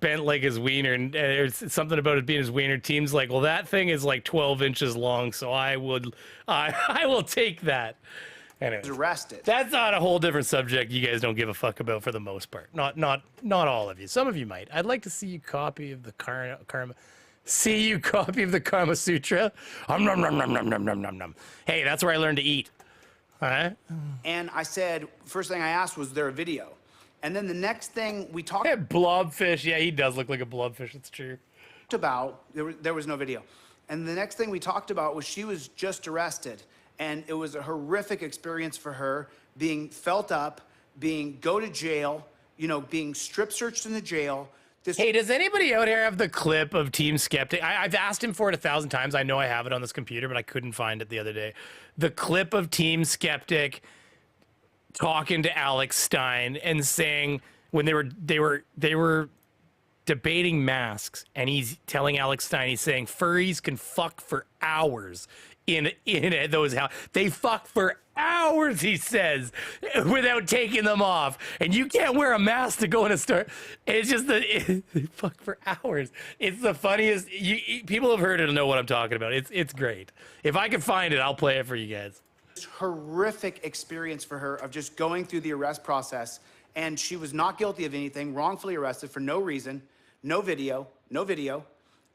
bent like his wiener, and there's something about it being his wiener. Team's like, well, that thing is like 12 inches long, so I will take that. Anyway, Arrested. that's not a whole different subject you guys don't give a fuck about for the most part. Not all of you. Some of you might. I'd like to see you copy of the Karma Sutra. Nom, nom, nom, nom, nom, nom, nom, nom. Hey, that's where I learned to eat. All right? And I said, first thing I asked was there a video? And then the next thing we talked Hey, blobfish. Yeah, he does look like a blobfish. It's true. about, there was no video. And the next thing we talked about was she was just arrested. And it was a horrific experience for her, being felt up, go to jail, being strip searched in the jail. Hey, does anybody out here have the clip of Team Skeptic? I've asked him for it 1,000 times. I know I have it on this computer, but I couldn't find it the other day. The clip of Team Skeptic talking to Alex Stein and saying when they were debating masks, and he's telling Alex Stein, he's saying furries can fuck for hours in those houses. They fuck for hours, he says, without taking them off. And you can't wear a mask to go in a store. It's just they fuck for hours. It's the funniest. People have heard it and know what I'm talking about. It's great. If I can find it, I'll play it for you guys. Horrific experience for her of just going through the arrest process, and she was not guilty of anything, wrongfully arrested for no reason, no video.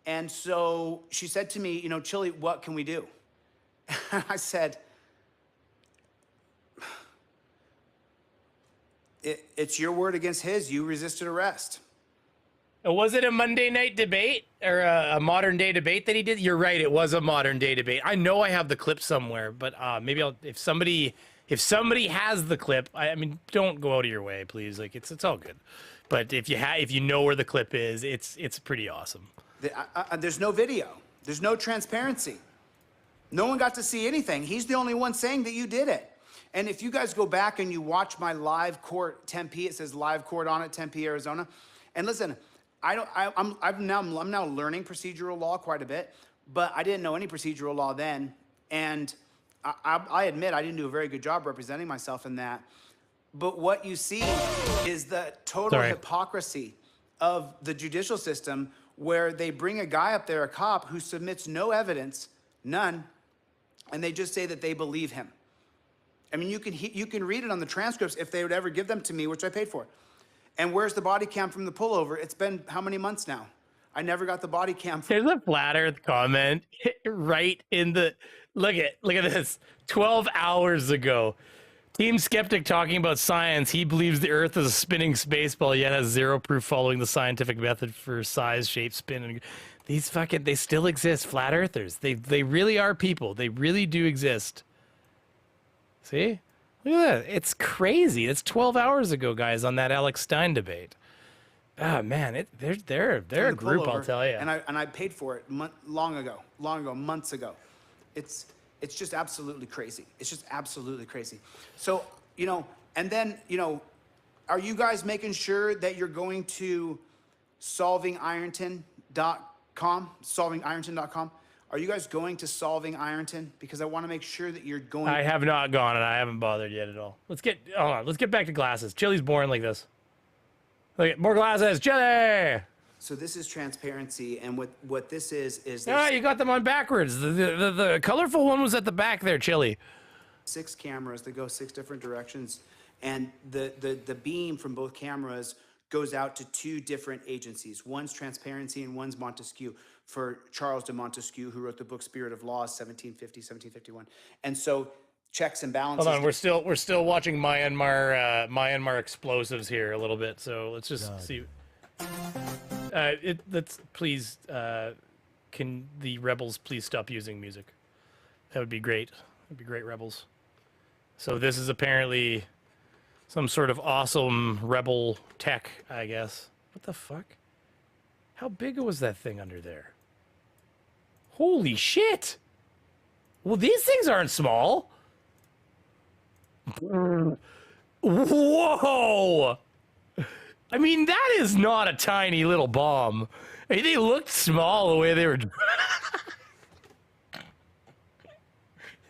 And so she said to me, Chille, what can we do? And I said, it's your word against his. You resisted arrest. Was it a Monday night debate or a modern day debate that he did? You're right. It was a modern day debate. I know I have the clip somewhere, but maybe if somebody has the clip, I mean, don't go out of your way, please. Like it's all good. But if you know where the clip is, it's pretty awesome. There's no video. There's no transparency. No one got to see anything. He's the only one saying that you did it. And if you guys go back and you watch my live court Tempe, it says live court on it, Tempe, Arizona. And listen, I'm now learning procedural law quite a bit, but I didn't know any procedural law then. And I admit I didn't do a very good job representing myself in that. But what you see is the total hypocrisy of the judicial system, where they bring a guy up there, a cop, who submits no evidence, none, and they just say that they believe him. I mean, you can read it on the transcripts if they would ever give them to me, which I paid for. And where's the body cam from the pullover? It's been how many months now? I never got the body cam. There's a flat Earth comment right in the look at this. 12 hours ago, Team Skeptic talking about science. He believes the Earth is a spinning space ball, yet has zero proof following the scientific method for size, shape, spin. And these they still exist. Flat Earthers. They really are people. They really do exist. See? Look at that. It's crazy. It's 12 hours ago, guys, on that Alex Stein debate. Oh man, they're a group, I'll tell you. And I paid for it long ago, months ago. It's just absolutely crazy. It's just absolutely crazy. So, and then, are you guys making sure that you're going to solvingironton.com? Are you guys going to Solving Ironton? Because I want to make sure that you're going. I have not gone, and I haven't bothered yet at all. Let's get back to glasses. Chille's boring like this. Look at more glasses, Chille. So this is transparency, and what this is. Ah, you got them on backwards. The colorful one was at the back there, Chille. 6 cameras that go 6 different directions, and the beam from both cameras goes out to 2 different agencies. One's Transparency and one's Montesquieu, for Charles de Montesquieu, who wrote the book Spirit of Lawz, 1750, 1751. And so checks and balances. Hold on, we're still watching Myanmar explosives here a little bit. So let's just see. Let's please. Can the rebels please stop using music? That would be great. That'd be great, rebels. So this is apparently some sort of awesome rebel tech, I guess. What the fuck? How big was that thing under there? Holy shit! Well, these things aren't small. Whoa! I mean, that is not a tiny little bomb. I mean, they looked small the way they were.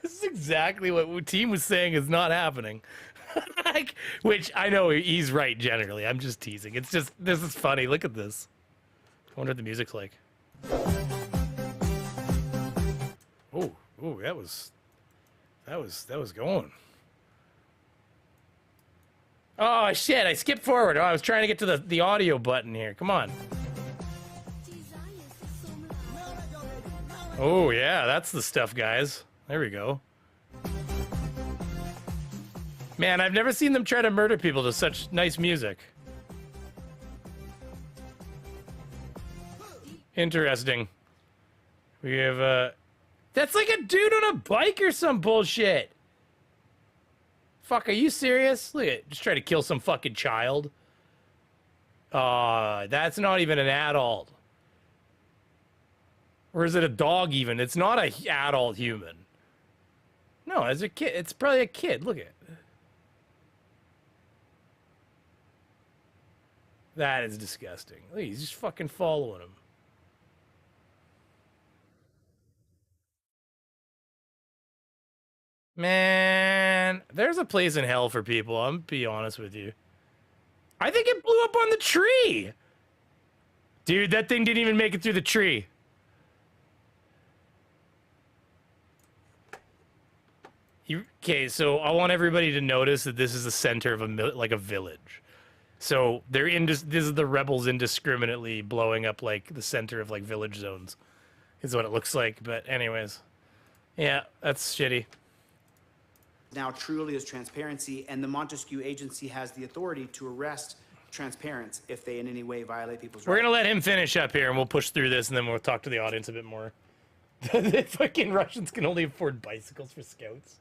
This is exactly what Team was saying is not happening. Which I know he's right generally. I'm just teasing. It's just, this is funny. Look at this. I wonder what the music's like. Oh, that was going. Oh shit! I skipped forward. Oh, I was trying to get to the audio button here. Come on. Oh yeah, that's the stuff, guys. There we go. Man, I've never seen them try to murder people to such nice music. Interesting. We have that's like a dude on a bike or some bullshit. Fuck, are you serious? Look at it. Just try to kill some fucking child. That's not even an adult. Or is it a dog even? It's not an adult human. No, it's a kid. It's probably a kid. Look at it. That is disgusting. Look, he's just fucking following him. Man, there's a place in hell for people. I'm gonna be honest with you. I think it blew up on the tree. Dude, that thing didn't even make it through the tree. Okay, so I want everybody to notice that this is the center of a village. So this is the rebels indiscriminately blowing up like the center of like village zones, is what it looks like. But anyways, yeah, that's shitty. Now truly is Transparency, and the Montesquieu agency has the authority to arrest transparents if they in any way violate people's rights. We're gonna let him finish up here, and we'll push through this, and then we'll talk to the audience a bit more. The fucking Russians can only afford bicycles for scouts.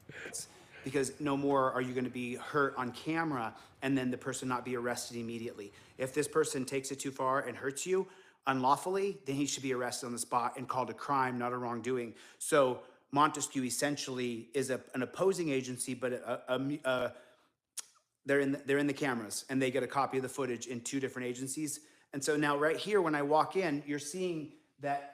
Because no more are you going to be hurt on camera and then the person not be arrested immediately. If this person takes it too far and hurts you unlawfully, then he should be arrested on the spot and called a crime, not a wrongdoing. So Montesquieu essentially is an opposing agency, but they're in the cameras, and they get a copy of the footage in 2 different agencies. And so now right here, when I walk in, you're seeing that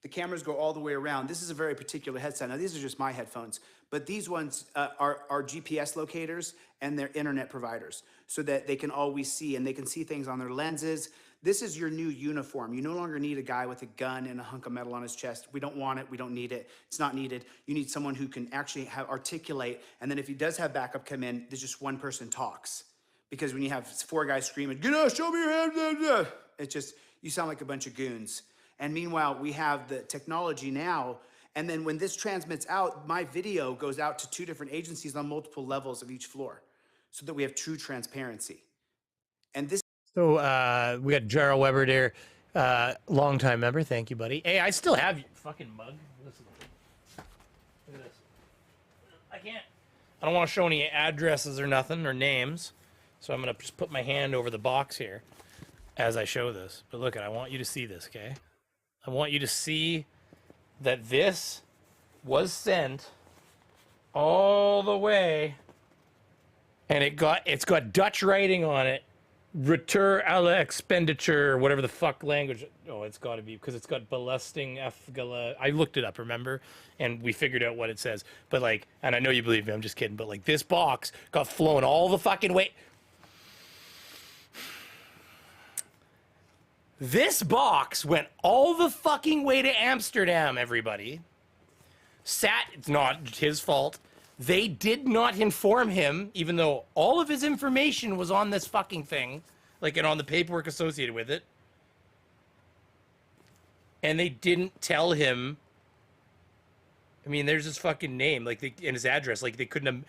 The cameras go all the way around. This is a very particular headset. Now, these are just my headphones, but these ones are GPS locators and they're internet providers so that they can always see and they can see things on their lenses. This is your new uniform. You no longer need a guy with a gun and a hunk of metal on his chest. We don't want it. We don't need it. It's not needed. You need someone who can actually articulate. And then if he does have backup come in, there's just one person talks. Because when you have 4 guys screaming, "Get out, show me your hands," it's just, you sound like a bunch of goons. And meanwhile, we have the technology now. And then when this transmits out, my video goes out to 2 different agencies on multiple levels of each floor so that we have true transparency. And this. So we got Jarl Weber there, longtime member. Thank you, buddy. Hey, I still have your fucking mug. Listen. Look at this. I don't want to show any addresses or nothing or names. So I'm going to just put my hand over the box here as I show this. But look, I want you to see this, okay? I want you to see that this was sent all the way, and it's got Dutch writing on it. Return à l'expenditure, whatever the fuck language. Oh, it's got to be because it's got belasting afgala. I looked it up, remember? And we figured out what it says. But like, and I know you believe me, I'm just kidding. But like, this box got flown all the fucking way. This box went all the fucking way to Amsterdam, everybody. It's not his fault. They did not inform him, even though all of his information was on this fucking thing, like, and on the paperwork associated with it. And they didn't tell him. I mean, there's his fucking name, like, and his address. Like, they couldn't have.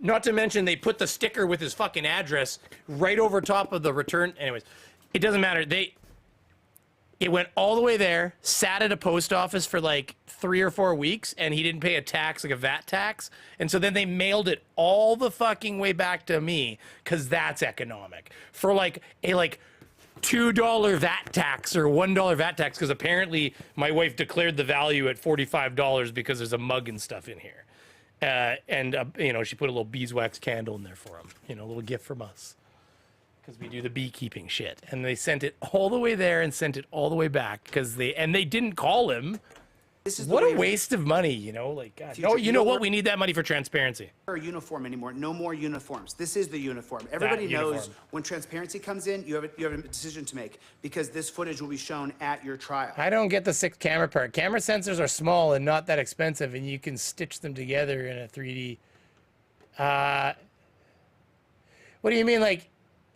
Not to mention, they put the sticker with his fucking address right over top of the return. Anyways, it doesn't matter. It went all the way there, sat at a post office for like 3 or 4 weeks, and he didn't pay a tax, like a VAT tax. And so then they mailed it all the fucking way back to me, because that's economic. For like a $2 VAT tax or $1 VAT tax, because apparently my wife declared the value at $45 because there's a mug and stuff in here. You know, she put a little beeswax candle in there for him, you know, a little gift from us. Because we do the beekeeping shit, and they sent it all the way there and sent it all the way back because they didn't call him. This is what a waste of money, you know. Like, God, no, you know what? We need that money for transparency. A uniform anymore. No more uniforms. This is the uniform. Everybody knows when transparency comes in, you have a decision to make because this footage will be shown at your trial. I don't get the 6 camera part. Camera sensors are small and not that expensive, and you can stitch them together in a 3D. What do you mean, like?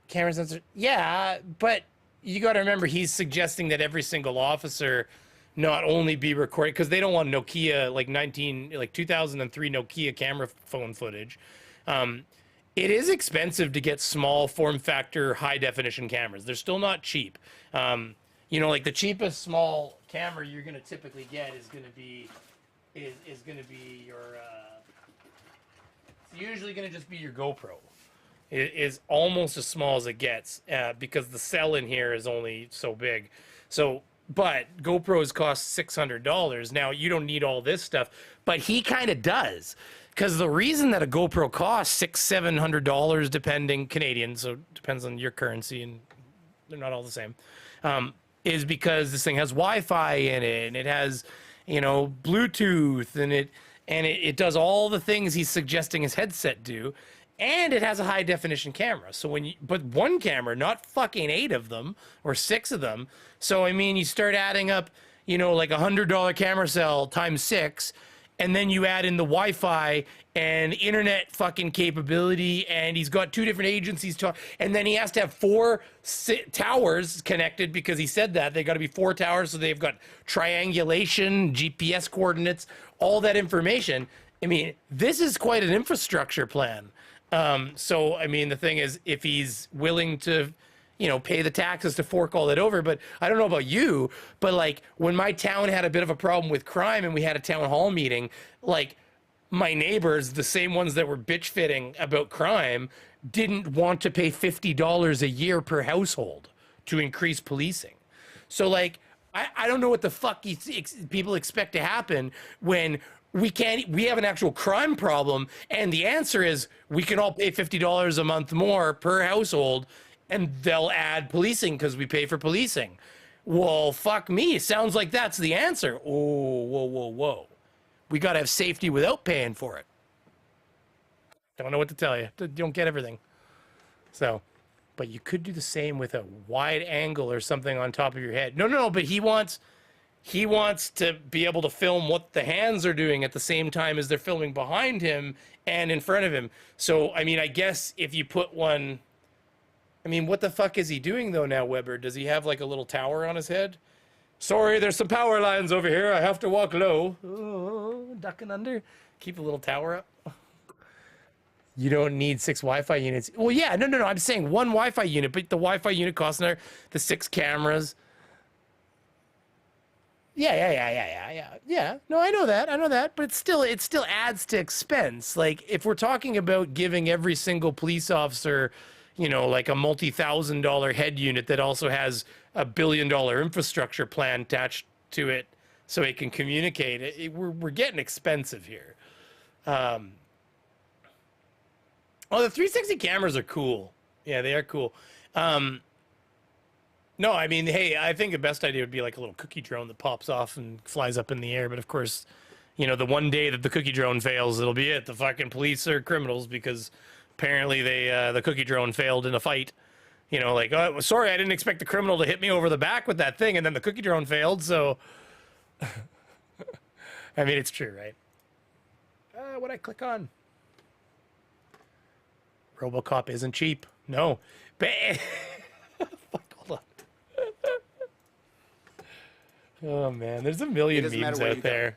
Camera sensor, yeah, but you got to remember he's suggesting that every single officer not only be recorded because they don't want Nokia like 2003 Nokia camera phone footage. It is expensive to get small form factor high definition cameras. They're still not cheap. You know, like the cheapest small camera you're going to typically get is going to be your it's usually going to just be your GoPro. It is almost as small as it gets because the cell in here is only so big. So, but GoPros cost $600. Now, you don't need all this stuff, but he kind of does. Because the reason that a GoPro costs $600-700, depending Canadian, so it depends on your currency, and they're not all the same, is because this thing has Wi-Fi in it, and it has, you know, Bluetooth, and it does all the things he's suggesting his headset do. And it has a high definition camera. So but one camera, not fucking 8 of them or 6 of them. So, I mean, you start adding up, you know, like $100 camera cell times 6, and then you add in the Wi-Fi and internet fucking capability, and he's got 2 different agencies and then he has to have 4 towers connected because he said that they got to be 4 towers. So they've got triangulation, GPS coordinates, all that information. I mean, this is quite an infrastructure plan. So, I mean, the thing is, if he's willing to, you know, pay the taxes to fork all that over, but I don't know about you, but like when my town had a bit of a problem with crime and we had a town hall meeting, like my neighbors, the same ones that were bitch fitting about crime, didn't want to pay $50 a year per household to increase policing. So like, I don't know what the fuck people expect to happen when we have an actual crime problem, and the answer is we can all pay $50 a month more per household, and they'll add policing because we pay for policing. Well, fuck me. Sounds like that's the answer. Oh, whoa, whoa, whoa. We got to have safety without paying for it. Don't know what to tell you. You don't get everything. So, but you could do the same with a wide angle or something on top of your head. No, but he wants to be able to film what the hands are doing at the same time as they're filming behind him and in front of him. So, I mean, I guess if you put one... I mean, what the fuck is he doing, though, now, Weber? Does he have, like, a little tower on his head? Sorry, there's some power lines over here. I have to walk low. Oh, ducking under. Keep a little tower up. You don't need 6 Wi-Fi units. Well, yeah, no. I'm saying 1 Wi-Fi unit, but the Wi-Fi unit costs another... The 6 cameras... Yeah. No, I know that. But it still adds to expense. Like, if we're talking about giving every single police officer, you know, like a multi-$1,000 head unit that also has a $1 billion infrastructure plan attached to it so it can communicate, we're getting expensive here. Oh, the 360 cameras are cool. Yeah, they are cool. No, I mean, hey, I think the best idea would be like a little cookie drone that pops off and flies up in the air. But of course, you know, the one day that the cookie drone fails, it'll be it. The fucking police are criminals because apparently the cookie drone failed in a fight. You know, like, oh, sorry, I didn't expect the criminal to hit me over the back with that thing, and then the cookie drone failed. So, I mean, it's true, right? What'd I click on? RoboCop isn't cheap. No, but fuck, hold on. Oh man, there's a million memes out there.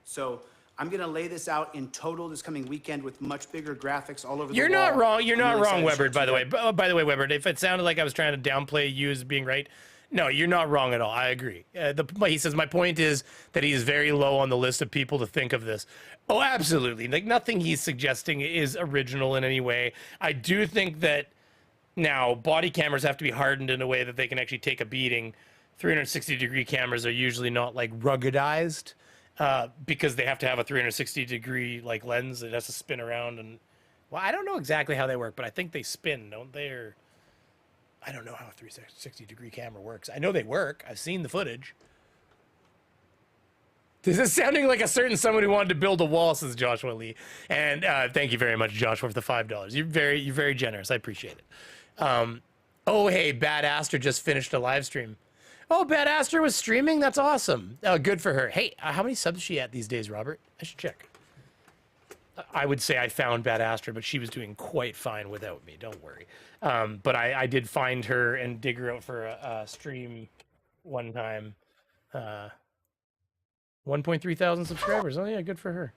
So I'm gonna lay this out in total this coming weekend with much bigger graphics all over the You're wall. not wrong. You're not really wrong, excited to Weber. show By it the to way, you. by the way, Weber, if it sounded like I was trying to downplay you as being right, no, you're not wrong at all. I agree. He says my point is that he is very low on the list of people to think of this. Oh, absolutely. Like nothing he's suggesting is original in any way. I do think that now body cameras have to be hardened in a way that they can actually take a beating. 360-degree cameras are usually not like ruggedized because they have to have a 360-degree like lens that has to spin around. And well, I don't know exactly how they work, but I think they spin, don't they? Or I don't know how a 360-degree camera works. I know they work. I've seen the footage. This is sounding like a certain someone who wanted to build a wall, says Joshua Lee. And thank you very much, Joshua, for the $5. You're very generous. I appreciate it. Oh, hey, Bad Aster just finished a live stream. Oh, Bad Aster was streaming? That's awesome. Oh, good for her. Hey, how many subs is she at these days, Robert? I should check. I would say I found Bad Aster, but she was doing quite fine without me. Don't worry. But I did find her and dig her out for a stream one time. 1.3 thousand subscribers. Oh, yeah, good for her.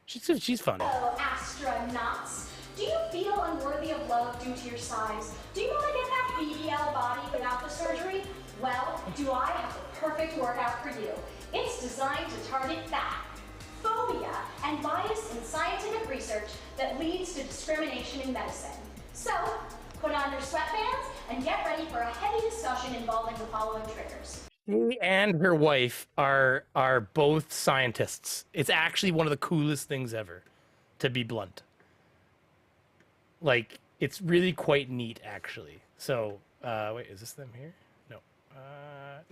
She's fun. Hello, astronauts. Do you feel unworthy of love due to your size? Do you want to get that BBL body without the surgery? Well, do I have the perfect workout for you. It's designed to target fat, phobia, and bias in scientific research that leads to discrimination in medicine. So, put on your sweatbands and get ready for a heavy discussion involving the following triggers. She and her wife are both scientists. It's actually one of the coolest things ever, to be blunt. Like, it's really quite neat, actually. So, wait, is this them here? No.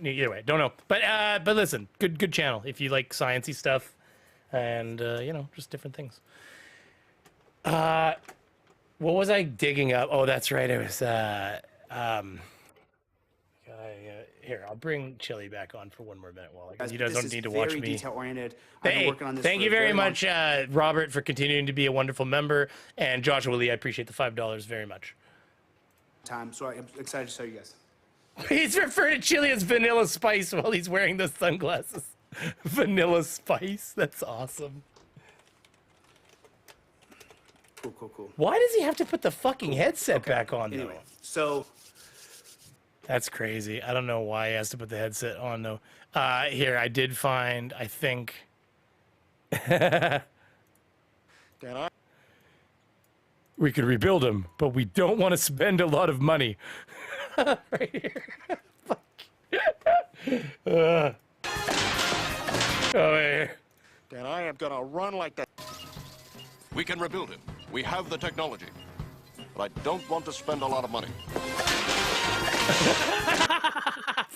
Either way, don't know. But listen, good channel if you like sciencey stuff, and you know, just different things. What was I digging up? Oh, that's right. It was here. I'll bring Chille back on for one more minute while you guys don't need to watch me. Very detail oriented. I've been working on this. Thank you very much, Robert, for continuing to be a wonderful member, and Joshua Lee. I appreciate the $5 very much. So I'm excited to show you guys. He's referring to Chille as Vanilla Spice while he's wearing those sunglasses. Vanilla Spice? That's awesome. Cool. Why does he have to put the fucking headset back on, Anyway, though? so... That's crazy. I don't know why he has to put the headset on, though. Here, I did find, I think... We could rebuild him, but we don't want to spend a lot of money. Right here. Fuck. Oh, here. Then I am gonna run like that. We can rebuild him. We have the technology. But I don't want to spend a lot of money.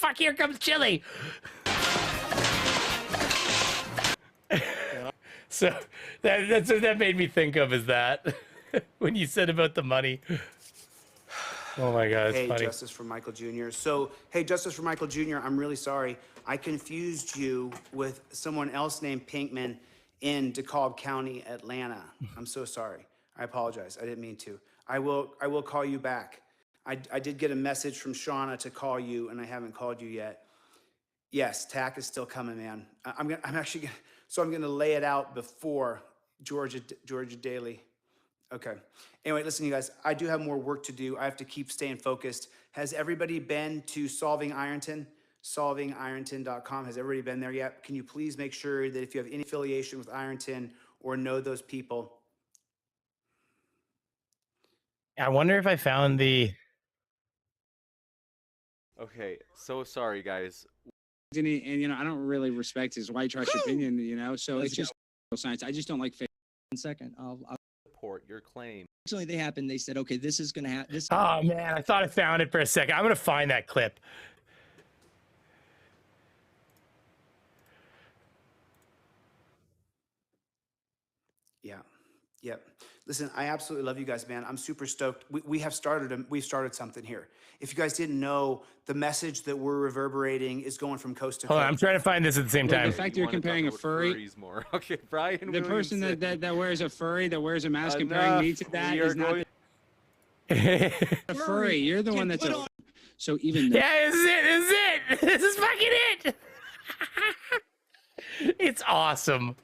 fuck, here comes Chili. So that's what that made me think of, is that when you said about the money. Oh my God, it's Hey, funny. Justice for Michael Jr. So, hey, Justice for Michael Jr., I'm really sorry. I confused you with someone else named Pinkman in DeKalb County, Atlanta. I'm so sorry. I apologize. I didn't mean to. I will call you back. I did get a message from Shauna to call you, and I haven't called you yet. Yes, TAC is still coming, man. I'm gonna lay it out before Georgia Daily. Okay. Anyway, listen, you guys, I do have more work to do. I have to keep staying focused. Has everybody been to Solving Ironton? SolvingIronton.com. Has everybody been there yet? Can you please make sure that if you have any affiliation with Ironton or know those people? I wonder if I found the. Okay, so sorry, guys. And you know, I don't really respect his white trash opinion, you know, so it's just science. I just don't like fake. 1 second. I'll support your claim. Actually, they happened. They said, okay, this is going to happen. Oh, man, I thought I found it for a second. I'm going to find that clip. Yeah. Yep. Listen, I absolutely love you guys, man. I'm super stoked. We've started something here. If you guys didn't know, the message that we're reverberating is going from coast to coast. Hold on, I'm trying to find this at the same time. The fact you're comparing a furry, more. Okay, Brian. The person that wears a furry, that wears a mask, comparing me to that is not a furry. You're the one that's a. So even though. Yeah, this is it. This is fucking it. It's awesome.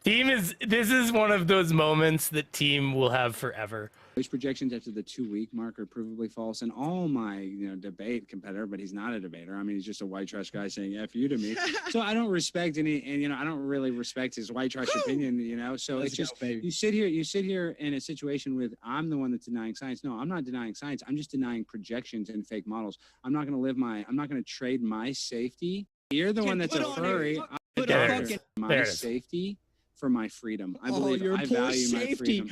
This is one of those moments that team will have forever. Those projections after the 2-week mark are provably false. And all my, debate competitor, but he's not a debater. I mean, he's just a white trash guy saying F you to me. So I don't respect any, and I don't really respect his white trash opinion, So it's just, you sit here in a situation with, I'm the one that's denying science. No, I'm not denying science. I'm just denying projections and fake models. I'm not going to trade my safety. You're the one that's a furry. My safety for my freedom. I believe I value my freedom.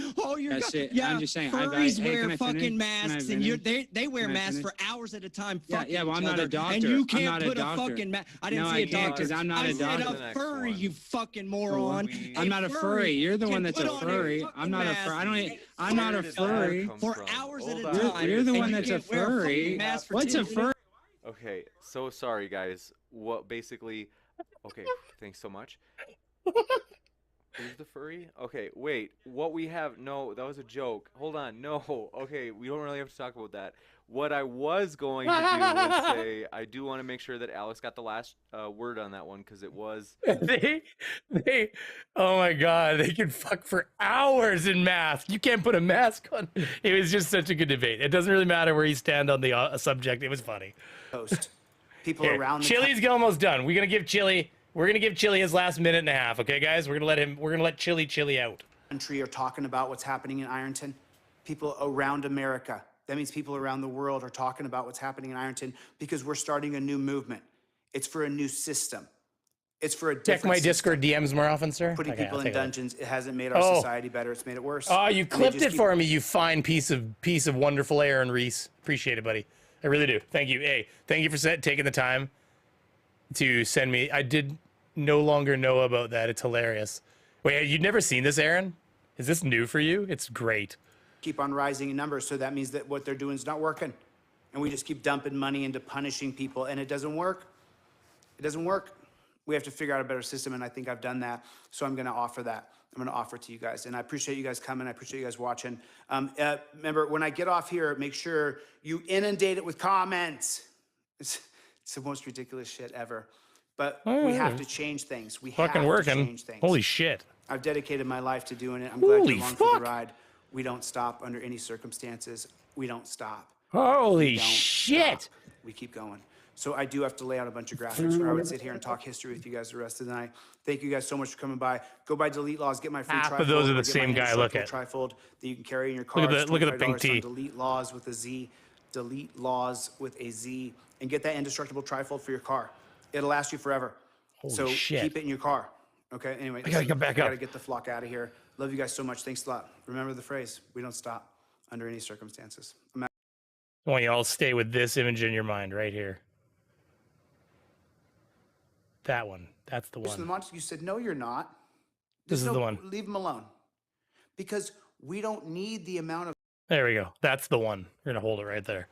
That's it. Yeah, I'm just saying. Furries wear fucking masks, and they wear masks for hours at a time. Yeah, well, I'm not a doctor. And you can't I'm not put a fucking mask. I didn't no, see I a can't, doctor. 'cause I'm not a doctor. I said a furry, you fucking moron. I'm not a furry. You're the one that's a furry. I'm not a furry. I'm not a furry. For hours at a time. You're the one that's a furry. What's a furry? Okay, so sorry, guys. What basically? Okay, thanks so much. Who's the furry? Okay, wait. What we have? No, that was a joke. Hold on. No. Okay, we don't really have to talk about that. What I was going to do was say I do want to make sure that Alex got the last word on that one, because it was. they. Oh my God, they can fuck for hours in mask. You can't put a mask on. It was just such a good debate. It doesn't really matter where you stand on the subject. It was funny. Post. People Here, around. Chili's almost done. We're gonna give Chili his last minute and a half. Okay, guys, we're gonna let Chili out. Country are talking about what's happening in Ironton. People around America. That means people around the world are talking about what's happening in Ironton because we're starting a new movement. It's for a new system. It's for a different Check my system. Discord DMs more often, sir. Putting Okay, people I'll in take a look. dungeons, it hasn't made our society better. It's made it worse. Oh, you And they clipped just it for me, you fine piece of wonderful Aaron Reese. Appreciate it, buddy. I really do. Thank you. Hey, thank you for taking the time to send me. I did no longer know about that. It's hilarious. Wait, you've never seen this, Aaron? Is this new for you? It's great. keep on rising in numbers. So that means that what they're doing is not working. And we just keep dumping money into punishing people, and it doesn't work. It doesn't work. We have to figure out a better system, and I think I've done that. So I'm going to offer that. I'm going to offer it to you guys. And I appreciate you guys coming. I appreciate you guys watching. Remember, when I get off here, make sure you inundate it with comments. It's the most ridiculous shit ever. But we have to change things. We have to change things. Holy shit. I've dedicated my life to doing it. I'm glad Holy you're along fuck. for the ride. We don't stop under any circumstances. We don't stop. Holy We don't shit. stop. We keep going. So I do have to lay out a bunch of graphics, or I would sit here and talk history with you guys the rest of the night. Thank you guys so much for coming by. Go by Delete Lawz, get my free Half trifold. of those are or the get same my guy, look indestructible at. trifold that you can carry in your car. Look at It's the pink $25 tee. on Delete Lawz with a Z. Delete Lawz with a Z. And get that indestructible trifold for your car. It'll last you forever. Holy so shit. keep it in your car. Okay, anyway. I gotta come back I up. gotta get the flock out of here. Love you guys so much. Thanks a lot. Remember the phrase, we don't stop under any circumstances. I'm out. I want you all to stay with this image in your mind right here. That one. That's the one. You said, no, you're not. This is the one. Leave them alone. Because we don't need the amount of. There we go. That's the one. We're going to hold it right there.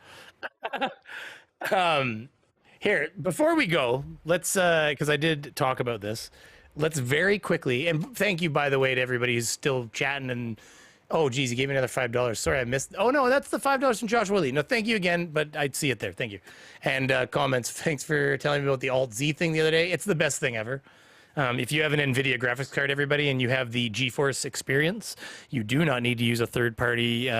Here, before we go, let's, because I did talk about this, let's very quickly, and thank you, by the way, to everybody who's still chatting and, oh, geez, he gave me another $5. Sorry, I missed. Oh, no, that's the $5 from Josh Willie. No, thank you again, but I'd see it there. Thank you. And comments, thanks for telling me about the Alt-Z thing the other day. It's the best thing ever. If you have an NVIDIA graphics card, everybody, and you have the GeForce experience, you do not need to use a third-party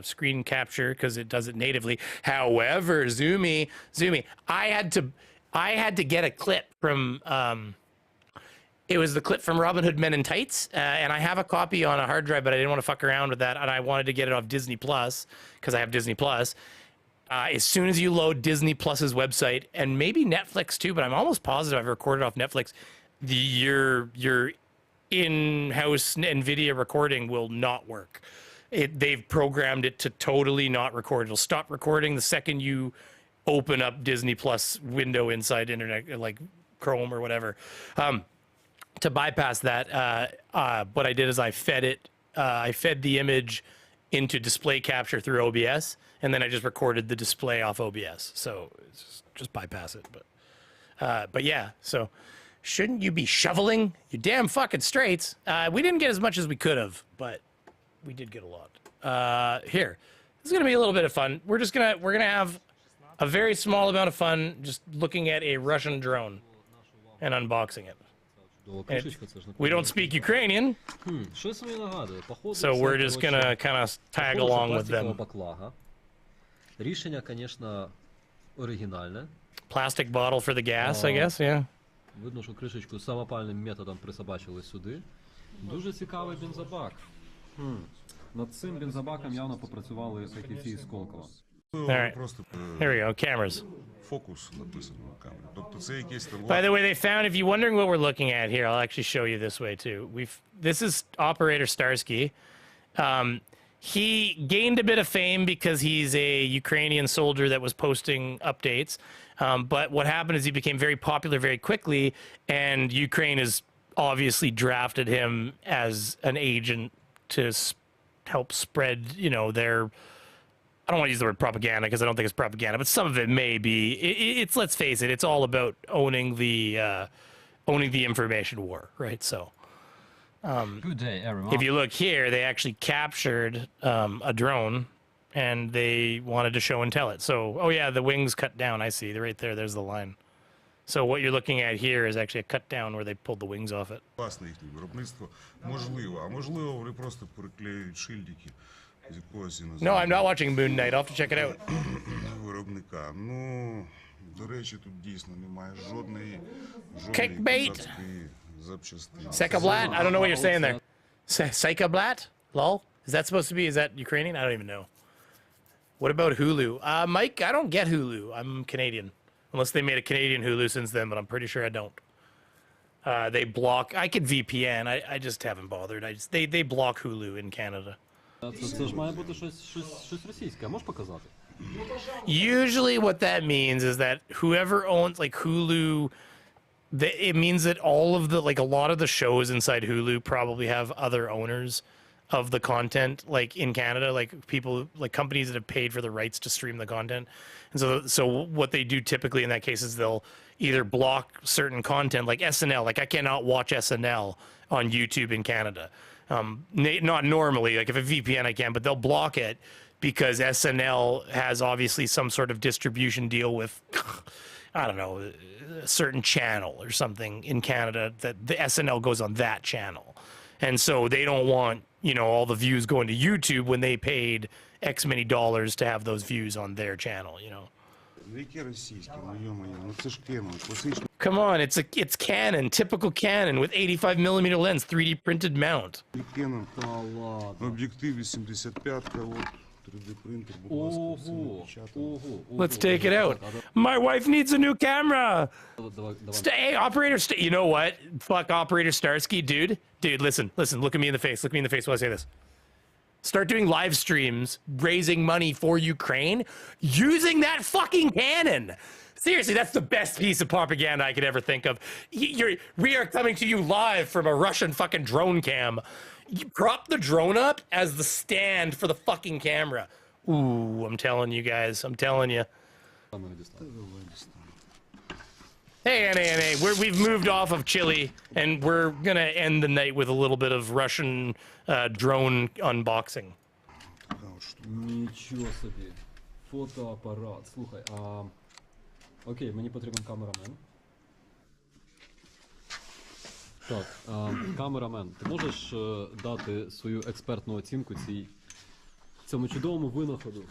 screen capture because it does it natively. However, Zoomy, I had to get a clip from. It was the clip from Robin Hood Men in Tights, and I have a copy on a hard drive, but I didn't want to fuck around with that, and I wanted to get it off Disney Plus because I have Disney Plus. As soon as you load Disney Plus's website, and maybe Netflix too, but I'm almost positive I've recorded off Netflix, your in-house NVIDIA recording will not work. They've programmed it to totally not record. It'll stop recording the second you open up Disney Plus window inside Internet, like Chrome or whatever. To bypass that, what I did is I fed the image into display capture through OBS, and then I just recorded the display off OBS. So just bypass it. But yeah, so shouldn't you be shoveling? You damn fucking straights. We didn't get as much as we could have, but we did get a lot. Here, this is gonna be a little bit of fun. We're gonna have a very small amount of fun just looking at a Russian drone and unboxing it. And we don't speak Ukrainian, so we're just gonna kind of tag along with them. Рішення, конечно, оригінальне. Plastic bottle for the gas, I guess, yeah. Видно, що кришечку самопальним методом присобачили сюди. Дуже цікавий бензобак. Над цим бензобаком явно попрацювали фахівці з Колкова. All right. Here we go, cameras. Фокус написано на камері. Тобто це якийсь там. By the way, they found, if you're wondering what we're looking at here, I'll actually show you this way too. This is Operator Starsky. He gained a bit of fame because he's a Ukrainian soldier that was posting updates. But what happened is he became very popular very quickly, and Ukraine has obviously drafted him as an agent to help spread, their. I don't want to use the word propaganda because I don't think it's propaganda, but some of it may be. It's let's face it, it's all about owning the information war, right? So. Good day, everyone. If you look here, they actually captured a drone, and they wanted to show and tell it. So, oh yeah, the wings cut down. I see. They're right there. There's the line. So what you're looking at here is actually a cut down where they pulled the wings off it. Власне їхнє виробництво можливо, а можливо вони просто переклеюють шильдики з якогось No, I'm not watching Moon Knight. I'll have to check it out. Виробника. Ну, до речі, тут дійсно немає жодної Kickbait. Sekablat? I don't know what you're saying there. Sekablat? Lol? Is that supposed to be? Is that Ukrainian? I don't even know. What about Hulu? Mike, I don't get Hulu. I'm Canadian. Unless they made a Canadian Hulu since then, but I'm pretty sure I don't. They block. I could VPN. I just haven't bothered. They block Hulu in Canada. Це ж має бути щось російське. Можеш показати? Usually what that means is that whoever owns like Hulu, it means that all of the, like a lot of the shows inside Hulu probably have other owners of the content, like in Canada, like people, like companies that have paid for the rights to stream the content. And so what they do typically in that case is they'll either block certain content, like SNL, like I cannot watch SNL on YouTube in Canada. Not normally, like if a VPN I can, but they'll block it because SNL has obviously some sort of distribution deal with, I don't know, a certain channel or something in Canada that the SNL goes on that channel. And so they don't want, all the views going to YouTube when they paid X many dollars to have those views on their channel, Come on, it's Canon, typical Canon with 85mm lens, 3D printed mount. Let's take it out. My wife needs a new camera. Hey, operator, you know what? Fuck Operator Starsky, dude. Dude, listen. Look at me in the face. Look me in the face while I say this. Start doing live streams, raising money for Ukraine, using that fucking cannon. Seriously, that's the best piece of propaganda I could ever think of. We are coming to you live from a Russian fucking drone cam. You prop the drone up as the stand for the fucking camera. Ooh, I'm telling you guys. I'm telling you. Hey, Anna, we've moved off of Chile, and we're going to end the night with a little bit of Russian drone unboxing. Нічого собі. Фотоапарат. Слухай, окей, мені потрібен камерамен. Так, камерамен, ти можеш дати свою експертну оцінку цьому чудовому винаходу,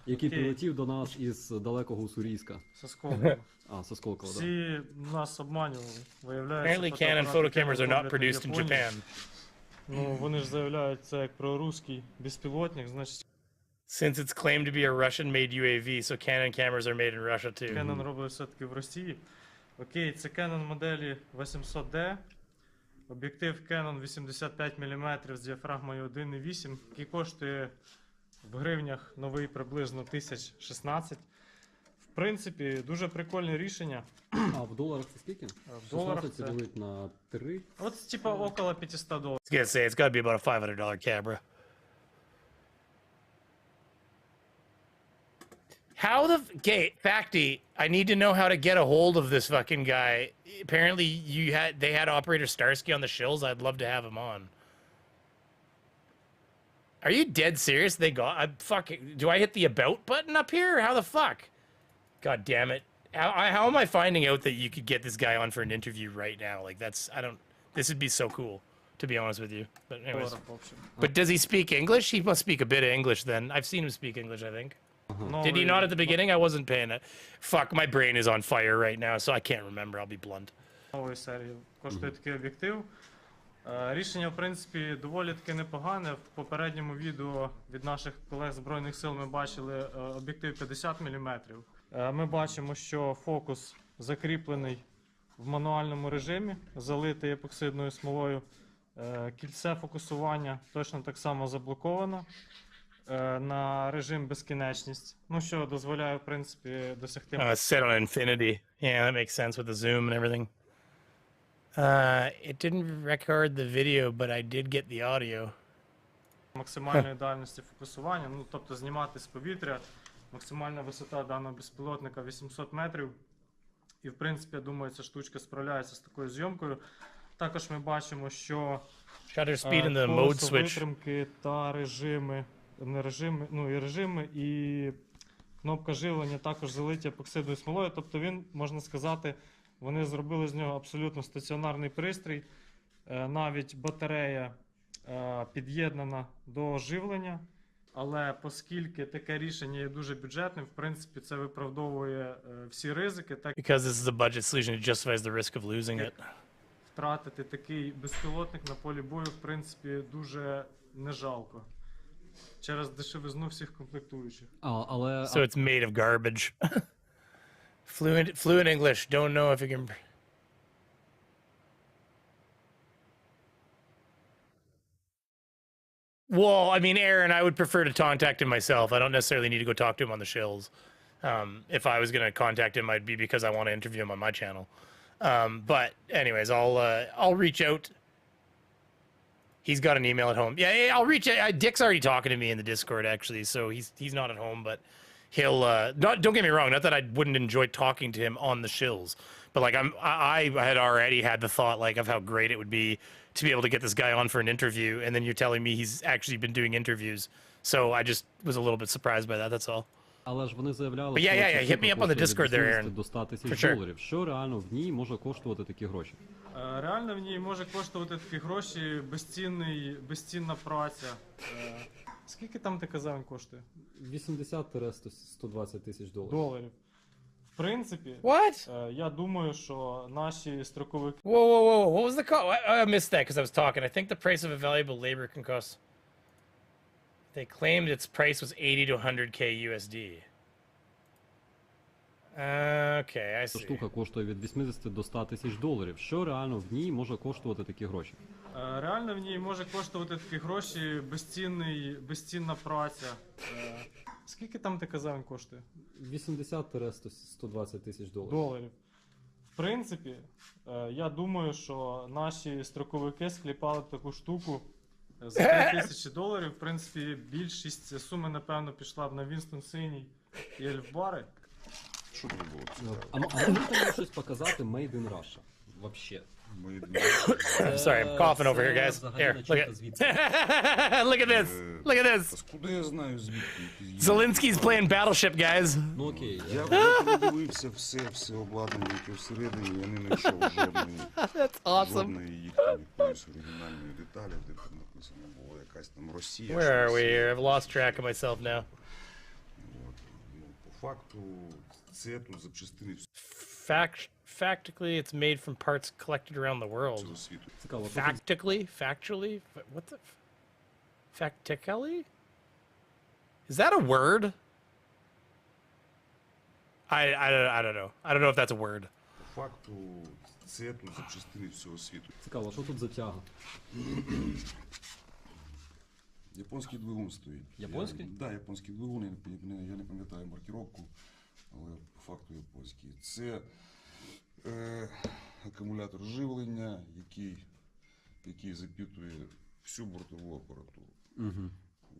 який прилетів до нас із далекого Уссурійська? Со Сколково. Со Сколково, так. Всі нас обманювали. Apparently Canon photo cameras are not produced in Japan. Ну, вони ж заявляють це як проруський безпілотник, значить... Since it's claimed to be a Russian-made UAV, so Canon cameras are made in Russia too. Canon робить все-таки в Росії. Окей, це Canon моделі 800D. Об'єктив Canon 85 мм з діафрагмою 1,8, який коштує в гривнях новий приблизно 1016. В принципі, дуже прикольне рішення. А в доларах це скільки? В доларах це... ділить на 3. От, типа, около $500. I was gonna say, it's gotta be about a $500 camera. How the... Okay, Facty, I need to know how to get a hold of this fucking guy. Apparently, they had Operator Starsky on the shills. I'd love to have him on. Are you dead serious? They got... do I hit the about button up here? How the fuck? God damn it. How am I finding out that you could get this guy on for an interview right now? Like, that's... I don't... This would be so cool, to be honest with you. But anyways. But does he speak English? He must speak a bit of English then. I've seen him speak English, I think. Did he not at the beginning? I wasn't paying it. Fuck, my brain is on fire right now, so I can't remember. I'll be blunt. Нової серії коштує такий об'єктив. Рішення, в принципі, доволі таки непогане. В попередньому відео від наших колег Збройних сил ми бачили об'єктив 50 мм. Ми бачимо, що фокус закріплений в мануальному режимі, залитий епоксидною смолою. Кільце фокусування точно так само заблоковано на режим безкінечність. Ну, що дозволяє, в принципі, досягти... Set on infinity. Yeah, that makes sense with the zoom and everything. It didn't record the video, but I did get the audio. Максимальної дальності фокусування, ну, тобто знімати з повітря. Максимальна висота даного безпілотника 800 метрів. І, в принципі, я думаю, ця штучка справляється з такою зйомкою. Також ми бачимо, що колесо витримки та режими, і кнопка живлення також залиті епоксидною смолою. Тобто він, можна сказати, вони зробили з нього абсолютно стаціонарний пристрій. Навіть батарея під'єднана до живлення. Але оскільки таке рішення є дуже бюджетним, в принципі, це виправдовує всі ризики. Because this is a budget solution, it justifies the risk of losing it. Втратити такий безпілотник на полі бою, в принципі, дуже не жалко. Через дешевизну всіх комплектуючих. So it's made of garbage. Fluent English, don't know if you can... Well, I mean, Aaron, I would prefer to contact him myself. I don't necessarily need to go talk to him on the shills. If I was going to contact him, I'd be because I want to interview him on my channel. But anyways, I'll reach out. He's got an email at home. Yeah, I'll reach out. Dick's already talking to me in the Discord, actually, so he's not at home, but he'll don't get me wrong, not that I wouldn't enjoy talking to him on the shills, but like I had already had the thought like of how great it would be to be able to get this guy on for an interview, and then you're telling me he's actually been doing interviews, so I just was a little bit surprised by that, that's all. Але ж вони заявляли, But yeah, hit me up on the Discord there, Aaron. До 100 тисяч For sure. доларів. Що реально в ній може коштувати такі гроші? Реально в ній може коштувати такі гроші безцінна праця. Скільки там ти казав він коштує? 80-120 тисяч доларів. В принципі, я думаю, що наші строковики... Whoa, what was the cost? I missed that because I was talking. I think the price of a valuable labor can cost... They claimed its price was 80 to 100k USD. Okay, I Ця see. штука коштує від 80 до 100 тисяч доларів. Що реально в ній може коштувати такі гроші? Реально в ній може коштувати такі гроші безцінна праця. Скільки там ти казав він коштує? 80-120 тисяч Доларів. В принципі, я думаю, що наші строковики скліпали б таку штуку за 3000 доларів. В принципі, більшість суми, напевно, пішла б на Вінстон Синій і Ельфбари. Що там було? А можете мені щось показати Made in Russia? Вообще. Sorry, I'm coughing over here, guys. Here, look at look at this. Look at this. Куди я знаю звідки? Zelensky's playing Battleship, guys. Ну окей. Я вже подивився все обладнання, яке всередині, я не знайшов жодної їхньої якоїсь оригінальної деталі, де там написано було якась там Росія. Where are we here? I've lost track of myself now. По факту, це тут запчастини Factically, it's made from parts collected around the world. Factually? What the? Factically? Is that a word? I don't know. I don't know if that's a word. По факту, це тут запчастини всього світу. Цікаво, що тут за тяга? Японський двигун стоїть. Японський? Так, да, японський двигун, я не пам'ятаю маркировку, але по факту японський. Це акумулятор живлення, який запитує всю бортову апаратуру.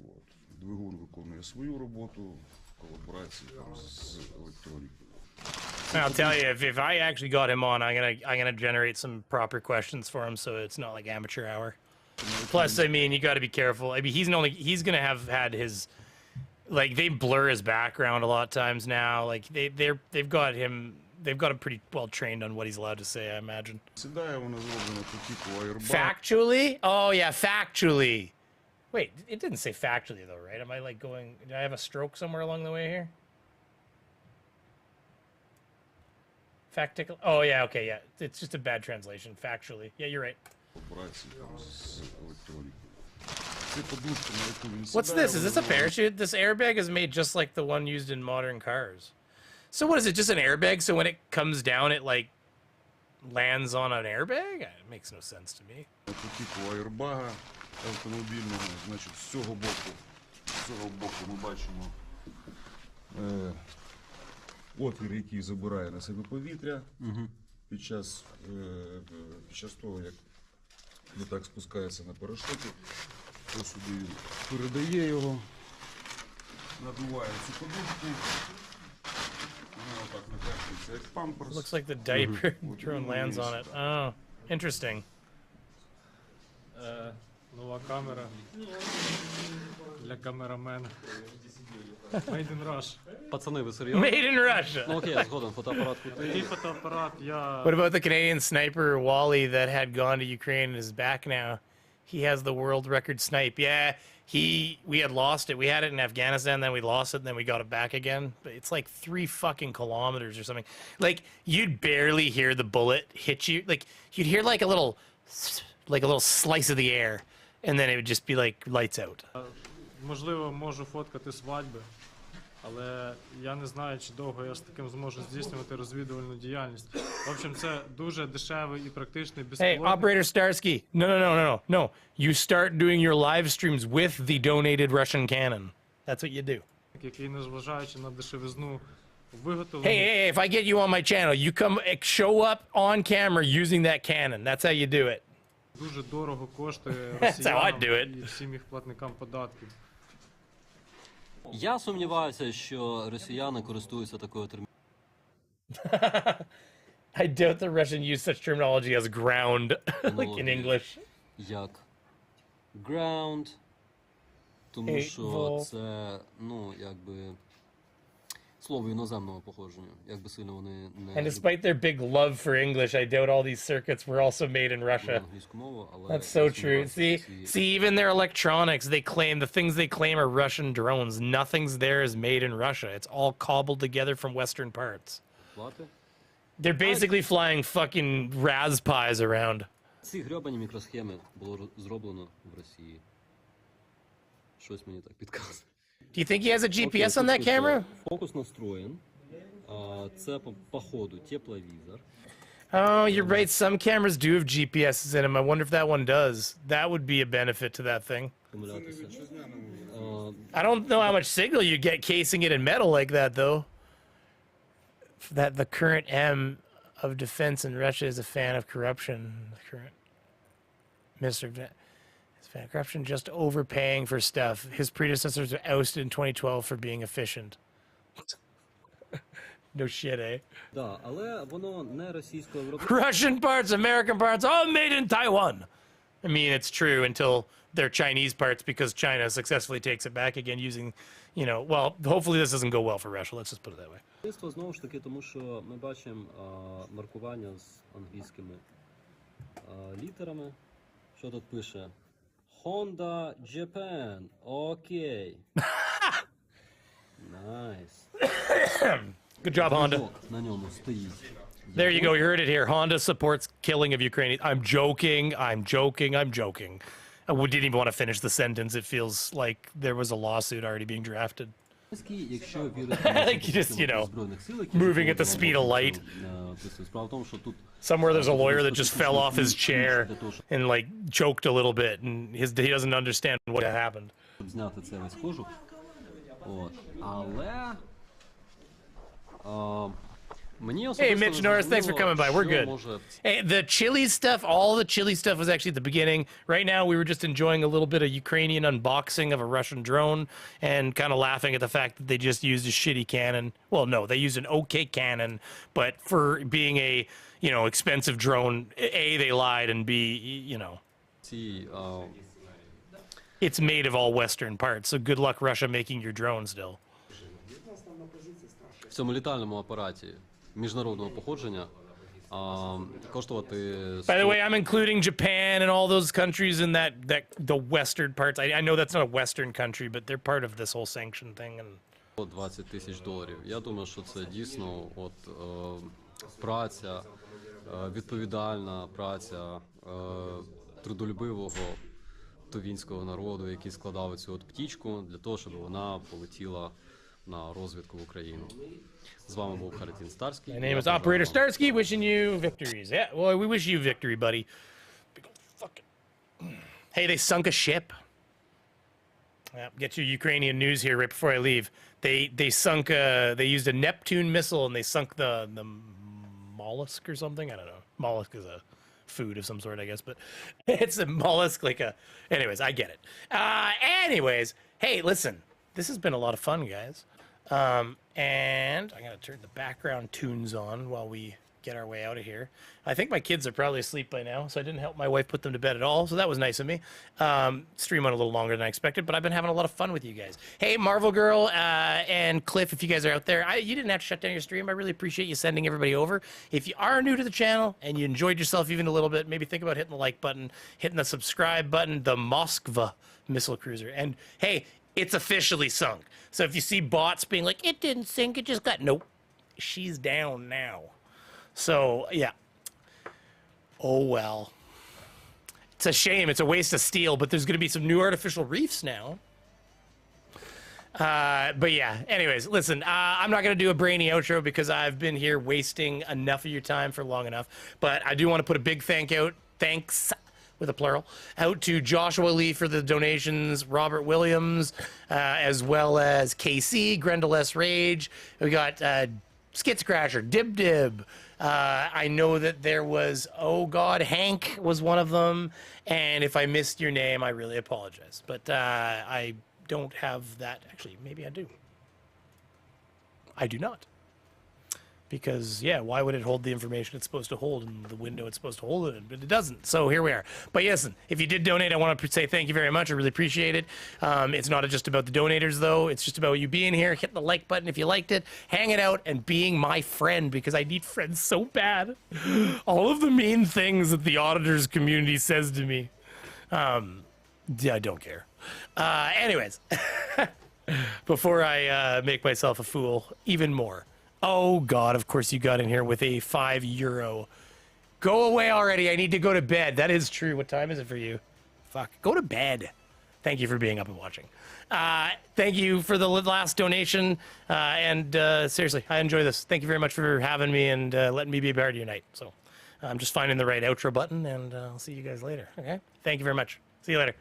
От. Двигун виконує свою роботу в колаборації з електронікою. I'll tell you, if I actually got him on, I'm gonna generate some proper questions for him, so it's not like amateur hour. Plus, I mean, you got to be careful. I mean, he's gonna have had his, like, they blur his background a lot of times now. Like they've got him pretty well trained on what he's allowed to say, I imagine. Factually? Oh yeah, factually. Wait, it didn't say factually though, right? Am I like going? Did I have a stroke somewhere along the way here? Factical? Oh yeah, okay, yeah. It's just a bad translation. Factually, yeah, you're right. What's this? Is this a parachute? This airbag is made just like the one used in modern cars. So what is it? Just an airbag? So when it comes down, it like lands on an airbag? It makes no sense to me. Автомобільного, значить, з цього боку ми бачимо отвір, який забирає на себе повітря під час того, як літак спускається на парашуті, то сюди передає його, надуває цю подушку, отак накачується як памперс. Looks like the diaper drone lands on it. Oh, interesting. Нова камера для камерамена. Made in Russia. Пацани, ви серйозно? Made in Russia. Ну окей, я згоден, фотоапарат крутий. Такий фотоапарат я... What about the Canadian sniper Wally that had gone to Ukraine and is back now? He has the world record snipe. Yeah, we had lost it. We had it in Afghanistan, then we lost it, and then we got it back again. But it's like 3 fucking kilometers or something. Like, you'd barely hear the bullet hit you. Like, you'd hear like a little slice of the air, and then it would just be like lights out. Можливо, можу фоткати свадьби, але я не знаю, чи довго я з таким зможу здійснювати розвідувальну діяльність. В общем, це дуже дешевий і практичний безпілотник. Hey, Operator Starsky. No. You start doing your live streams with the donated Russian cannon. That's what you do. Який, незважаючи на дешевизну виготовлення... Hey, if I get you on my channel, you come show up on camera using that cannon. That's how you do it. Дуже дорого коштує росіянам і всім їх платникам податків. Я сумніваюся, що росіяни користуються такою термінологією. I doubt the Russian use such terminology as ground, like in English. Як ground, тому що це, ну, якби слово іноземного походження, якби сильно вони не... And despite their big love for English, I doubt all these circuits were also made in Russia. That's so true. See, even their electronics, they claim, the things they claim are Russian drones. Nothing's there is made in Russia. It's all cobbled together from Western parts. They're basically flying fucking Raspis around. Ці гребані мікросхеми було зроблено в Росії. Щось мені так підказує. Do you think he has a GPS on that camera? Фокус настроєн. Це по ходу тепловізор. Oh, you're right. Some cameras do have GPSs in them. I wonder if that one does. That would be a benefit to that thing. I don't know how much signal you get casing it in metal like that, though. That the current M of defense in Russia is a fan of corruption. The current Minister of Defense is a fan of corruption, just overpaying for stuff. His predecessors were ousted in 2012 for being efficient. No shit, eh? Да, але воно не російського виробництва. Russian parts, American parts, all made in Taiwan. I mean, it's true until they're Chinese parts because China successfully takes it back again using, you know, well, hopefully this doesn't go well for Russia. Let's just put it that way. Виробництво, знову ж таки, тому що ми бачимо маркування з англійськими літерами. Що тут пише? Honda Japan. Окей. Nice. Good job, Honda. На ньому стоїть. There you go. You heard it here. Honda supports killing of Ukrainians. I'm joking. I'm joking. I'm joking. I didn't even want to finish the sentence. It feels like there was a lawsuit already being drafted. Like just, you know, moving at the speed of light. Somewhere there's a lawyer that just fell off his chair and like choked a little bit, and he doesn't understand what happened. Зняти це весь кожух. От. Але Hey, Mitch Norris, thanks for coming by. We're good. Hey, the chili stuff, all the chili stuff was actually at the beginning. Right now, we were just enjoying a little bit of Ukrainian unboxing of a Russian drone and kind of laughing at the fact that they just used a shitty cannon. Well, no, they used an okay cannon, but for being a, you know, expensive drone, A, they lied, and B, you know, it's made of all Western parts. So good luck, Russia, making your drone still. В цьому літальному апараті міжнародного походження коштувати... By the way, I'm including Japan and all those countries in that the Western parts. I know that's not a Western country, but they're part of this whole sanction thing. And $20,000. Я думаю, що це дійсно от праця, відповідальна праця трудолюбивого тувінського народу, який складав цю от птічку для того, щоб вона полетіла на розвідку в Україну. З вами був Харитін Старський. My name is Operator Starsky, wishing you victories. Yeah, well, we wish you victory, buddy. Hey, they sunk a ship. Yeah, get your Ukrainian news here right before I leave. They sunk they used a Neptune missile and they sunk the mollusk or something. I don't know. Mollusk is a food of some sort, I guess, but it's a mollusk like a. Anyways, I get it. Anyways, hey, listen, this has been a lot of fun, guys. And I'm going to turn the background tunes on while we get our way out of here. I think my kids are probably asleep by now, so I didn't help my wife put them to bed at all, so that was nice of me. Stream on a little longer than I expected, but I've been having a lot of fun with you guys. Hey, Marvel Girl and Cliff, if you guys are out there, you didn't have to shut down your stream. I really appreciate you sending everybody over. If you are new to the channel and you enjoyed yourself even a little bit, maybe think about hitting the like button, hitting the subscribe button, the Moskva missile cruiser. And hey, it's officially sunk. So if you see bots being like, it didn't sink, it just got... Nope. She's down now. So, yeah. Oh, well. It's a shame. It's a waste of steel, but there's going to be some new artificial reefs now. But yeah, anyways, listen, I'm not going to do a brainy outro because I've been here wasting enough of your time for long enough. But I do want to put a big thanks with a plural, out to Joshua Lee for the donations, Robert Williams, as well as KC, Grendel S. Rage. We got Skits Crasher, Dib. I know that there was, oh God, Hank was one of them. And if I missed your name, I really apologize. But I don't have that. Actually, maybe I do. I do not. Because, yeah, why would it hold the information it's supposed to hold in the window it's supposed to hold it in? But it doesn't. So here we are. But listen, if you did donate, I want to say thank you very much. I really appreciate it. It's not just about the donators, though. It's just about you being here, hitting the like button if you liked it, hanging out, and being my friend because I need friends so bad. All of the mean things that the auditors community says to me. Yeah, I don't care. Anyways, before I make myself a fool even more. Oh, God, of course you got in here with a €5. Go away already. I need to go to bed. That is true. What time is it for you? Fuck. Go to bed. Thank you for being up and watching. Thank you for the last donation. And seriously, I enjoy this. Thank you very much for having me and letting me be a part of your night. So I'm just finding the right outro button, and I'll see you guys later. Okay? Thank you very much. See you later.